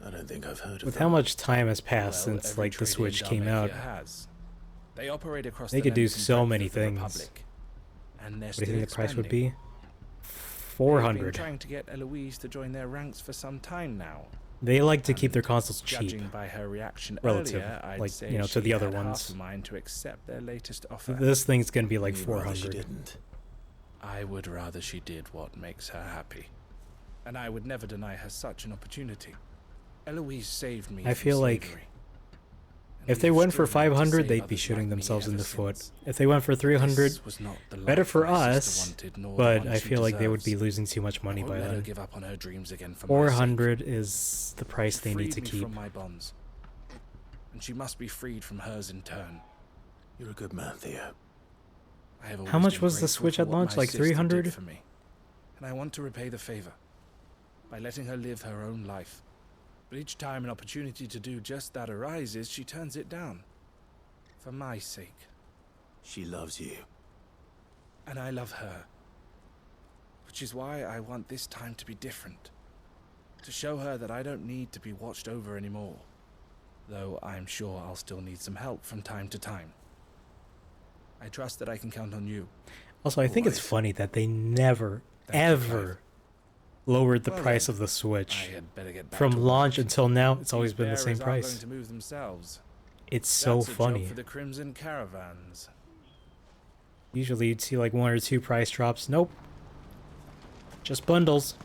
I don't think I've heard of With them. how much time has passed Well, since every like the trader Switch in came out, Dhalmekia has. They operate across they the could do length and so breadth many of the things. Republic. And they're What do you still think the price would expanding. be? They've 400. been trying to get Eloise to join their ranks for some time now. They like to keep their consoles cheap. Judging by her reaction Relative, earlier, I'd like, say you know, to she the other had ones. half a mind to accept their latest offer. This thing's gonna be like You'd rather she 400. didn't. I would rather she did what makes her happy. And I would never deny her such an opportunity. Eloise saved me I from feel like slavery. if they went for 500, they'd be shooting themselves in the foot. If they went for 300, better for us, but I feel like they would be losing too much money by Let her then. give up on her dreams again for 400 is the price they need freed to me keep. from my bonds. And she must be freed from hers in turn. You're a good man, Theo. I have How always much been was the grateful Switch for at what launch? my Like sister did 300? for me. And I want to repay the favor by letting her live her own life. But each time an opportunity to do just that arises, she turns it down. For my sake. She loves you. And I love her. Which is why I want this time to be different. To show her that I don't need to be watched over anymore. Though I'm sure I'll still need some help from time to time. I trust that I can count on you. Also, I think it's funny that they never, ever lowered the Well price then, of the Switch. I had better get back From to launch work. until now, it's always These been the same bearers aren't price. going to move themselves. It's so That's a funny. job for the Crimson Caravans. Usually you'd see like 1 or 2 price drops. Nope. Just bundles.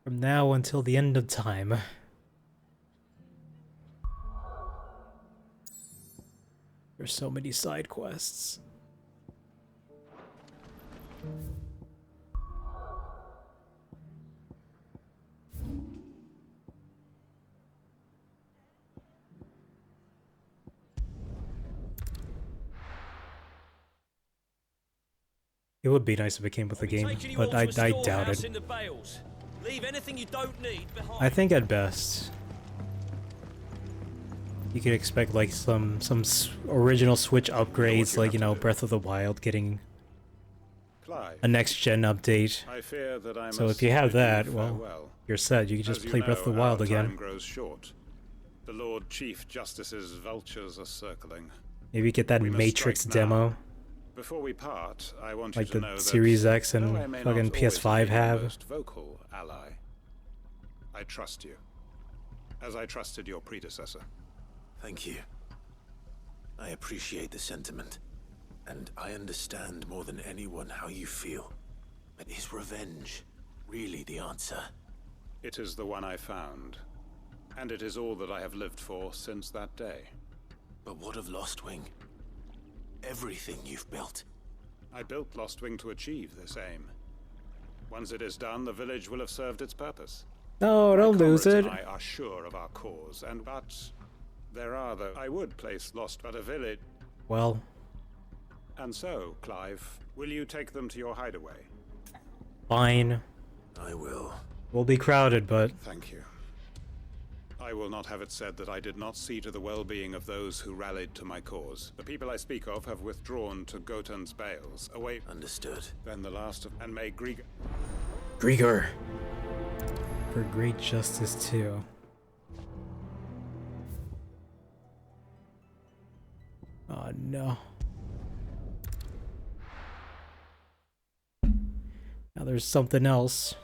From now until the end of time. There's so many side quests. It would be nice if it came with the game, but I doubt it. Leave anything you don't need behind. I think at best you could expect like some original Switch upgrades, like, you know, Breath of the Wild getting Clive, a next gen update. I fear that I So must if you have bid that, you well, farewell. you're set. You can just As you play Breath of the know, Wild our again. time grows short. The Lord Chief Justice's vultures are circling. Maybe get that We must Matrix strike now. demo, Before we part, I want like you to the know that Series X and though I may fucking not always PS5 be your have. most vocal ally, I trust you, as I trusted your predecessor. Thank you. I appreciate the sentiment, and I understand more than anyone how you feel. But is revenge really the answer? It is the one I found, and it is all that I have lived for since that day. But what of Lostwing? Everything you've built. I built Lostwing to achieve this aim. Once it is done, the village will have served its purpose. No, don't lose Comrades it. and I are sure of our cause, but there are the I would place Lost but a village. Well, And so, Clive, will you take them to your hideaway? fine. I will. We'll be crowded, but Thank you. I will not have it said that I did not see to the well-being of those who rallied to my cause. The people I speak of have withdrawn to Gotan's Bales, away. Understood. Then the last of, and may Grieg. Grieger. For great justice too. Oh no. Now there's something else.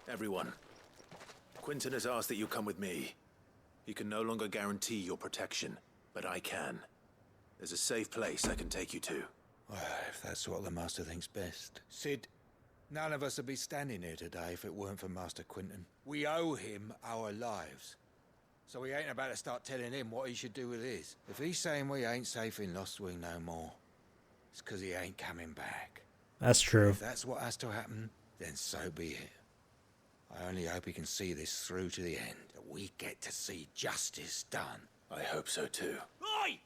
Everyone. Quinton has asked that you come with me. He can no longer guarantee your protection, but I can. There's a safe place I can take you to. Well, if that's what the Master thinks best. Sid, None of us would be standing here today if it weren't for Master Quinton. We owe him our lives. So we ain't about to start telling him what he should do with his. If he's saying we ain't safe in Lostwing no more, it's 'cause he ain't coming back. That's true. If that's what has to happen, then so be it. I only hope he can see this through to the end, that we get to see justice done. I hope so too. Oi!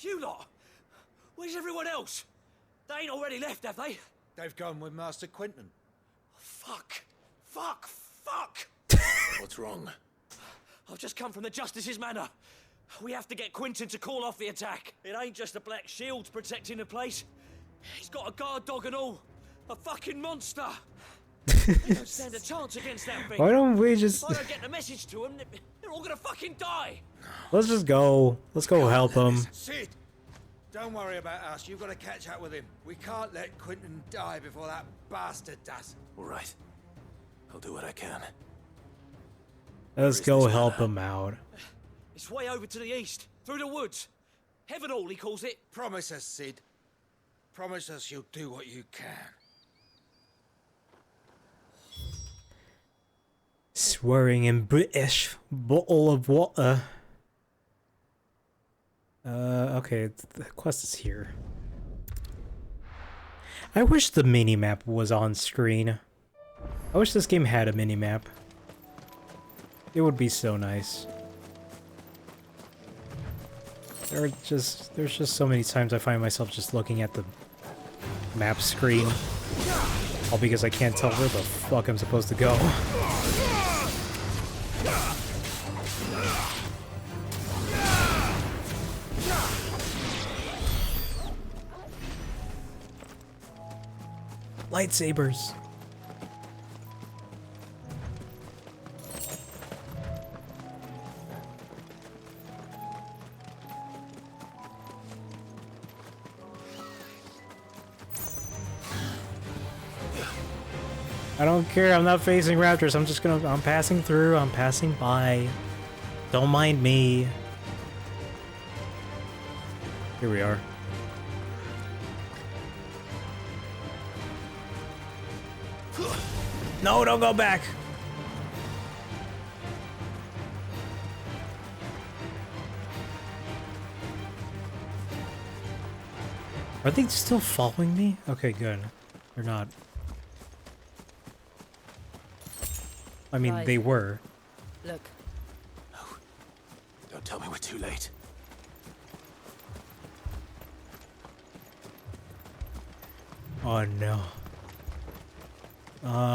You lot! Where's everyone else? They ain't already left, have they? They've gone with Master Quinton. Fuck! Fuck! Fuck! What's wrong? I've just come from the Justice's Manor. We have to get Quinton to call off the attack. It ain't just the Black Shields protecting the place. He's got a guard dog and all. A fucking monster. They don't stand a chance against that thing. Why don't we just... If I don't get the message to them, they're all gonna fucking die. Let's just go. Let's go help him. Sid! Don't worry about us. You've got to catch up with him. We can't let Quinton die before that bastard does. All right. I'll do what I can. Let's go help him out. It's way over to the east, through the woods. Heaven Hall, he calls it. Promise us, Sid. Promise us you'll do what you can. Swearing in British. Bottle of water. Okay, the quest is here. I wish the minimap was on screen. I wish this game had a minimap. It would be so nice. There's just so many times I find myself just looking at the map screen. All because I can't tell where the fuck I'm supposed to go. Lightsabers. I don't care, I'm not facing raptors, I'm passing through, I'm passing by. Don't mind me. Here we are. No, don't go back! Are they still following me? Okay, good. They're not. I mean, Guys, they were. Look. No. Don't tell me we're too late. Oh no.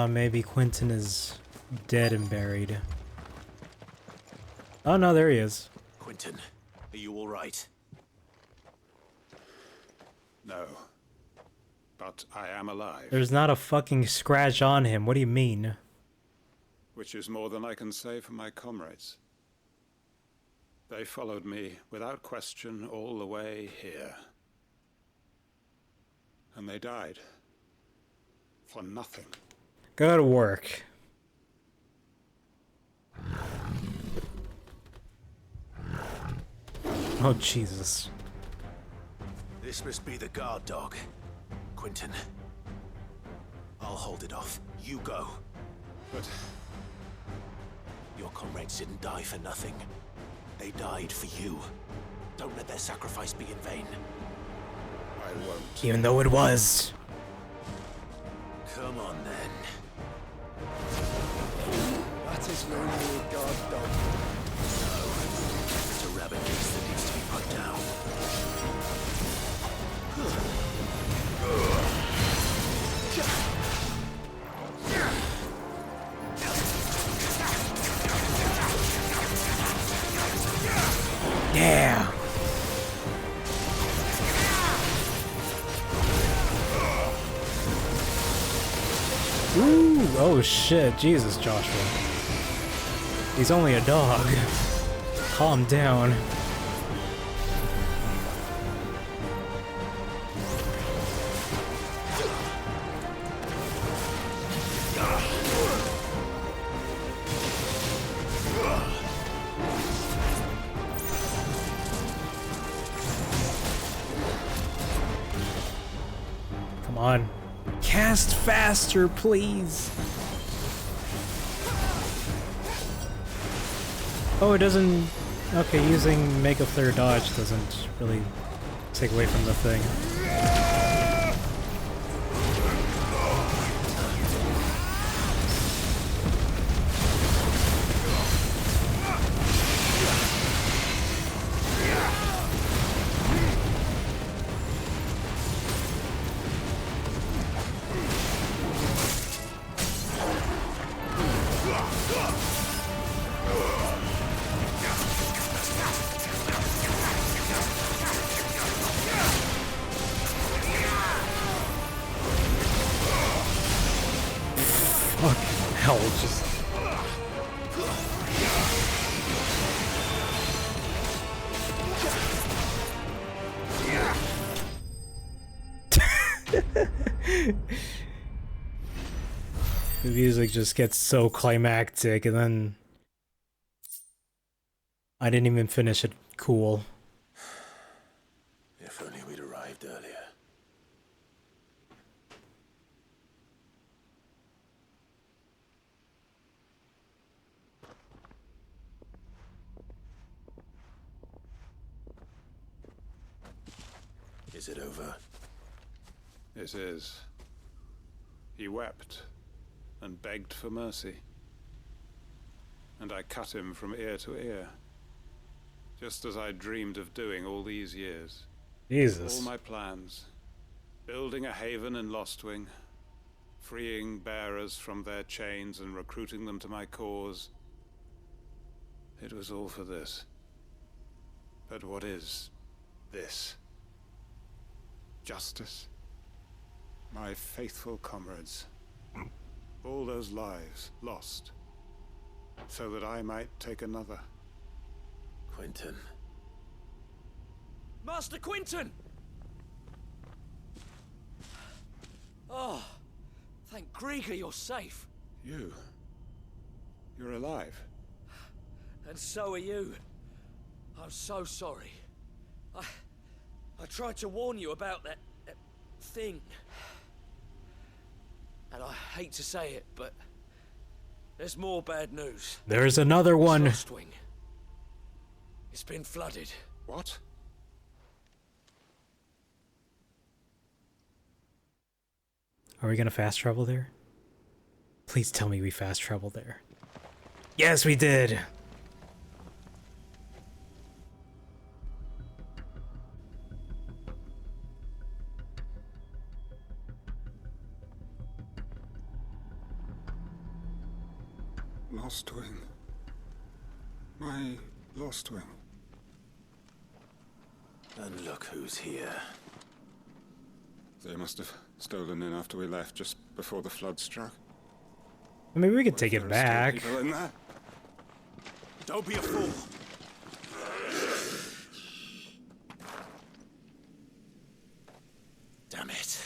Maybe Quinton is dead and buried. Oh no, there he is. Quinton, are you all right? No. But I am alive. There's not a fucking scratch on him. What do you mean? Which is more than I can say for my comrades. They followed me without question all the way here. And they died. For nothing. Go to work. Oh, Jesus. This must be the guard dog. Quinton. I'll hold it off. You go. But... your comrades didn't die for nothing. They died for you. Don't let their sacrifice be in vain. I won't. Even though it was. Come on, then. That is no more guard dog. No. It's a rabbit beast that needs to be put down. Yeah. Ooh, oh shit, Jesus, Joshua. He's only a dog. Calm down. on. Cast faster, please. Oh, it doesn't... Okay, using Mega Flare Dodge doesn't really take away from the thing. Hell, just... The music just gets so climactic, and then... I didn't even finish it cool. If only we'd arrived earlier. Is it over? It is. He wept and begged for mercy. And I cut him from ear to ear. Just as I dreamed of doing all these years. Jesus. All my plans. Building a haven in Lostwing. Freeing bearers from their chains and recruiting them to my cause. It was all for this. But what is this? Justice? My faithful comrades. All those lives lost. So that I might take another. Quentin. Master Quentin! Oh, thank Grieger you're safe. You're alive. And so are you. I'm so sorry. I tried to warn you about that thing. And I hate to say it, but there's more bad news. There's another one. Lostwing. It's been flooded. What? Are we gonna fast travel there? Please tell me we fast travel there. Yes, we did! Lostwing. My Lostwing. And look who's here. They must have stolen in after we left, just before the flood struck. Maybe we could take it back. People in there. Don't be a fool. Damn it.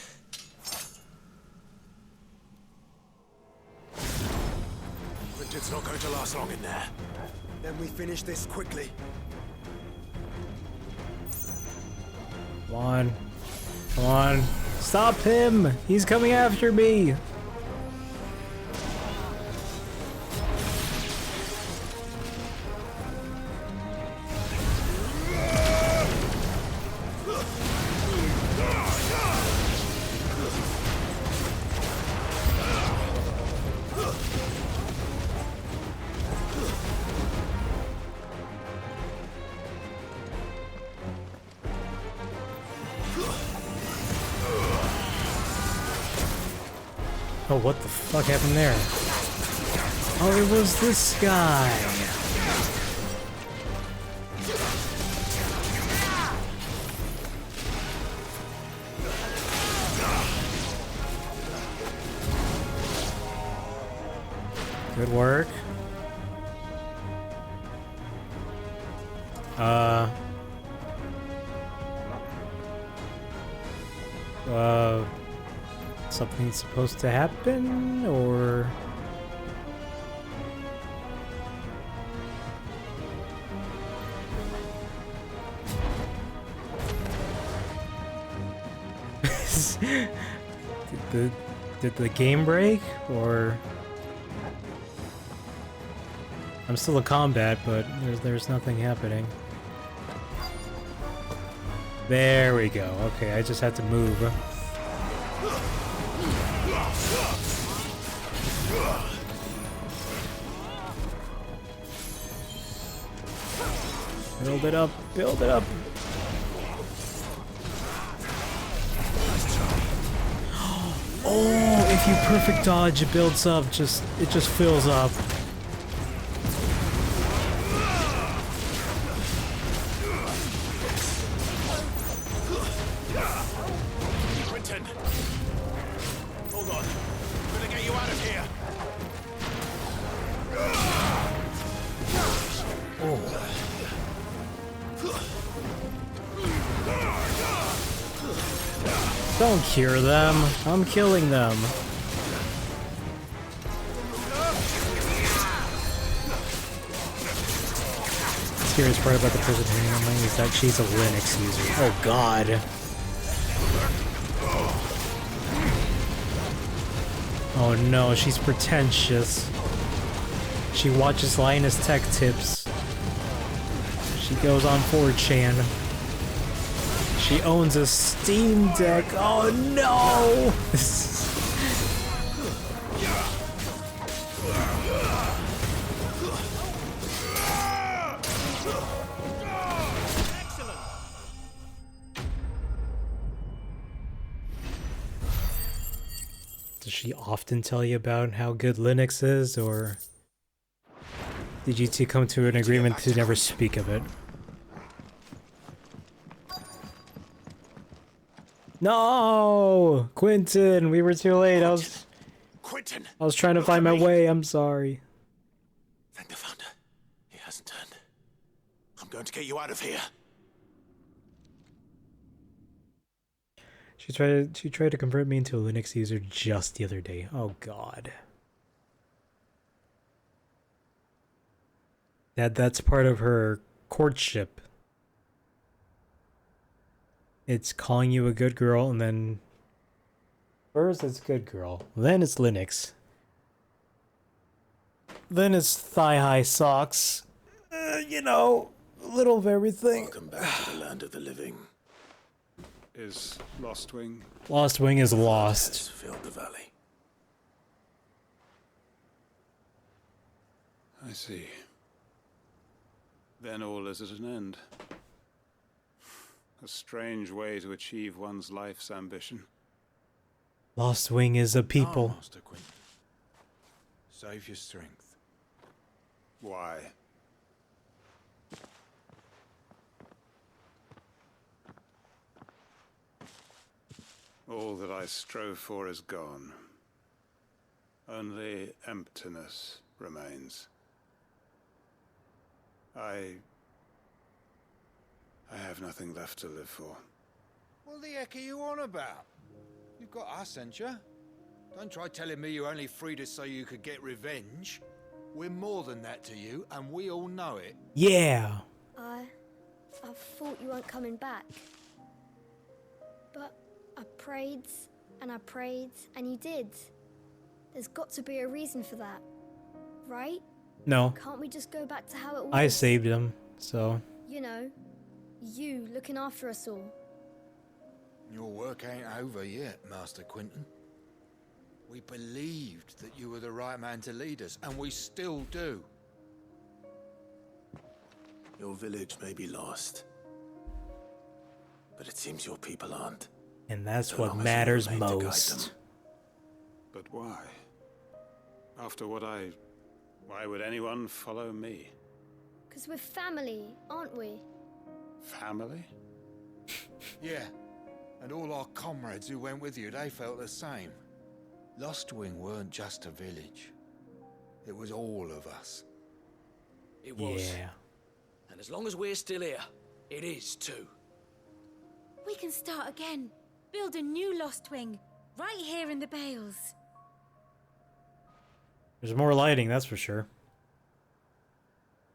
Quentin's not going to last long in there. Then we finish this quickly. Come on. Come on. Stop him! He's coming after me! Oh, what the fuck happened there? Oh, it was this guy. Good work. Something's supposed to happen, or... Did the game break, or I'm still in combat, but there's nothing happening. There we go. Okay, I just had to move. Build it up, build it up. Oh, if you perfect dodge, it builds up, it just fills up. Quentin! Hold on. I'm gonna get you out of here. Don't cure them. I'm killing them. The scariest part about the person handling is that she's a Linux user. Oh god. Oh no, she's pretentious. She watches Linus Tech Tips. She goes on 4chan. She owns a Steam Deck. Oh no! Does she often tell you about how good Linux is, or did you two come to an agreement to never speak of it? No, Quentin, we were too late. I was trying to find my way. I'm sorry. Thank the Founder. He hasn't turned. I'm going to get you out of here. She tried to convert me into a Linux user just the other day. Oh god. That's part of her courtship. It's calling you a good girl, and then first it's good girl, then it's Linux, then it's thigh-high socks. You know, a little of everything. Welcome back to the land of the living. Is Lostwing? Lostwing is lost. Filled the valley. I see. Then all is at an end. A strange way to achieve one's life's ambition. Lostwing is a people. Master Quentin. Save your strength. Why? All that I strove for is gone. Only emptiness remains. I have nothing left to live for. What the heck are you on about? You've got us, ain't you? Don't try telling me you only freed us so you could get revenge. We're more than that to you, and we all know it. Yeah. I thought you weren't coming back. But I prayed, and you did. There's got to be a reason for that, right? No. Can't we just go back to how it was? I saved him, so. You know, you looking after us all. Your work ain't over yet, Master Quentin. We believed that you were the right man to lead us, and we still do. Your village may be lost, but it seems your people aren't. And that's So what long as you matters remain to guide most. them. But why? After what why would anyone follow me? 'Cause we're family, aren't we? Family? Yeah, and all our comrades who went with you, they felt the same. Lostwing weren't just a village. It was all of us. It was. Yeah. And as long as we're still here, it is too. We can start again. Build a new Lostwing, right here in the Bales. There's more lighting, that's for sure.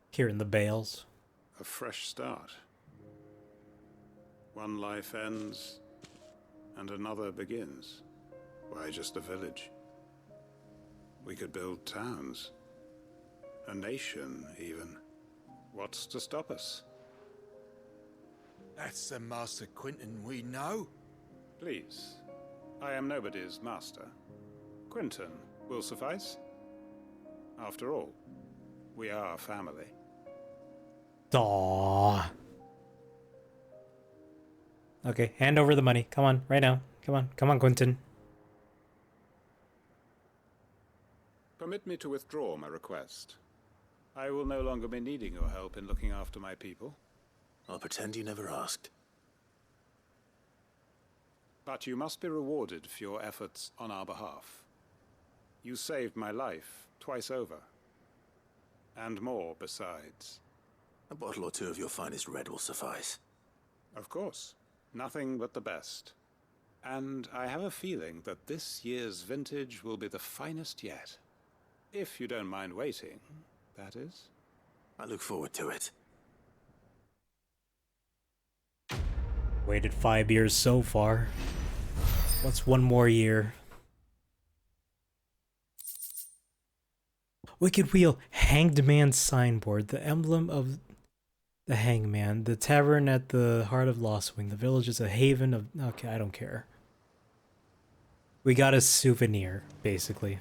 Here in the bales. A fresh start. One life ends, and another begins. Why just a village? We could build towns. A nation, even. What's to stop us? That's the Master Quinton we know. Please. I am nobody's master. Quinton will suffice. After all, we are family. Aww. Okay, hand over the money. Come on, right now. Come on, Quentin. Permit me to withdraw my request. I will no longer be needing your help in looking after my people. I'll pretend you never asked. But you must be rewarded for your efforts on our behalf. You saved my life twice over. And more besides. A bottle or two of your finest red will suffice. Of course. Nothing but the best. And I have a feeling that this year's vintage will be the finest yet. If you don't mind waiting, that is. I look forward to it. Waited 5 years so far. What's one more year? Wicked Wheel, Hanged Man signboard, the emblem of the hangman, the tavern at the heart of Lostwing. The village is a haven of... Okay, I don't care. We got a souvenir, basically.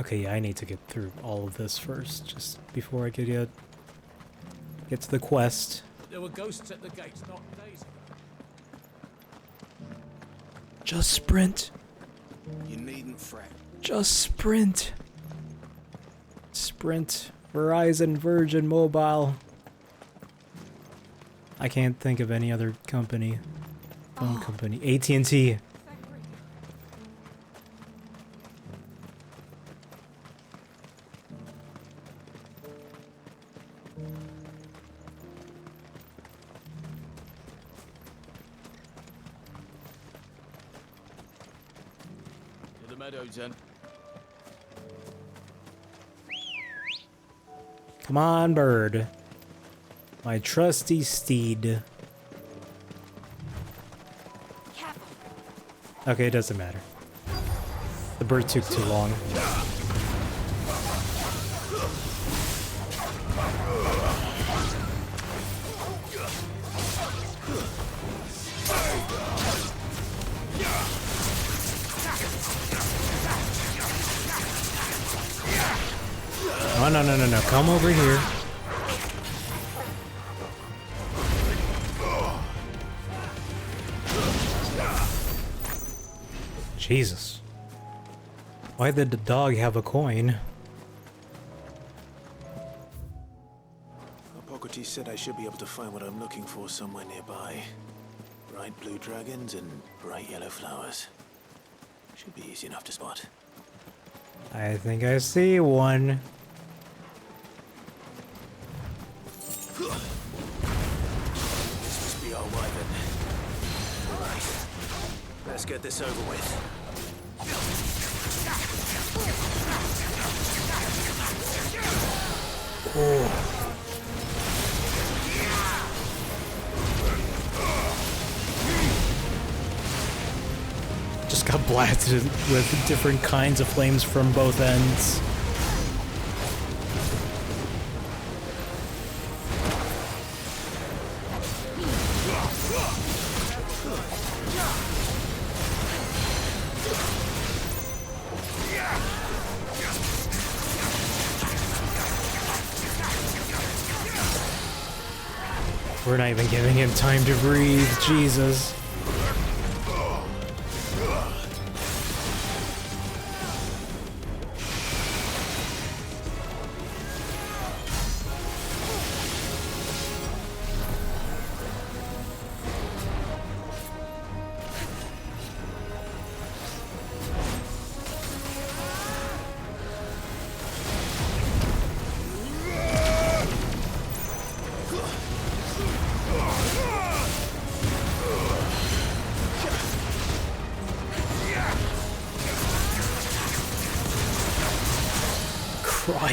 Okay, yeah, I need to get through all of this first, just before I could get to the quest. There were ghosts at the gates, not days. Just sprint. You needn't fret. Just sprint. Sprint. Verizon, Virgin Mobile. I can't think of any other company. Phone company. AT&T. Then. Come on, bird. My trusty steed. Okay, it doesn't matter. The bird took too long. Oh, no. Come over here. Jesus. Why did the dog have a coin? Hippocrates said I should be able to find what I'm looking for somewhere nearby. Bright blue dragons and bright yellow flowers. Should be easy enough to spot. I think I see one. This must be our wyvern. Alright. Let's get this over with. Oh. Just got blasted with different kinds of flames from both ends. We're not even giving him time to breathe, Jesus.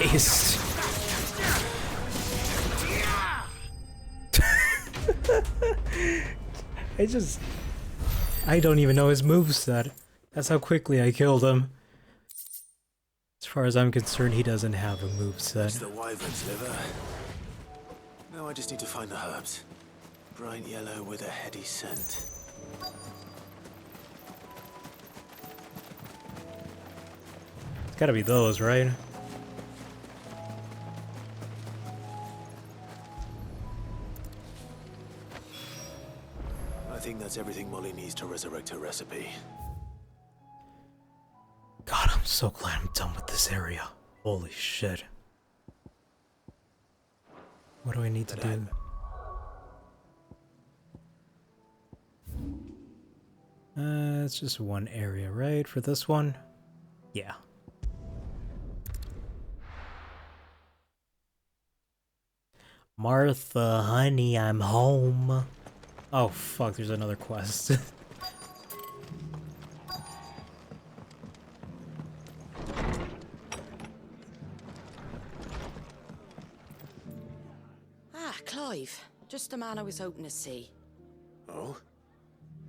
Christ! I don't even know his moveset. That's how quickly I killed him. As far as I'm concerned, he doesn't have a moveset. It's the wyvern's liver. Now I just need to find the herbs. Bright yellow with a heady scent. It's gotta be those, right? I think that's everything Molly needs to resurrect her recipe. God, I'm so glad I'm done with this area. Holy shit. What do I need to do? It's just one area, right? For this one? Yeah. Martha, honey, I'm home. Oh, fuck, there's another quest. Ah, Clive. Just the man I was hoping to see. Oh?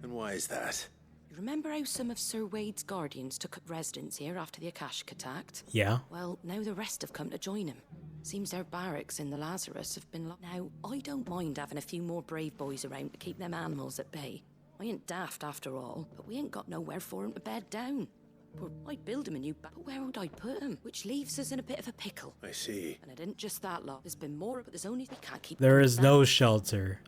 And why is that? You remember how some of Sir Wade's guardians took up residence here after the Akashic attacked? Yeah. Well, now the rest have come to join him. Seems their barracks in the Lazarus have been locked. Now, I don't mind having a few more brave boys around to keep them animals at bay. I ain't daft after all, but we ain't got nowhere for him to bed down. But I'd build him a new but where would I put him? Which leaves us in a bit of a pickle. I see. And it isn't just that lot. There's been more, but there's only we can't keep There them is back. no shelter.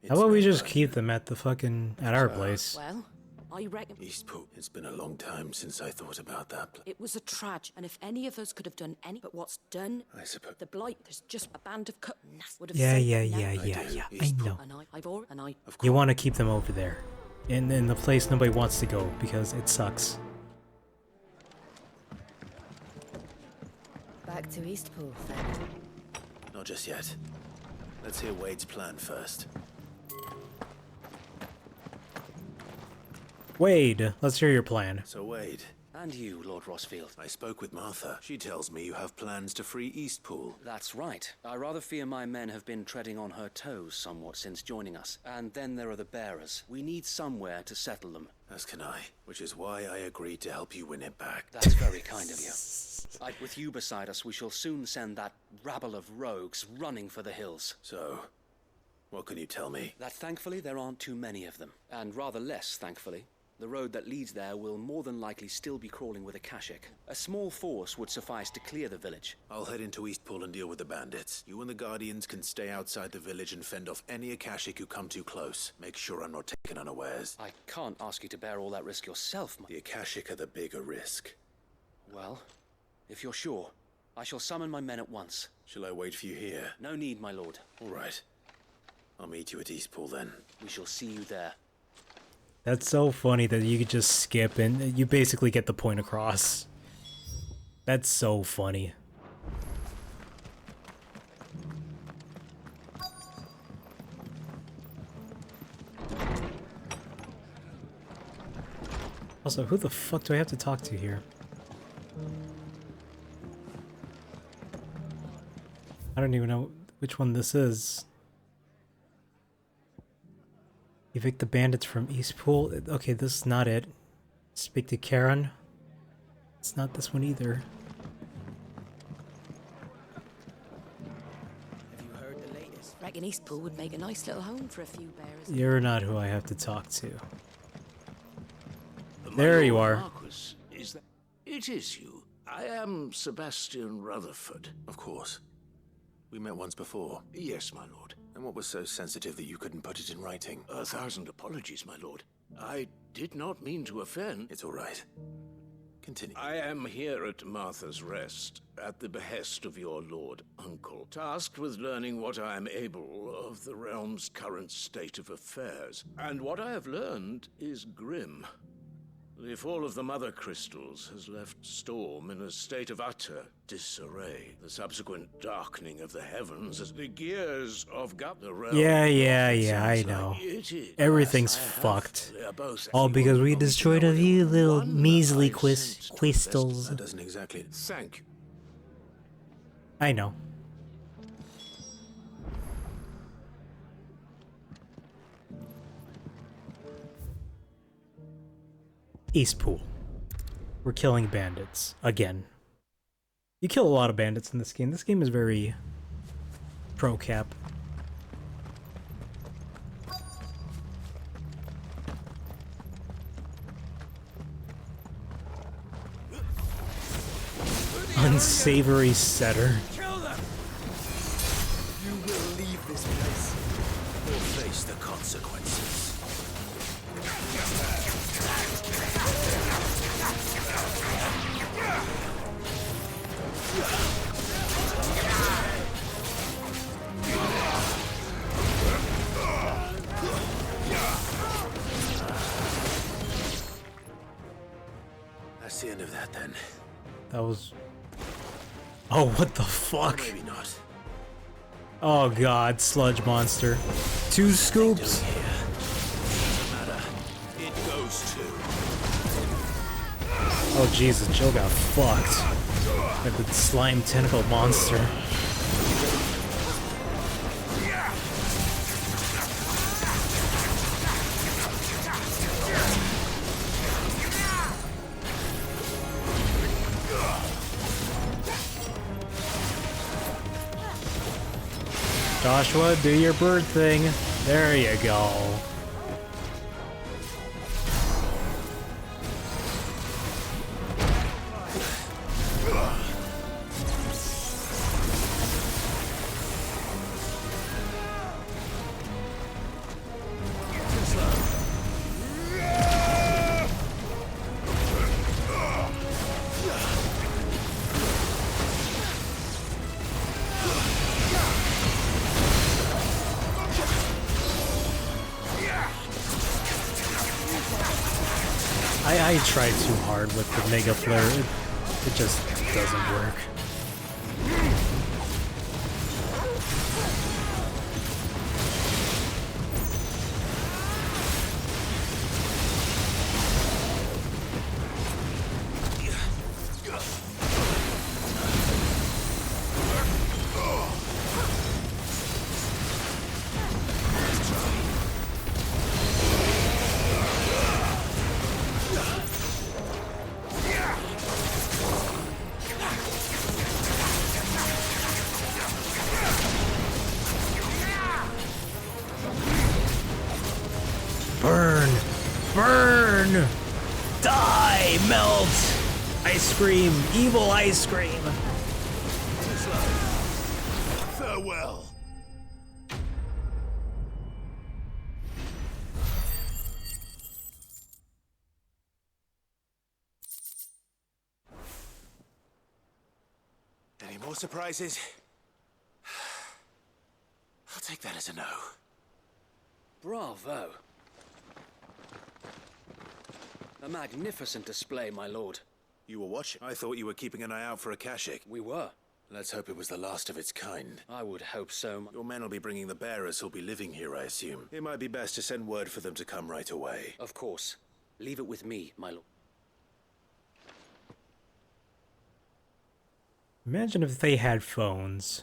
How about we just keep them at the fucking at our place? Well, I reckon Eastpool. It's been a long time since I thought about that. it was a tragedy, and if any of us could have done any, but what's done, I suppose the blight. There's just a band of cut. Would have Yeah, saved yeah, them now. yeah. I know. And I've already, and I. You want to keep them over there, in the place nobody wants to go because it sucks. Back to Eastpool, then. Not just yet. Let's hear Wade's plan first. Wade, let's hear your plan. So Wade. And you, Lord Rosfield. I spoke with Martha. She tells me you have plans to free Eastpool. That's right. I rather fear my men have been treading on her toes somewhat since joining us. And then there are the bearers. We need somewhere to settle them. As can I, which is why I agreed to help you win it back. That's very kind of you. With you beside us, we shall soon send that rabble of rogues running for the hills. So, what can you tell me? That thankfully there aren't too many of them. And rather less, thankfully. The road that leads there will more than likely still be crawling with Akashic. A small force would suffice to clear the village. I'll head into Eastpool and deal with the bandits. You and the Guardians can stay outside the village and fend off any Akashic who come too close. Make sure I'm not taken unawares. I can't ask you to bear all that risk yourself, The Akashic are the bigger risk. Well, if you're sure, I shall summon my men at once. Shall I wait for you here? No need, my lord. All right. I'll meet you at Eastpool then. We shall see you there. That's so funny that you could just skip and you basically get the point across. That's so funny. Also, who the fuck do I have to talk to here? I don't even know which one this is. Evict the bandits from Eastpool. Okay, this is not it. Speak to Karen. It's not this one either. Have you heard the latest? Reckon Eastpool would make a nice little home for a few bears. You're not who I have to talk to. There you are. Marquis, is that? It is you. I am Sebastian Rutherford. Of course. We met once before. Yes, my lord. And what was so sensitive that you couldn't put it in writing? 1,000 apologies, my lord. I did not mean to offend. It's all right. Continue. I am here at Martha's Rest, at the behest of your lord uncle, tasked with learning what I am able of the realm's current state of affairs. And what I have learned is grim. The fall of the Mother Crystals has left Storm in a state of utter disarray. The subsequent darkening of the heavens as the gears of the realm. Yeah, I know. Everything's fucked. All because we destroyed a few little measly crystals. That doesn't exactly. Thank you. I know. Eastpool. We're killing bandits. Again. You kill a lot of bandits in this game. This game is very pro-cap. Unsavory setter. Kill them! You will leave this place or face the consequences. That's the end of that then. That was... Oh, what the fuck? Maybe not. Oh god, sludge monster. 2 scoops. Doesn't matter. It goes to. Oh Jesus, Jill got fucked. By the slime tentacle monster. Joshua, do your bird thing. There you go. I tried too hard with the Mega Flare. It just doesn't work. Burn! Burn! Die! Melt! Ice cream! Evil ice cream! Farewell. Any more surprises? I'll take that as a no. Bravo. A magnificent display, my lord. You were watching? I thought you were keeping an eye out for a Kashik. We were. Let's hope it was the last of its kind. I would hope so. Your men will be bringing the bearers who'll be living here, I assume. It might be best to send word for them to come right away. Of course. Leave it with me, my lord. Imagine if they had phones.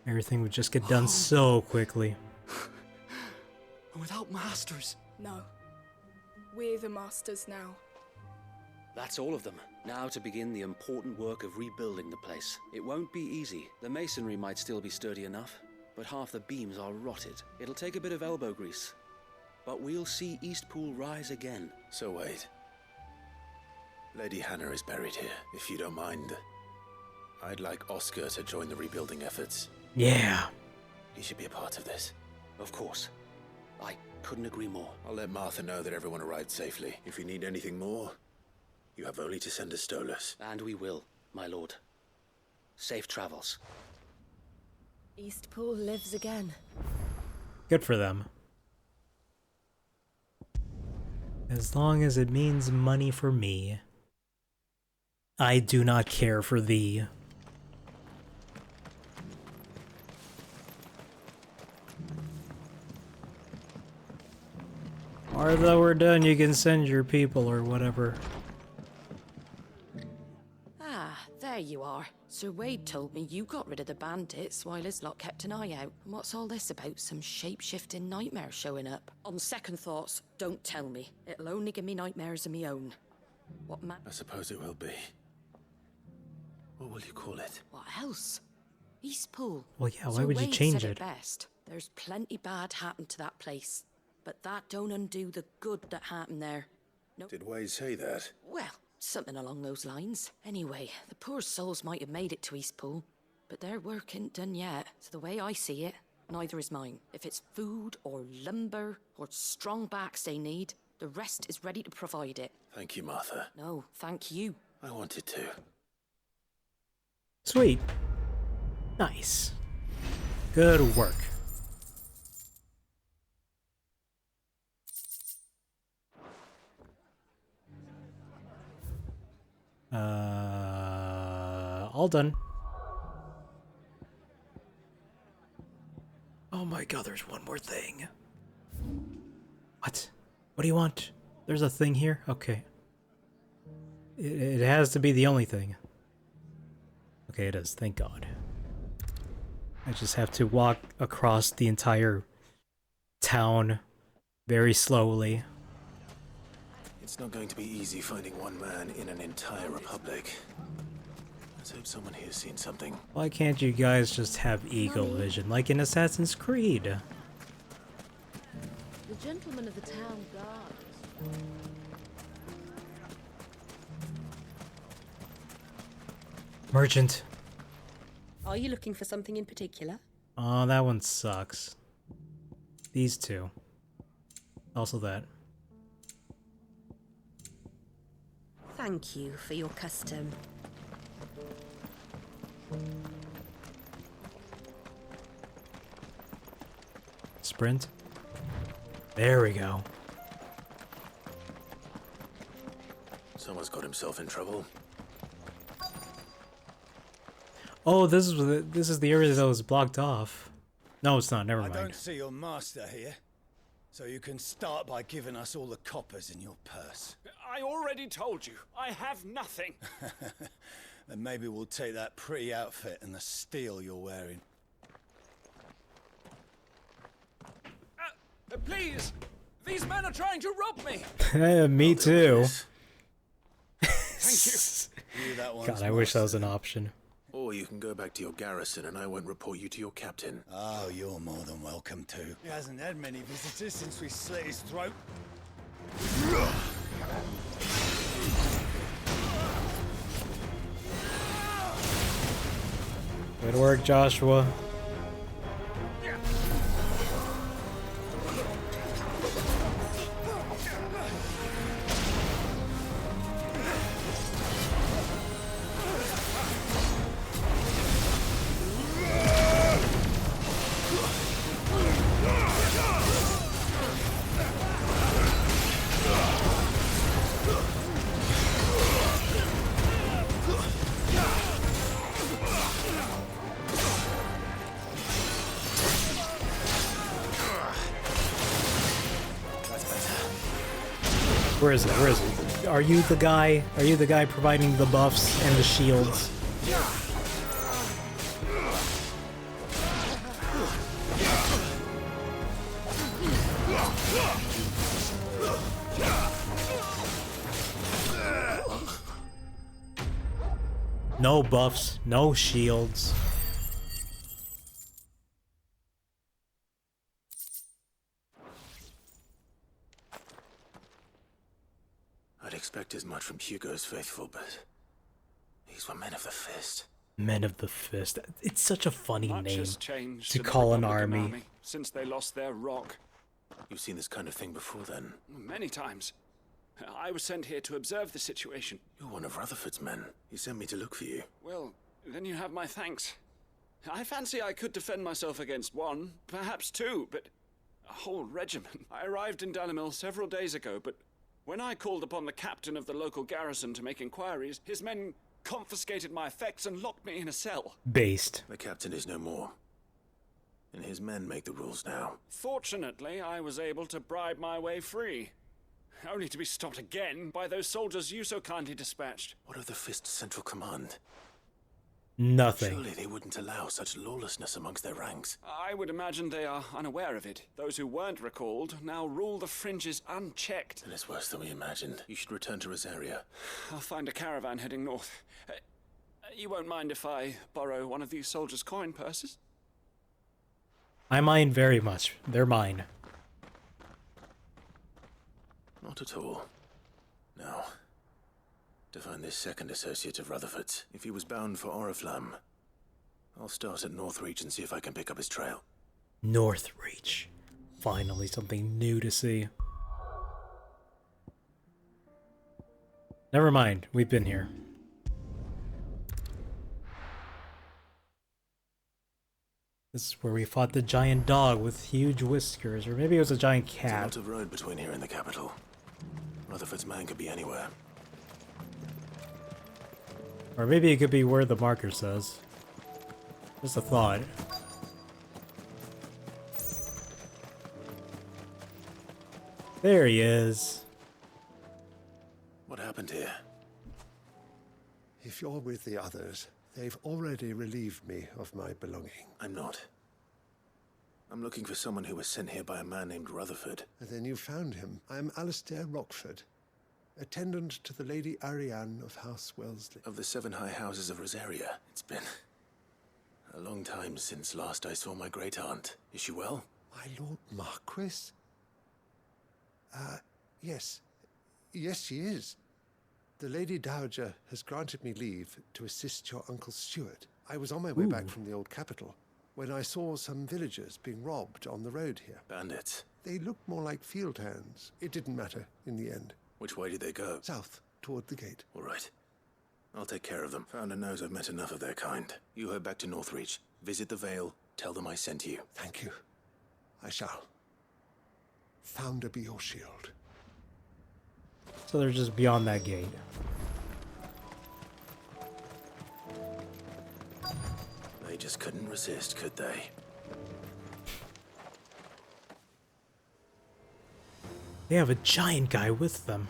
Everything would just get done so quickly. Without masters. No. We're the masters now. That's all of them. Now to begin the important work of rebuilding the place. It won't be easy. The masonry might still be sturdy enough, but half the beams are rotted. It'll take a bit of elbow grease. But we'll see Eastpool rise again. So wait. Lady Hannah is buried here. If you don't mind, I'd like Oscar to join the rebuilding efforts. Yeah. He should be a part of this. Of course. I couldn't agree more. I'll let Martha know that everyone arrived safely. If you need anything more, you have only to send a Stolas. And we will, my lord. Safe travels. Eastpool lives again. Good for them. As long as it means money for me. I do not care for thee. Martha, we're done. You can send your people or whatever. Ah, there you are. Sir Wade told me you got rid of the bandits while his lot kept an eye out. And what's all this about some shape-shifting nightmare showing up? On second thoughts, don't tell me. It'll only give me nightmares of me own. What I suppose it will be. What will you call it? What else? Eastpool. Well, yeah, why Sir would you Wade change said it? Best. There's plenty bad happened to that place. But that don't undo the good that happened there. No. Did Wade say that? Well, something along those lines. Anyway, the poor souls might have made it to Eastpool, but their work ain't done yet. So the way I see it, neither is mine. If it's food or lumber or strong backs they need, the rest is ready to provide it. Thank you, Martha. No, thank you. I wanted to. Sweet. Nice. Good work. All done. Oh my god, there's one more thing. What? What do you want? There's a thing here? Okay. It has to be the only thing. Okay, it is. Thank God. I just have to walk across the entire town very slowly. It's not going to be easy finding one man in an entire republic. Let's hope someone here's seen something. Why can't you guys just have eagle vision like in Assassin's Creed? The gentleman of the town guard. Merchant. Are you looking for something in particular? Oh, that one sucks. These two. Also that. Thank you for your custom. Sprint. There we go. Someone's got himself in trouble. Oh, this is the area that was blocked off. No, it's not. Never mind. I don't see your master here, so you can start by giving us all the coppers in your purse. I already told you, I have nothing. Then maybe we'll take that pretty outfit and the steel you're wearing. Please! These men are trying to rob me! Me too. Thank you. That one's God, I wish that was an option. Or you can go back to your garrison and I won't report you to your captain. Oh, you're more than welcome to. He hasn't had many visitors since we slit his throat. Good work, Joshua. Where is it? Where is it? Are you the guy? Are you the guy providing the buffs and the shields? No buffs, no shields. I'd expect as much from Hugo's faithful, but these were men of the fist. Men of the Fist. It's such a funny Much name has changed to in the call an Republican army. since they lost their rock. You've seen this kind of thing before then? Many times. I was sent here to observe the situation. You're one of Rutherford's men. He sent me to look for you. Well, then you have my thanks. I fancy I could defend myself against one, perhaps two, but a whole regiment. I arrived in Dalimil several days ago, but when I called upon the captain of the local garrison to make inquiries, his men confiscated my effects and locked me in a cell. Based. The captain is no more. And his men make the rules now. Fortunately, I was able to bribe my way free. only to be stopped again by those soldiers you so kindly dispatched. What of the Fist's central command? Nothing. Surely they wouldn't allow such lawlessness amongst their ranks. I would imagine they are unaware of it. Those who weren't recalled now rule the fringes unchecked. And it's worse than we imagined. You should return to Rosaria. I'll find a caravan heading north. You won't mind if I borrow one of these soldiers' coin purses? I mind very much. They're mine. Not at all. Now, to find this second associate of Rutherford's. If he was bound for Oriflamme, I'll start at Northreach and see if I can pick up his trail. Northreach. Finally something new to see. Never mind, we've been here. This is where we fought the giant dog with huge whiskers, or maybe it was a giant cat. There's a lot of road between here and the capital. Rutherford's man could be anywhere. Or maybe it could be where the marker says. Just a thought. There he is. What happened here? If you're with the others, they've already relieved me of my belonging. I'm not. I'm looking for someone who was sent here by a man named Rutherford. And then you found him. I'm Alistair Rockford, attendant to the Lady Ariane of House Wellesley. Of the 7 high houses of Rosaria. It's been a long time since last I saw my great-aunt. Is she well? My Lord Marquis? Yes. Yes, she is. The Lady Dowager has granted me leave to assist your Uncle Stuart. I was on my way back from the old capital when I saw some villagers being robbed on the road here. Bandits? They looked more like field hands. It didn't matter in the end. Which way did they go? South, toward the gate. All right. I'll take care of them. Founder knows I've met enough of their kind. You head back to Northreach. Visit the Vale. Tell them I sent you. Thank you. I shall. Founder be your shield. So they're just beyond that gate. They just couldn't resist, could they? They have a giant guy with them.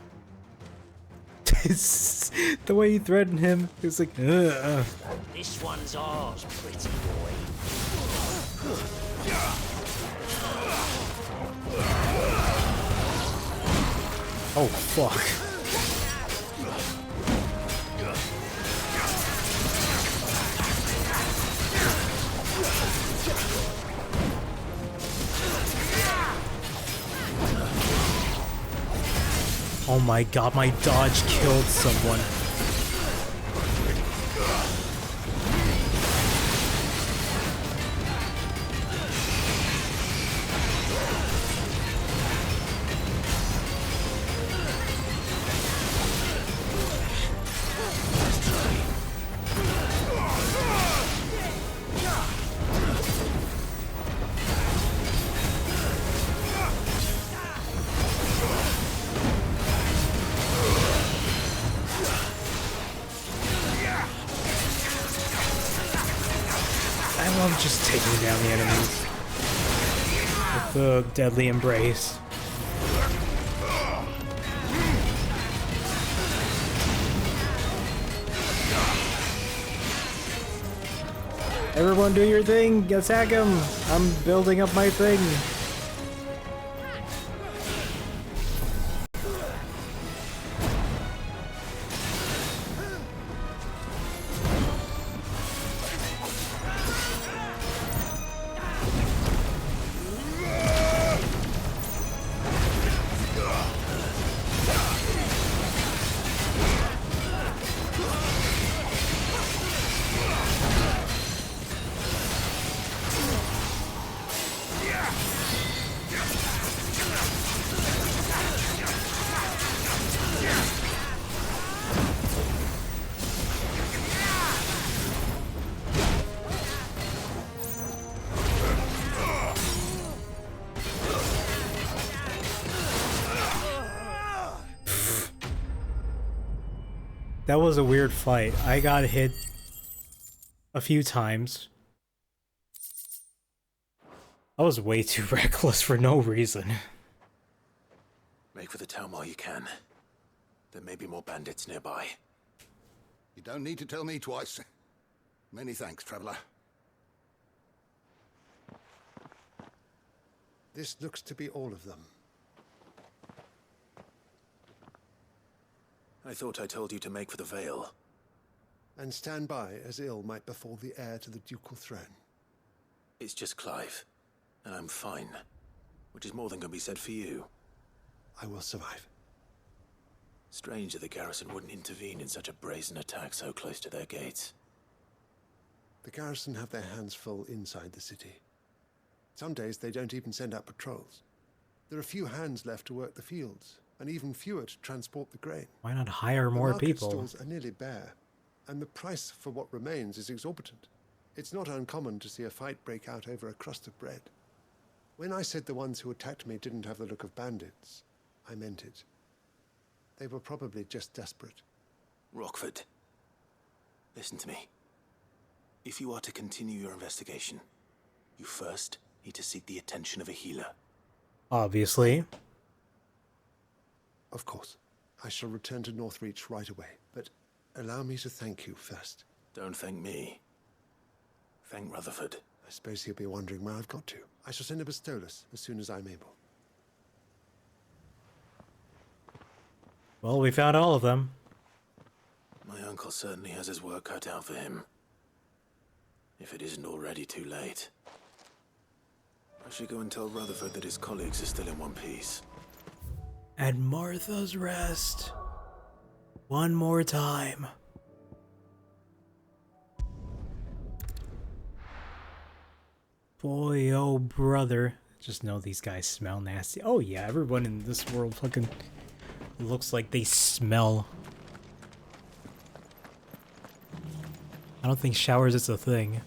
The way he threatened him, it's like, This one's ours, pretty boy. oh fuck. Oh my god, my dodge killed someone. I love just taking down the enemies with the deadly embrace. Everyone do your thing, attack him! I'm building up my thing. That was a weird fight. I got hit a few times. I was way too reckless for no reason. Make for the town while you can. There may be more bandits nearby. You don't need to tell me twice. Many thanks, traveler. This looks to be all of them. I thought I told you to make for the Vale. And stand by as ill might befall the heir to the ducal throne. It's just Clive, and I'm fine. Which is more than can be said for you. I will survive. Strange that the garrison wouldn't intervene in such a brazen attack so close to their gates. The garrison have their hands full inside the city. Some days they don't even send out patrols. There are few hands left to work the fields, and even fewer to transport the grain. Why not hire more people? The market stalls are nearly bare, and the price for what remains is exorbitant. It's not uncommon to see a fight break out over a crust of bread. When I said the ones who attacked me didn't have the look of bandits, I meant it. They were probably just desperate. Rockford, listen to me. If you are to continue your investigation, you first need to seek the attention of a healer. Obviously. Of course. I shall return to Northreach right away, but allow me to thank you first. Don't thank me. Thank Rutherford. I suppose he'll be wondering where I've got to. I shall send a Bastolus as soon as I'm able. Well, we found all of them. My uncle certainly has his work cut out for him. If it isn't already too late. I should go and tell Rutherford that his colleagues are still in one piece. At Martha's Rest. One more time. Boy, oh brother. Just know these guys smell nasty. Oh yeah, everyone in this world fucking looks like they smell. I don't think showers is a thing.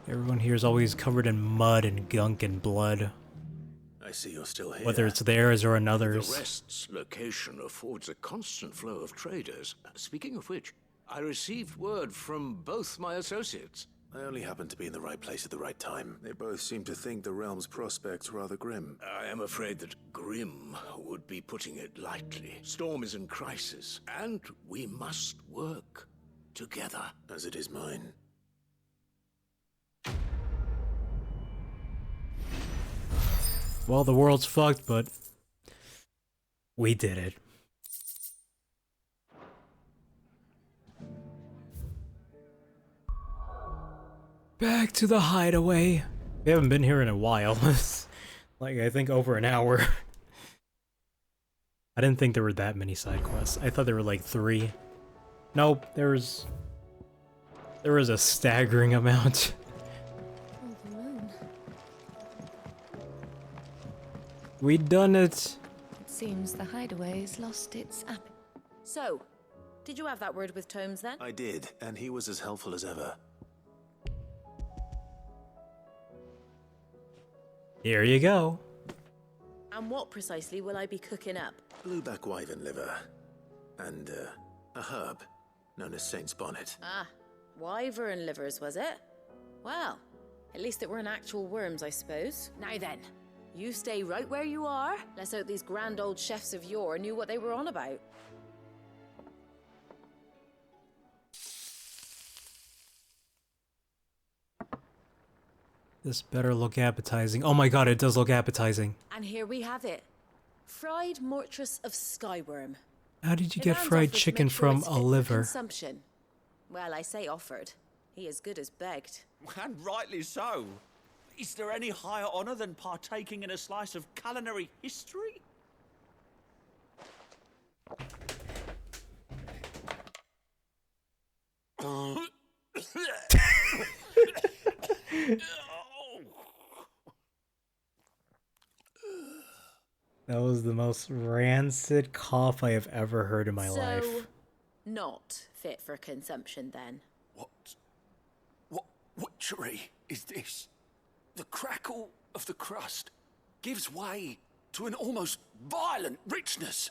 Everyone here is always covered in mud and gunk and blood. I see you're still here. Whether it's theirs or another's. The Rest's location affords a constant flow of traders. Speaking of which, I received word from both my associates. I only happened to be in the right place at the right time. They both seem to think the realm's prospects rather grim. I am afraid that grim would be putting it lightly. Storm is in crisis, and we must work together. As it is mine. Well, the world's fucked, but we did it. Back to the hideaway. We haven't been here in a while. Like, I think over an hour. I didn't think there were that many side quests. I thought there were like 3. Nope, there was a staggering amount. We done it. It seems the hideaway's lost its appetite. So, did you have that word with Tomes then? I did, and he was as helpful as ever. Here you go. And what precisely will I be cooking up? Blueback wyvern liver. And, a herb known as Saint's Bonnet. Ah, wyvern livers, was it? Well, at least it weren't actual worms, I suppose. Now then, you stay right where you are. Let's hope these grand old chefs of yore knew what they were on about. This better look appetizing. Oh my god, it does look appetizing. And here we have it. Fried mortress of skyworm. How did you It get rounds fried off with chicken make sure from it's a fit for liver? Consumption. Well, I say offered. He as good as begged. And rightly so. Is there any higher honor than partaking in a slice of culinary history? That was the most rancid cough I have ever heard in my life. Not fit for consumption then. What witchery is this? The crackle of the crust gives way to an almost violent richness.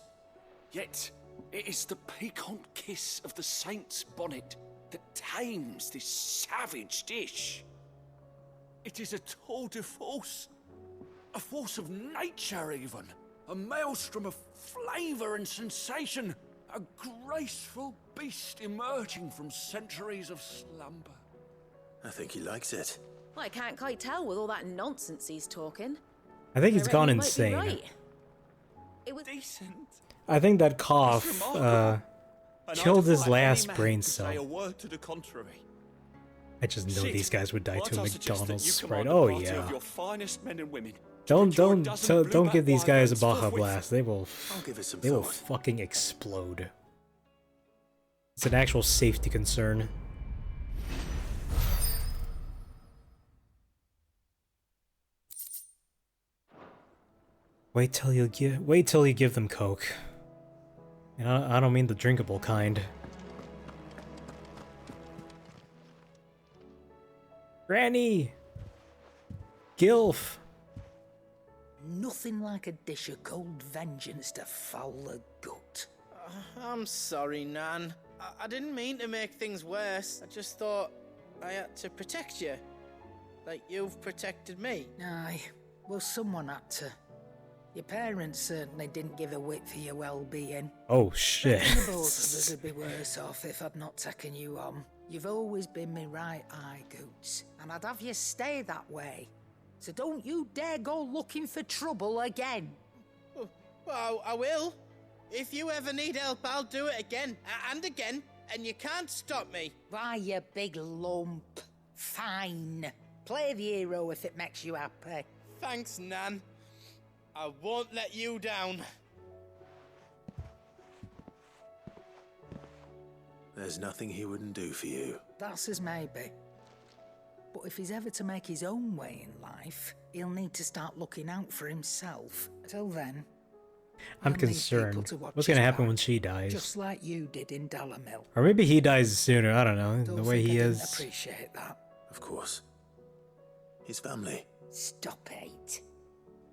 Yet, it is the piquant kiss of the saint's bonnet that tames this savage dish. It is a tour de force. A force of nature, even. A maelstrom of flavour and sensation. A graceful beast emerging from centuries of slumber. I think he likes it. Well, I can't quite tell with all that nonsense he's talking. I think he's reckon gone he might be insane. right. It was decent. I think that cough killed his last brain Say a cell. word to the contrary. I just know Sid, these guys would die might to a I suggest that you McDonald's command sprite. a Oh party yeah. of your finest men and women. Don't dozen don't give blueback these guys a wyverns Baja forthwith. blast. They will I'll give it some they will thought. fucking explode. It's an actual safety concern. Wait till you give them Coke. And I don't mean the drinkable kind. Granny! Gilf! Nothing like a dish of cold vengeance to foul the gut. I'm sorry, Nan. I didn't mean to make things worse. I just thought I had to protect you. Like you've protected me. Aye, well, someone had to. Your parents certainly didn't give a whit for your well-being. Oh shit. Reckon the both of us would be worse off if I'd not taken you on. You've always been my right eye, Goots, and I'd have you stay that way. So don't you dare go looking for trouble again. Well, I will. If you ever need help, I'll do it again and again, and you can't stop me. Why, you big lump. Fine. Play the hero if it makes you happy. Thanks, Nan. I won't let you down. There's nothing he wouldn't do for you. That's as maybe. But if he's ever to make his own way in life, he'll need to start looking out for himself. Till then, I'm he'll need concerned. people to watch What's gonna his happen back, when she dies? Just like you did in Dalamil. Or maybe he dies sooner, I don't know. Don't The way think he I didn't is. appreciate that. Of course. His family. Stop it.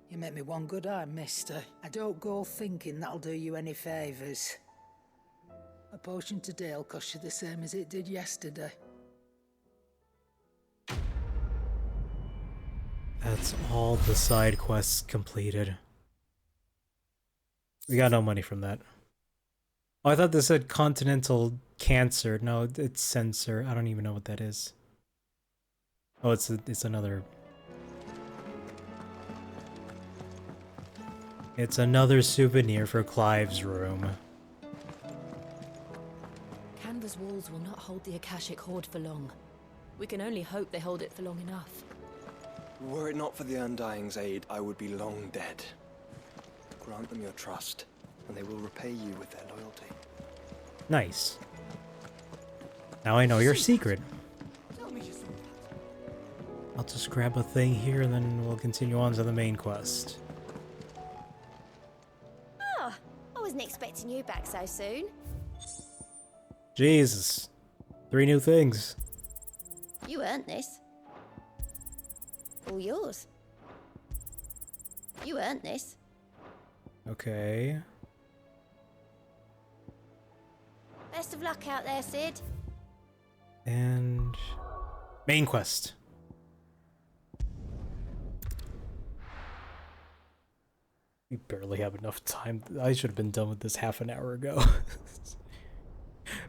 You make me one good eye, mister. I don't go thinking that'll do you any favours. A potion today'll cost you the same as it did yesterday. That's all the side quests completed. We got no money from that. Oh, I thought this said continental cancer. No, it's sensor. I don't even know what that is. Oh, it's another. It's another souvenir for Clive's room. Canva's walls will not hold the Akashic Hoard for long. We can only hope they hold it for long enough. Were it not for the Undying's aid, I would be long dead. Grant them your trust, and they will repay you with their loyalty. Nice. Now I know your secret. I'll just grab a thing here and then we'll continue on to the main quest. Oh, I wasn't expecting you back so soon. Jesus. 3 new things. You earned this. All yours. You earned this. Okay. Best of luck out there, Sid. And main quest. We barely have enough time. I should have been done with this half an hour ago.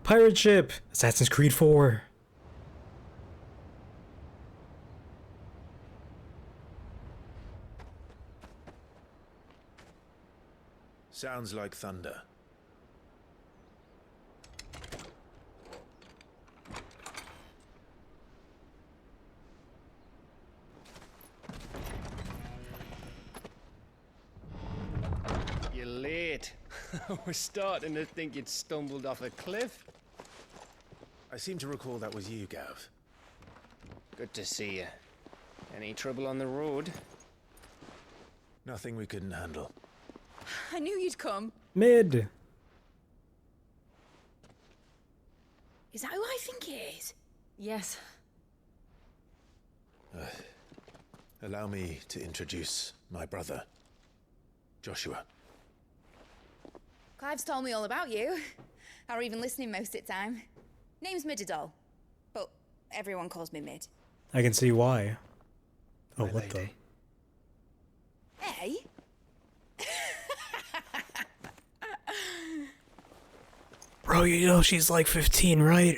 Pirate ship! Assassin's Creed 4. Sounds like thunder. You're late. I was starting to think you'd stumbled off a cliff. I seem to recall that was you, Gav. Good to see you. Any trouble on the road? Nothing we couldn't handle. I knew you'd come. Mid. Is that who I think it is? Yes. Allow me to introduce my brother, Joshua. Clive's told me all about you. Or even listening most of the time. Name's Midadol. everyone calls me Mid. I can see why. Oh, My what lady. Hey? Bro, you know she's like 15, right?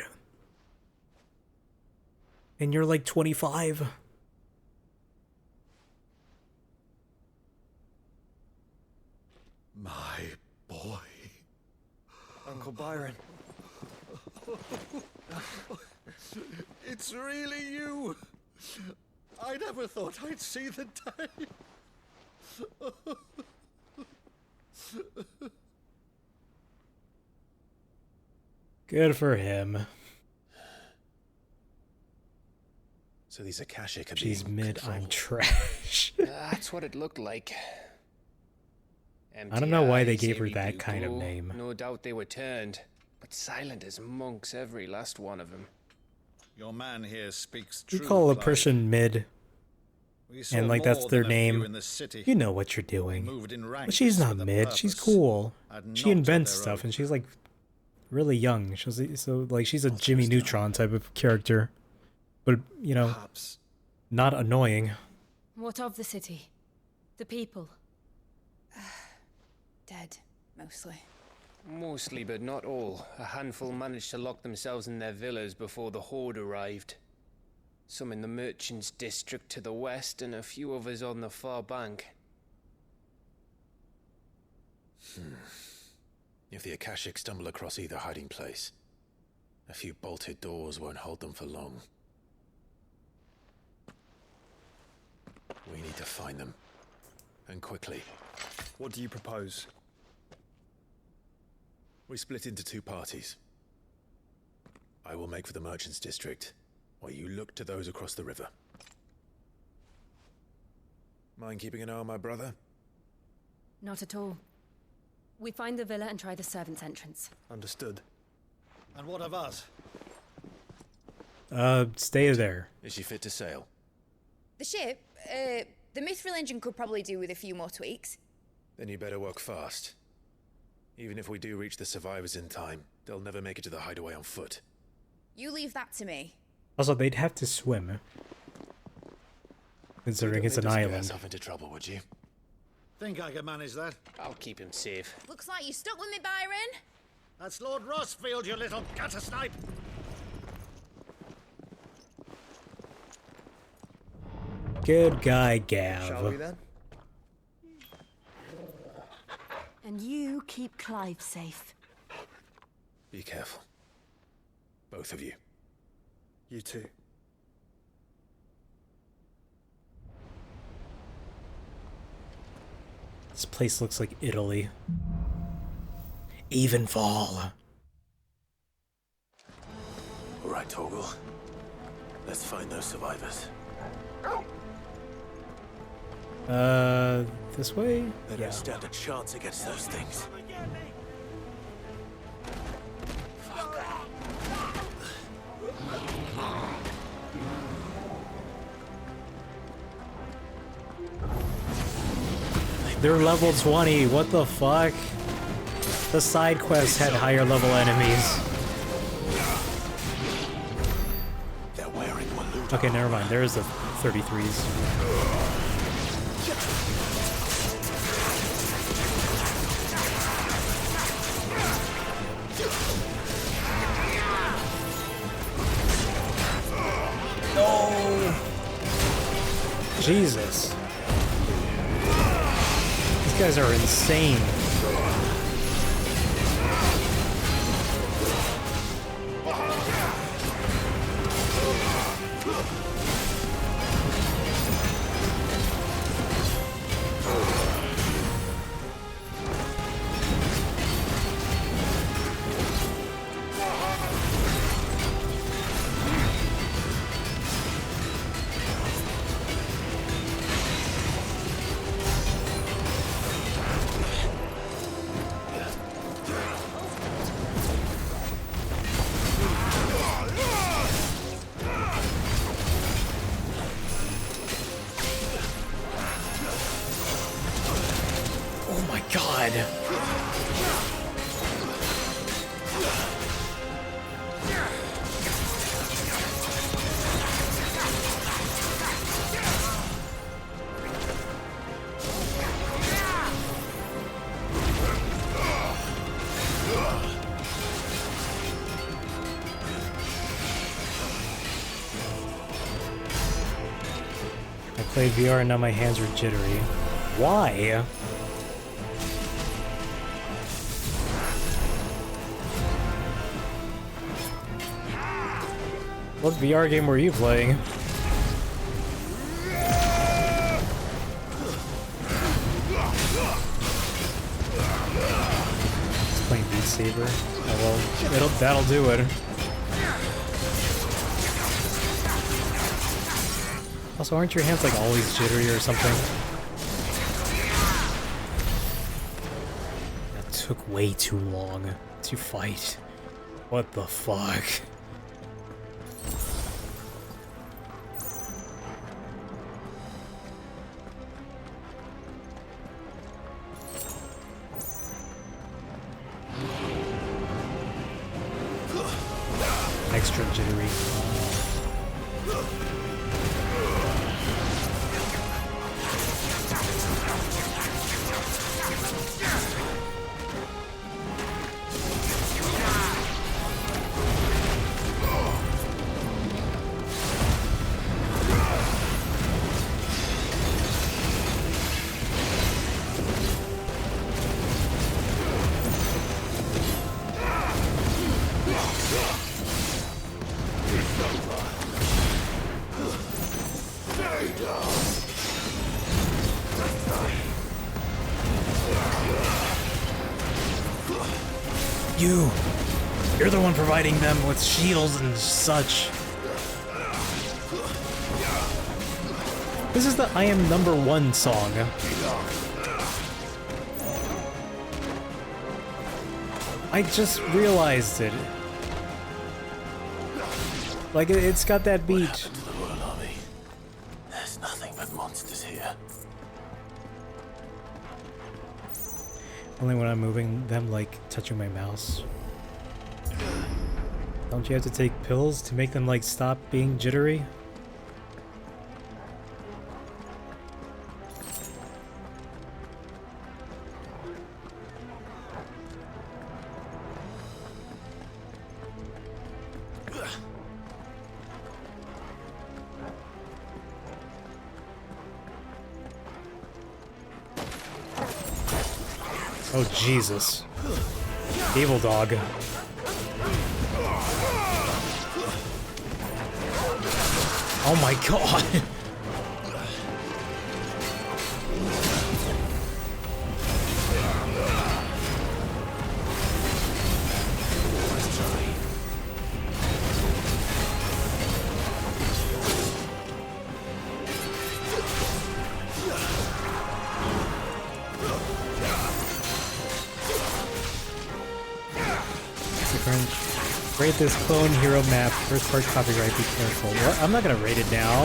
And you're like 25. My boy. Uncle Byron. It's really you. I never thought I'd see the day. Good for him. So these Akashic are She's being Mid, controlled. I'm trash. That's what it looked like. I don't know why they Empty gave her eyes, that heavy kind of glow. name. No doubt they were turned, but silent as monks, every last one of them. Your man here speaks You true. call a Clive. person Mid, We saw and like that's more their than a few name. in the city. You know what you're They doing. moved in But ranks she's not with a Mid. She's purpose. cool. Had She not of invents their stuff, own. and she's like really young. So like she's a Jimmy Neutron type of character, but you know, not annoying. What of the city? The people? Dead, mostly. Mostly, but not all. A handful managed to lock themselves in their villas before the Horde arrived. Some in the Merchants District to the west, and a few others on the far bank. If the Akashic stumble across either hiding place, a few bolted doors won't hold them for long. We need to find them. And quickly. What do you propose? We split into two parties. I will make for the Merchants District, while you look to those across the river. Mind keeping an eye on my brother? Not at all. We find the villa and try the servants' entrance. Understood. And what of us? Stay there. Is she fit to sail? The ship, the Mithril engine could probably do with a few more tweaks. Then you better work fast. Even if we do reach the survivors in time, they'll never make it to the hideaway on foot. You leave that to me. Also, they'd have to swim, considering it's an island. Yourself into trouble, would you? Think I can manage that? I'll keep him safe. Looks like you stuck with me, Byron. That's Lord Rossfield, you little gutter snipe! Good guy, Gav. Shall we then? And you keep Clive safe. Be careful. Both of you. You too. This place looks like Italy. Evenfall. All right, Torgal. Let's find those survivors. This way? They don't stand a chance against those things. They're level 20, what the fuck? The side quests had higher level enemies. They're wearing Maluda. Okay, never mind, there's the 33s. No! Jesus. These guys are insane. Oh my god. Played VR and now my hands are jittery. Why? What VR game were you playing? Just playing Beat Saber. Oh well, that'll do it. Also, aren't your hands like always jittery or something? That took way too long to fight. What the fuck? Extra jittery. You're the one providing them with shields and such. This is the I Am #1 song. I just realized it. Like, it's got that beat. What happened to the Royal Army? There's nothing but monsters here. Only when I'm moving them, like, touching my mouse. Don't you have to take pills to make them, like, stop being jittery? Oh, Jesus. Evil dog. Oh my god! Rate this clone hero map. First part copyright, be careful. What? I'm not gonna rate it now.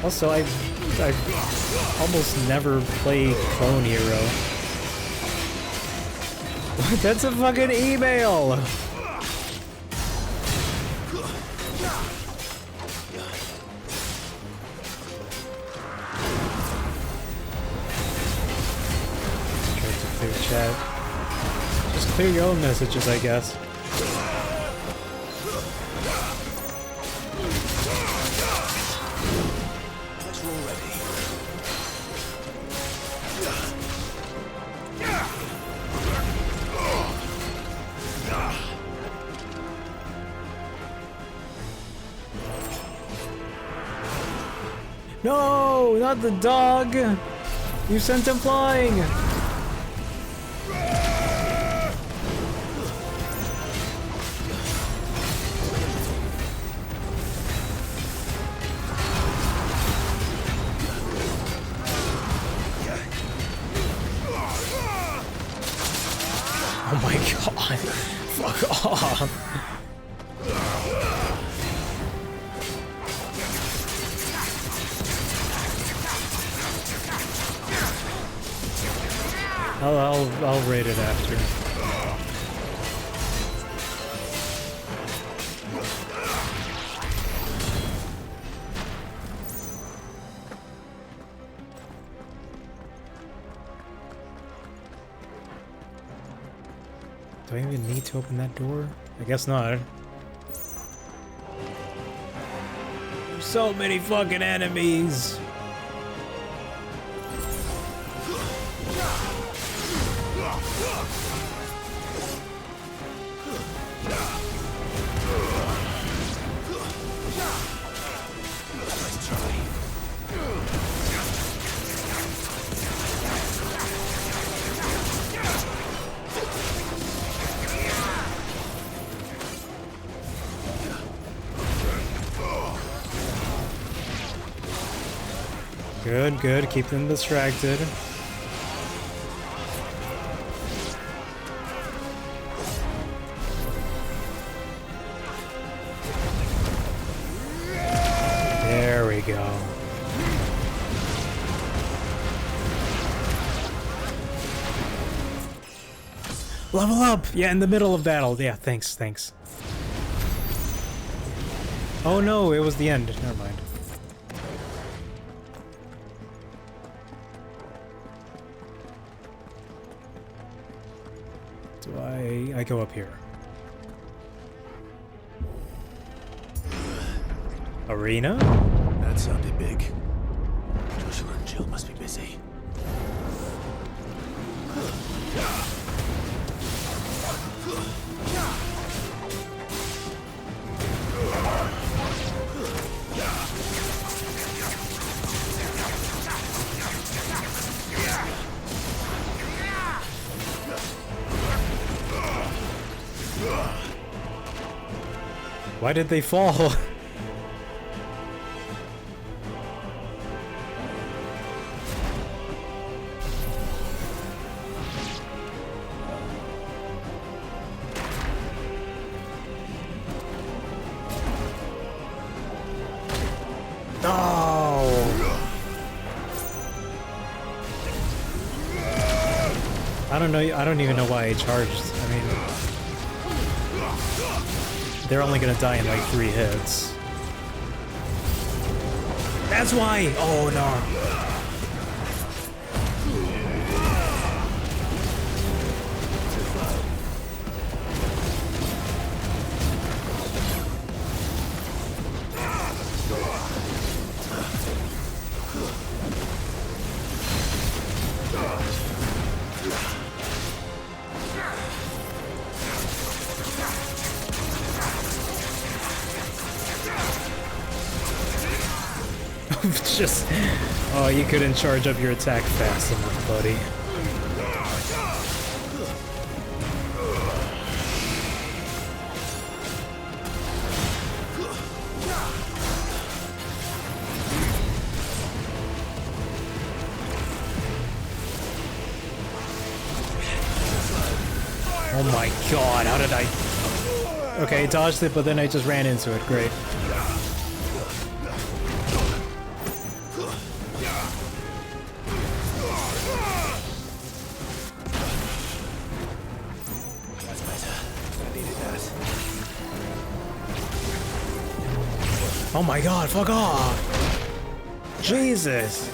Also, I almost never play clone hero. That's a fucking email! Try to clear chat. Just clear your own messages, I guess. No, not the dog! You sent him flying! Oh my god, fuck off. I'll rate it after. Do I even need to open that door? I guess not. So many fucking enemies. Good, good. Keep them distracted. There we go. Level up! Yeah, in the middle of battle. Yeah, thanks, thanks. Oh no, it was the end. Never mind. Do I go up here? Arena? That sounded big. Joshua and Jill must be busy. Why did they fall? I don't even know why I charged. I mean, they're only gonna die in like 3 hits. That's why! Oh no. Just, oh, you couldn't charge up your attack fast enough, buddy. Oh my god, how did I... Okay, I dodged it, but then I just ran into it. Great. Oh my god, fuck off! Jesus!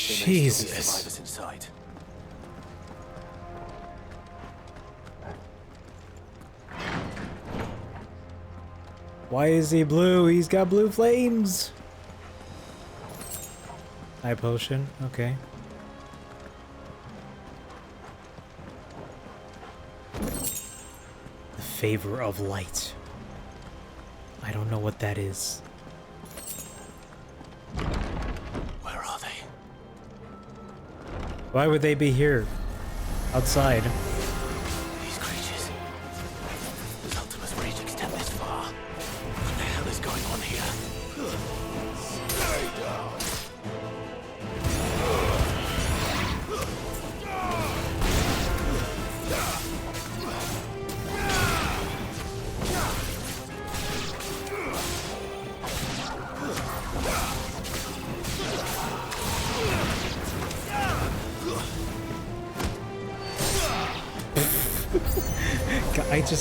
Jesus. Inside. Why is he blue? He's got blue flames. Eye potion. Okay. The favor of light. I don't know what that is. Where are they? Why would they be here? outside. These creatures. Does Ultima's rage extend this far? What the hell is going on here? Stay down.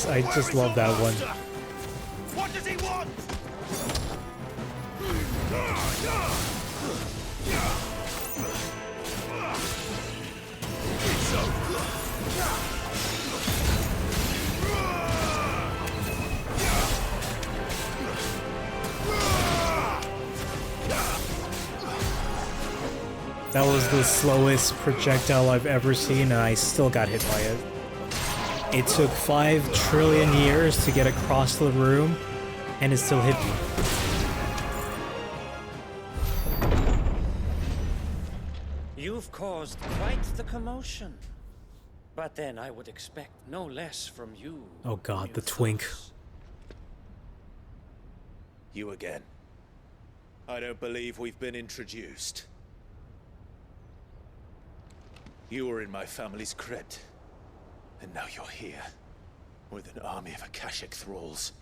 I just love that one. What does he want? That was the slowest projectile I've ever seen, and I still got hit by it. It took 5 trillion years to get across the room, and it still hit me. You've caused quite the commotion. But then I would expect no less from you. Oh god, the twink. You again. I don't believe we've been introduced. You were in my family's crypt. And now you're here, with an army of Akashic thralls.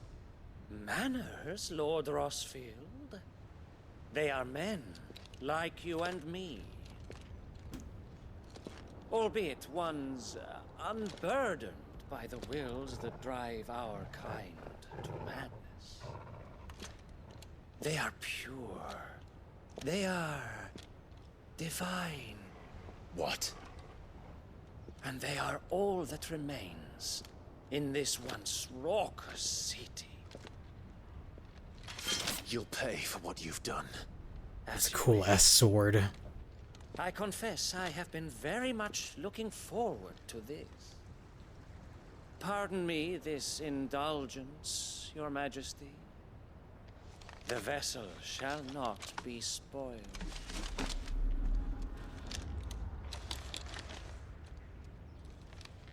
Manners, Lord Rossfield? They are men, like you and me. Albeit ones unburdened by the wills that drive our kind to madness. They are pure. They are divine. What? And they are all that remains in this once raucous city. You'll pay for what you've done. That's a cool ass sword. I confess I have been very much looking forward to this. Pardon me this indulgence, Your Majesty. The vessel shall not be spoiled.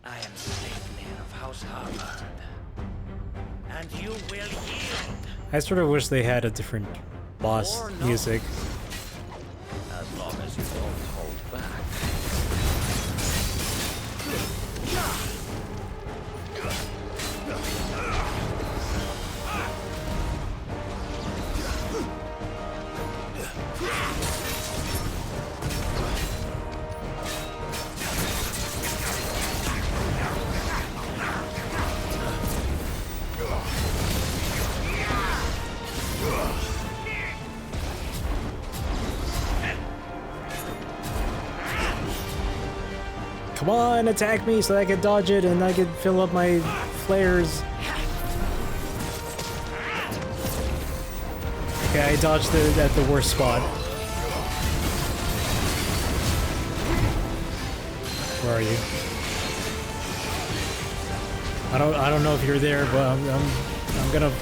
I am Sleipnir of House Harvard, and you will yield. I sort of wish they had a different boss music. As long as you don't hold back. Come on, attack me so I can dodge it and I can fill up my flares. Okay, I dodged it at the worst spot. Where are you? I don't know if you're there, but I'm gonna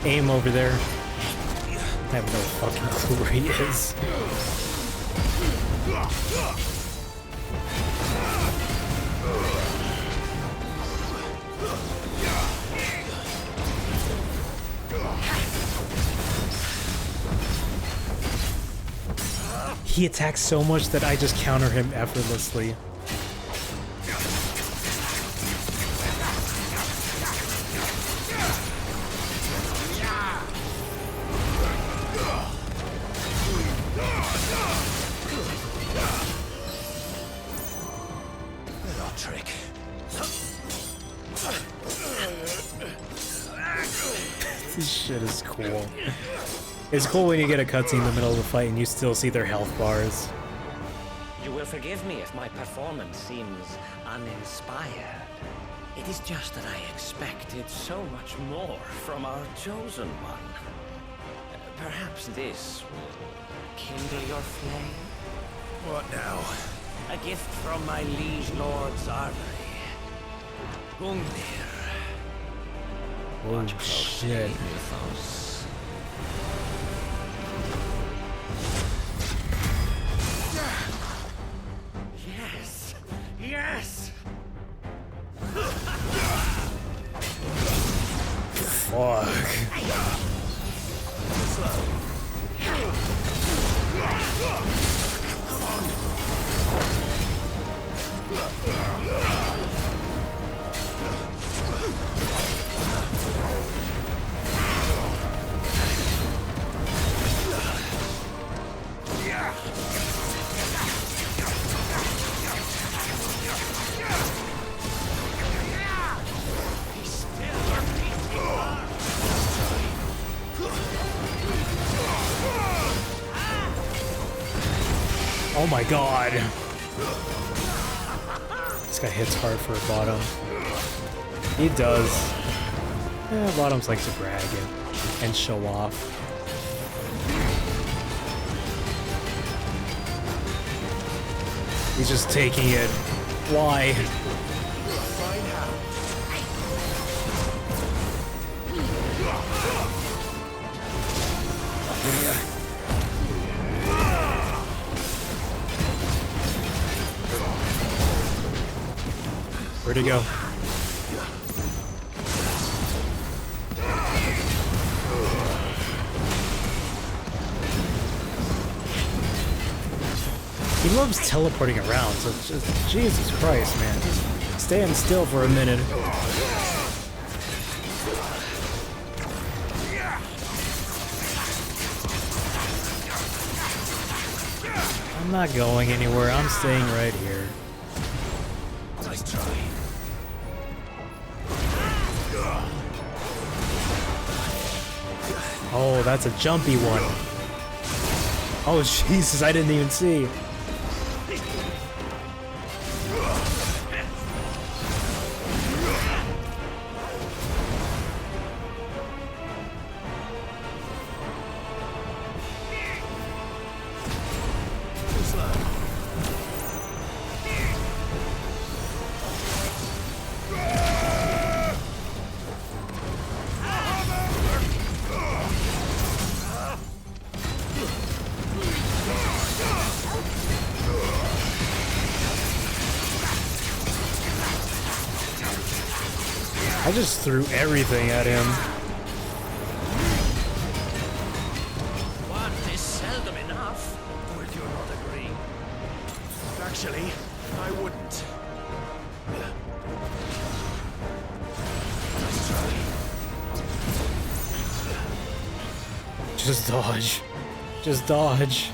aim over there. I have no fucking clue where he is. He attacks so much that I just counter him effortlessly. Little trick. This shit is cool. It's cool when you get a cutscene in the middle of the fight and you still see their health bars. You will forgive me if my performance seems uninspired. It is just that I expected so much more from our chosen one. Perhaps this will kindle your flame? What now? A gift from my liege lord's armory. Gungnir. Oh shit. Yes! Yes! fuck? Oh my god. This guy hits hard for a bottom. He does. Yeah, bottoms like to brag and show off. He's just taking it. Why? Where'd he go? He loves teleporting around, so it's just, Jesus Christ, man. Just stand still for a minute. I'm not going anywhere, I'm staying right here. Nice try. Oh, that's a jumpy one. Oh, Jesus, I didn't even see. I just threw everything at him. One is seldom enough. Would you not agree? Actually, I wouldn't. Nice try. Just dodge. Just dodge.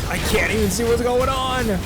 I can't even see what's going on.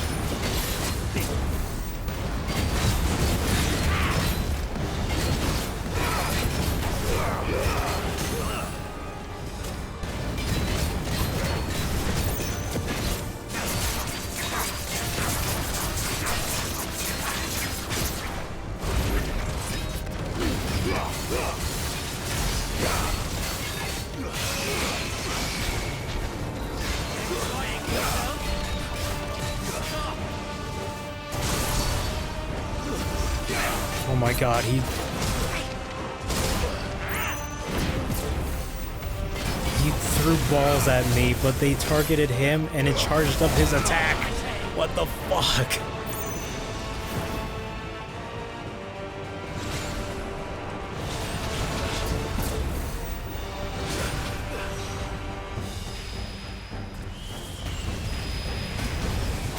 Oh my god, he threw balls at me, but they targeted him and it charged up his attack. What the fuck?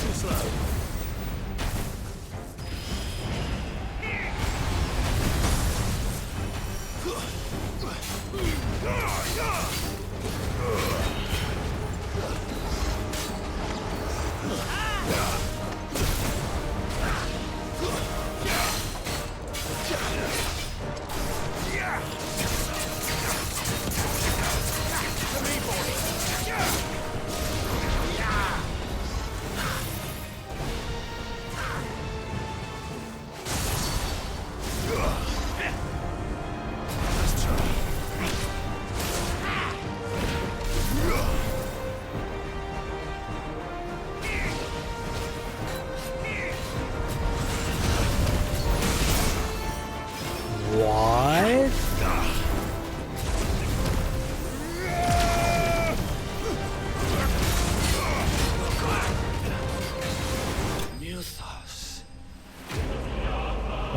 Too slow.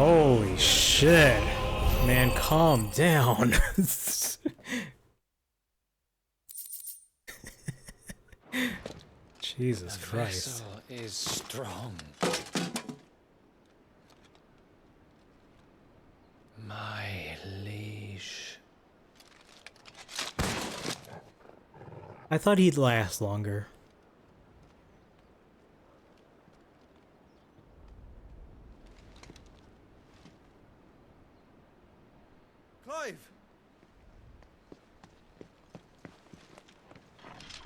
Holy shit. Man, calm down. Jesus Christ. Vessel is strong. My liege. I thought he'd last longer. Clive!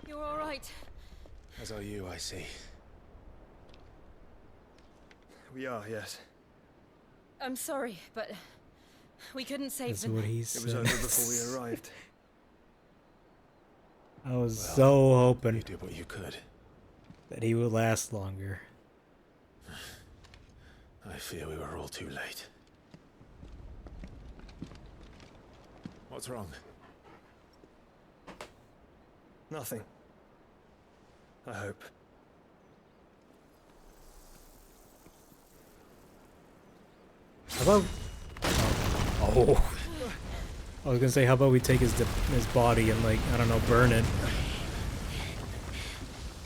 You're all right. As are you, I see. We are, yes. I'm sorry, but we couldn't save That's them. what he It was said. over before we arrived. I was so hoping You did what you could. that he would last longer. I fear we were all too late. What's wrong? Nothing. I hope. How about... Oh. I was gonna say, how about we take his body and, like, I don't know, burn it.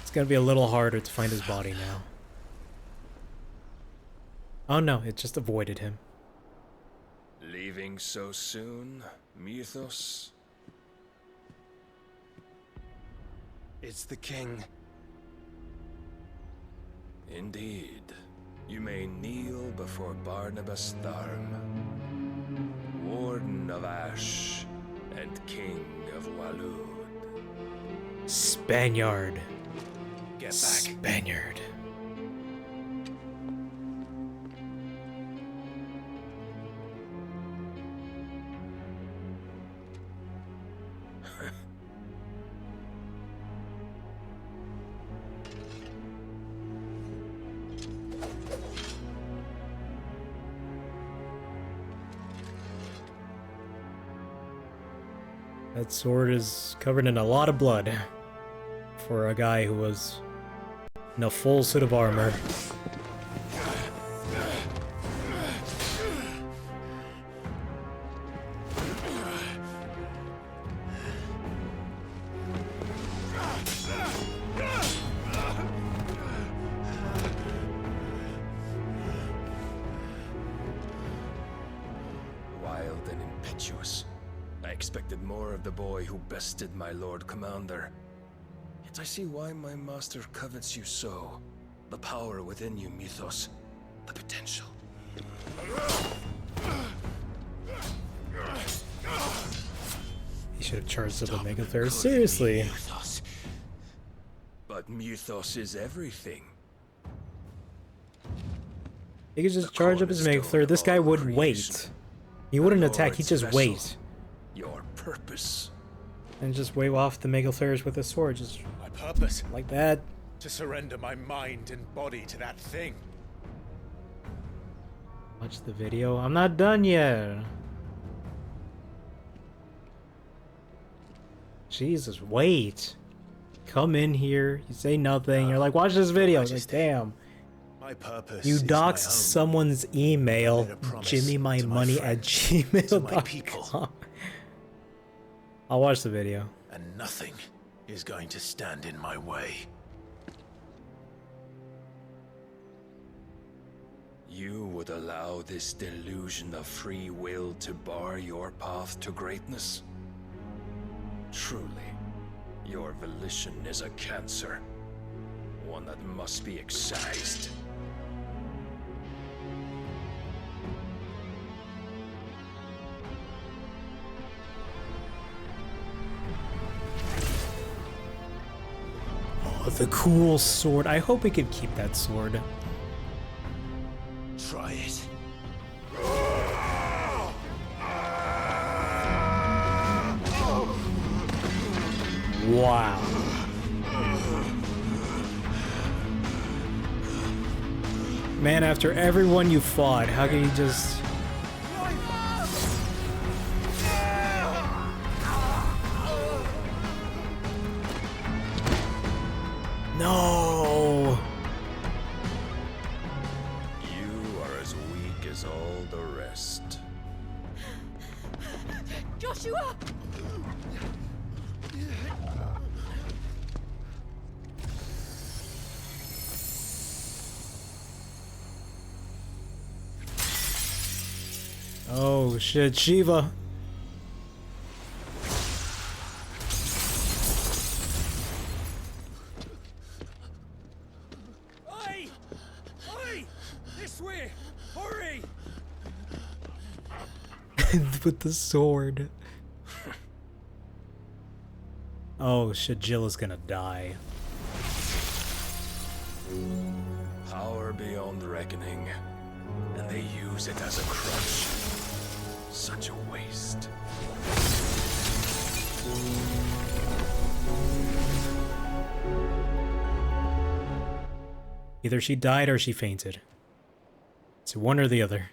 It's gonna be a little harder to find his body now. Oh no, it just avoided him. Leaving so soon, Mythos? It's the king. Indeed. You may kneel before Barnabus Tharm, Warden of Ash and King of Walud. Spaniard. Get back. Spaniard. That sword is covered in a lot of blood for a guy who was in a full suit of armor. Wild and impetuous. I expected more of the boy who bested my Lord Commander. Yet I see why my master covets you so. The power within you, Mythos. The potential. He should have charged up a Mega Fair. Seriously. Mythos. But Mythos is everything. He could just charge up his Mega Fair. This guy would wait. He wouldn't attack, he'd just wait. Your purpose. And just wave off the Mega Flares with a sword, just My purpose? like that. To surrender my mind and body to that thing. Watch the video. I'm not done yet. Jesus, wait. Come in here. You say nothing. You're like, watch this video. It's like, damn. My purpose You is my doxed own. someone's email. made a promise JimmyMyMoney to my at friends, to my people. gmail.com. I'll watch the video. And nothing is going to stand in my way. You would allow this delusion of free will to bar your path to greatness? Truly, your volition is a cancer. One that must be excised. Oh, the cool sword. I hope we could keep that sword. Try it. Wow. Man, after everyone you fought, how can you just... No! You are as weak as a all the rest. Joshua! Oh shit, Shiva. Oi! Oi! This way! Hurry! With the sword. Oh shit, Jill is gonna die. Power beyond reckoning, and they use it as a crutch. Such a waste. Either she died or she fainted. It's one or the other.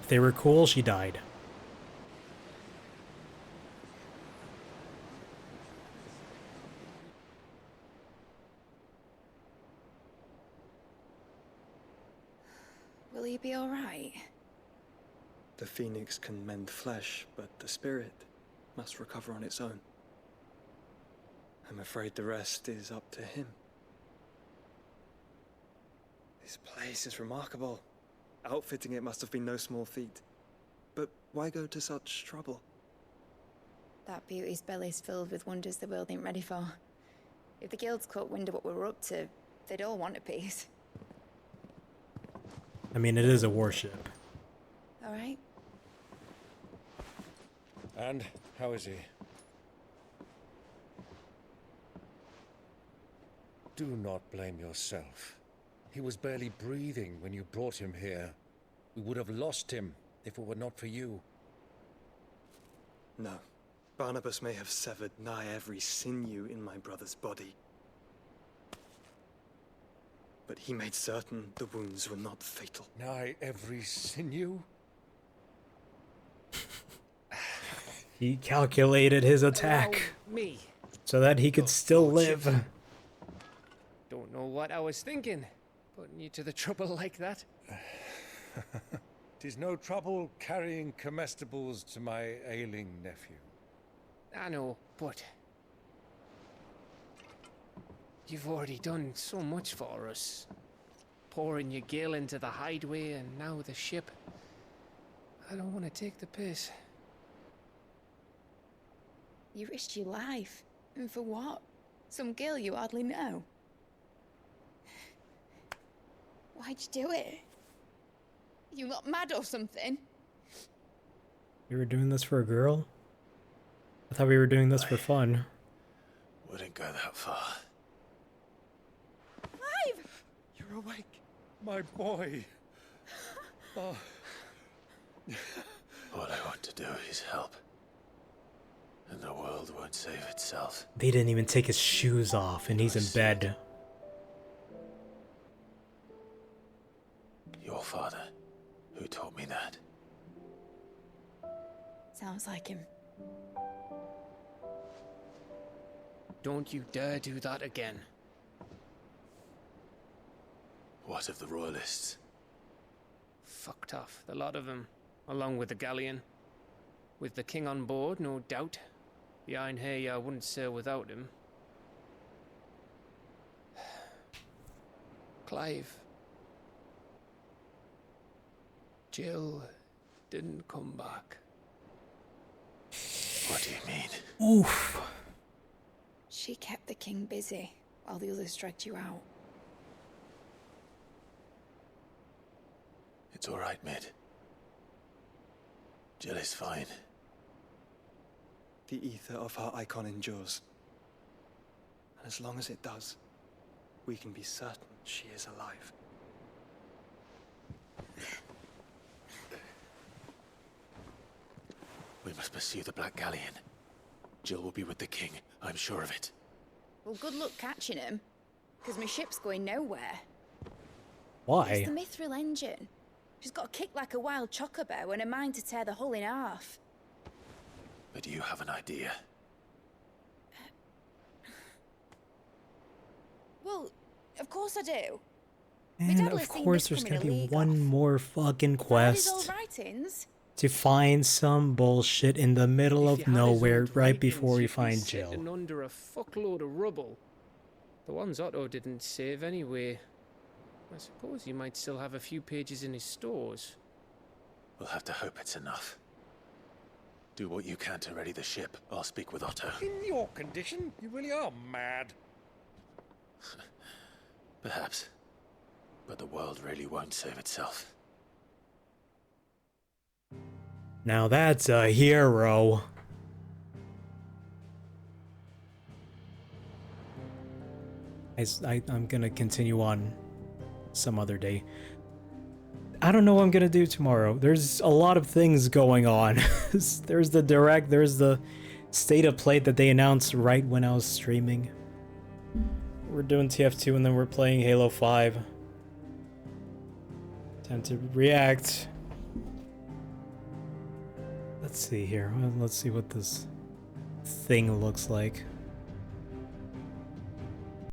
If they were cool, she died. Will he be all right? The phoenix can mend flesh, but the spirit must recover on its own. I'm afraid the rest is up to him. This place is remarkable. Outfitting it must have been no small feat. But why go to such trouble? That beauty's belly's filled with wonders the world ain't ready for. If the guilds caught wind of what we were up to, they'd all want a piece. I mean, it is a warship. All right? And how is he? Do not blame yourself. He was barely breathing when you brought him here. We would have lost him if it were not for you. No. Barnabus may have severed nigh every sinew in my brother's body. But he made certain the wounds were not fatal. Nigh every sinew? He calculated his attack Me. so that he could still live. Don't know what I was thinking, putting you to the trouble like that. 'Tis no trouble carrying comestibles to my ailing nephew. I know, but you've already done so much for us. Pouring your gil into the hideaway and now the ship. I don't want to take the piss. You risked your life. And for what? Some girl you hardly know. Why'd you do it? You not mad or something? We were doing this for a girl? I thought we were doing this for fun. Wouldn't go that far. Clive! You're awake. My boy. Oh. All I want to do is help. And the world won't save itself. They didn't even take his shoes off, and he's in bed. Your father, who taught me that. Sounds like him. Don't you dare do that again. What of the royalists? Fucked off, the lot of them, along with the galleon. With the king on board, no doubt. The Iron Hair I wouldn't sail without him. Clive. Jill didn't come back. What do you mean? Oof. She kept the king busy while the others dragged you out. It's all right, Mid. Jill is fine. The ether of her icon endures. And as long as it does, we can be certain she is alive. We must pursue the Black Galleon. Jill will be with the king, I'm sure of it. Well, good luck catching him, because my ship's going nowhere. Why? It's the Mithril engine. She's got a kick like a wild chocobo and a mind to tear the hull in half. But you have an idea. Well, Of course I do. And of course there's gonna be one more fucking quest to find some bullshit in the middle of nowhere right before we find Jill. Sitting under a fuckload of rubble. The ones Otto didn't save anyway. I suppose he might still have a few pages in his stores. We'll have to hope it's enough. Do what you can to ready the ship. I'll speak with Otto. In your condition, you really are mad. Perhaps. But the world really won't save itself. Now that's a hero. I'm gonna continue on some other day. I don't know what I'm gonna do tomorrow. There's a lot of things going on. There's the direct, there's the state of play that they announced right when I was streaming. We're doing TF2 and then we're playing Halo 5. Time to react. Let's see here. Let's see what this thing looks like.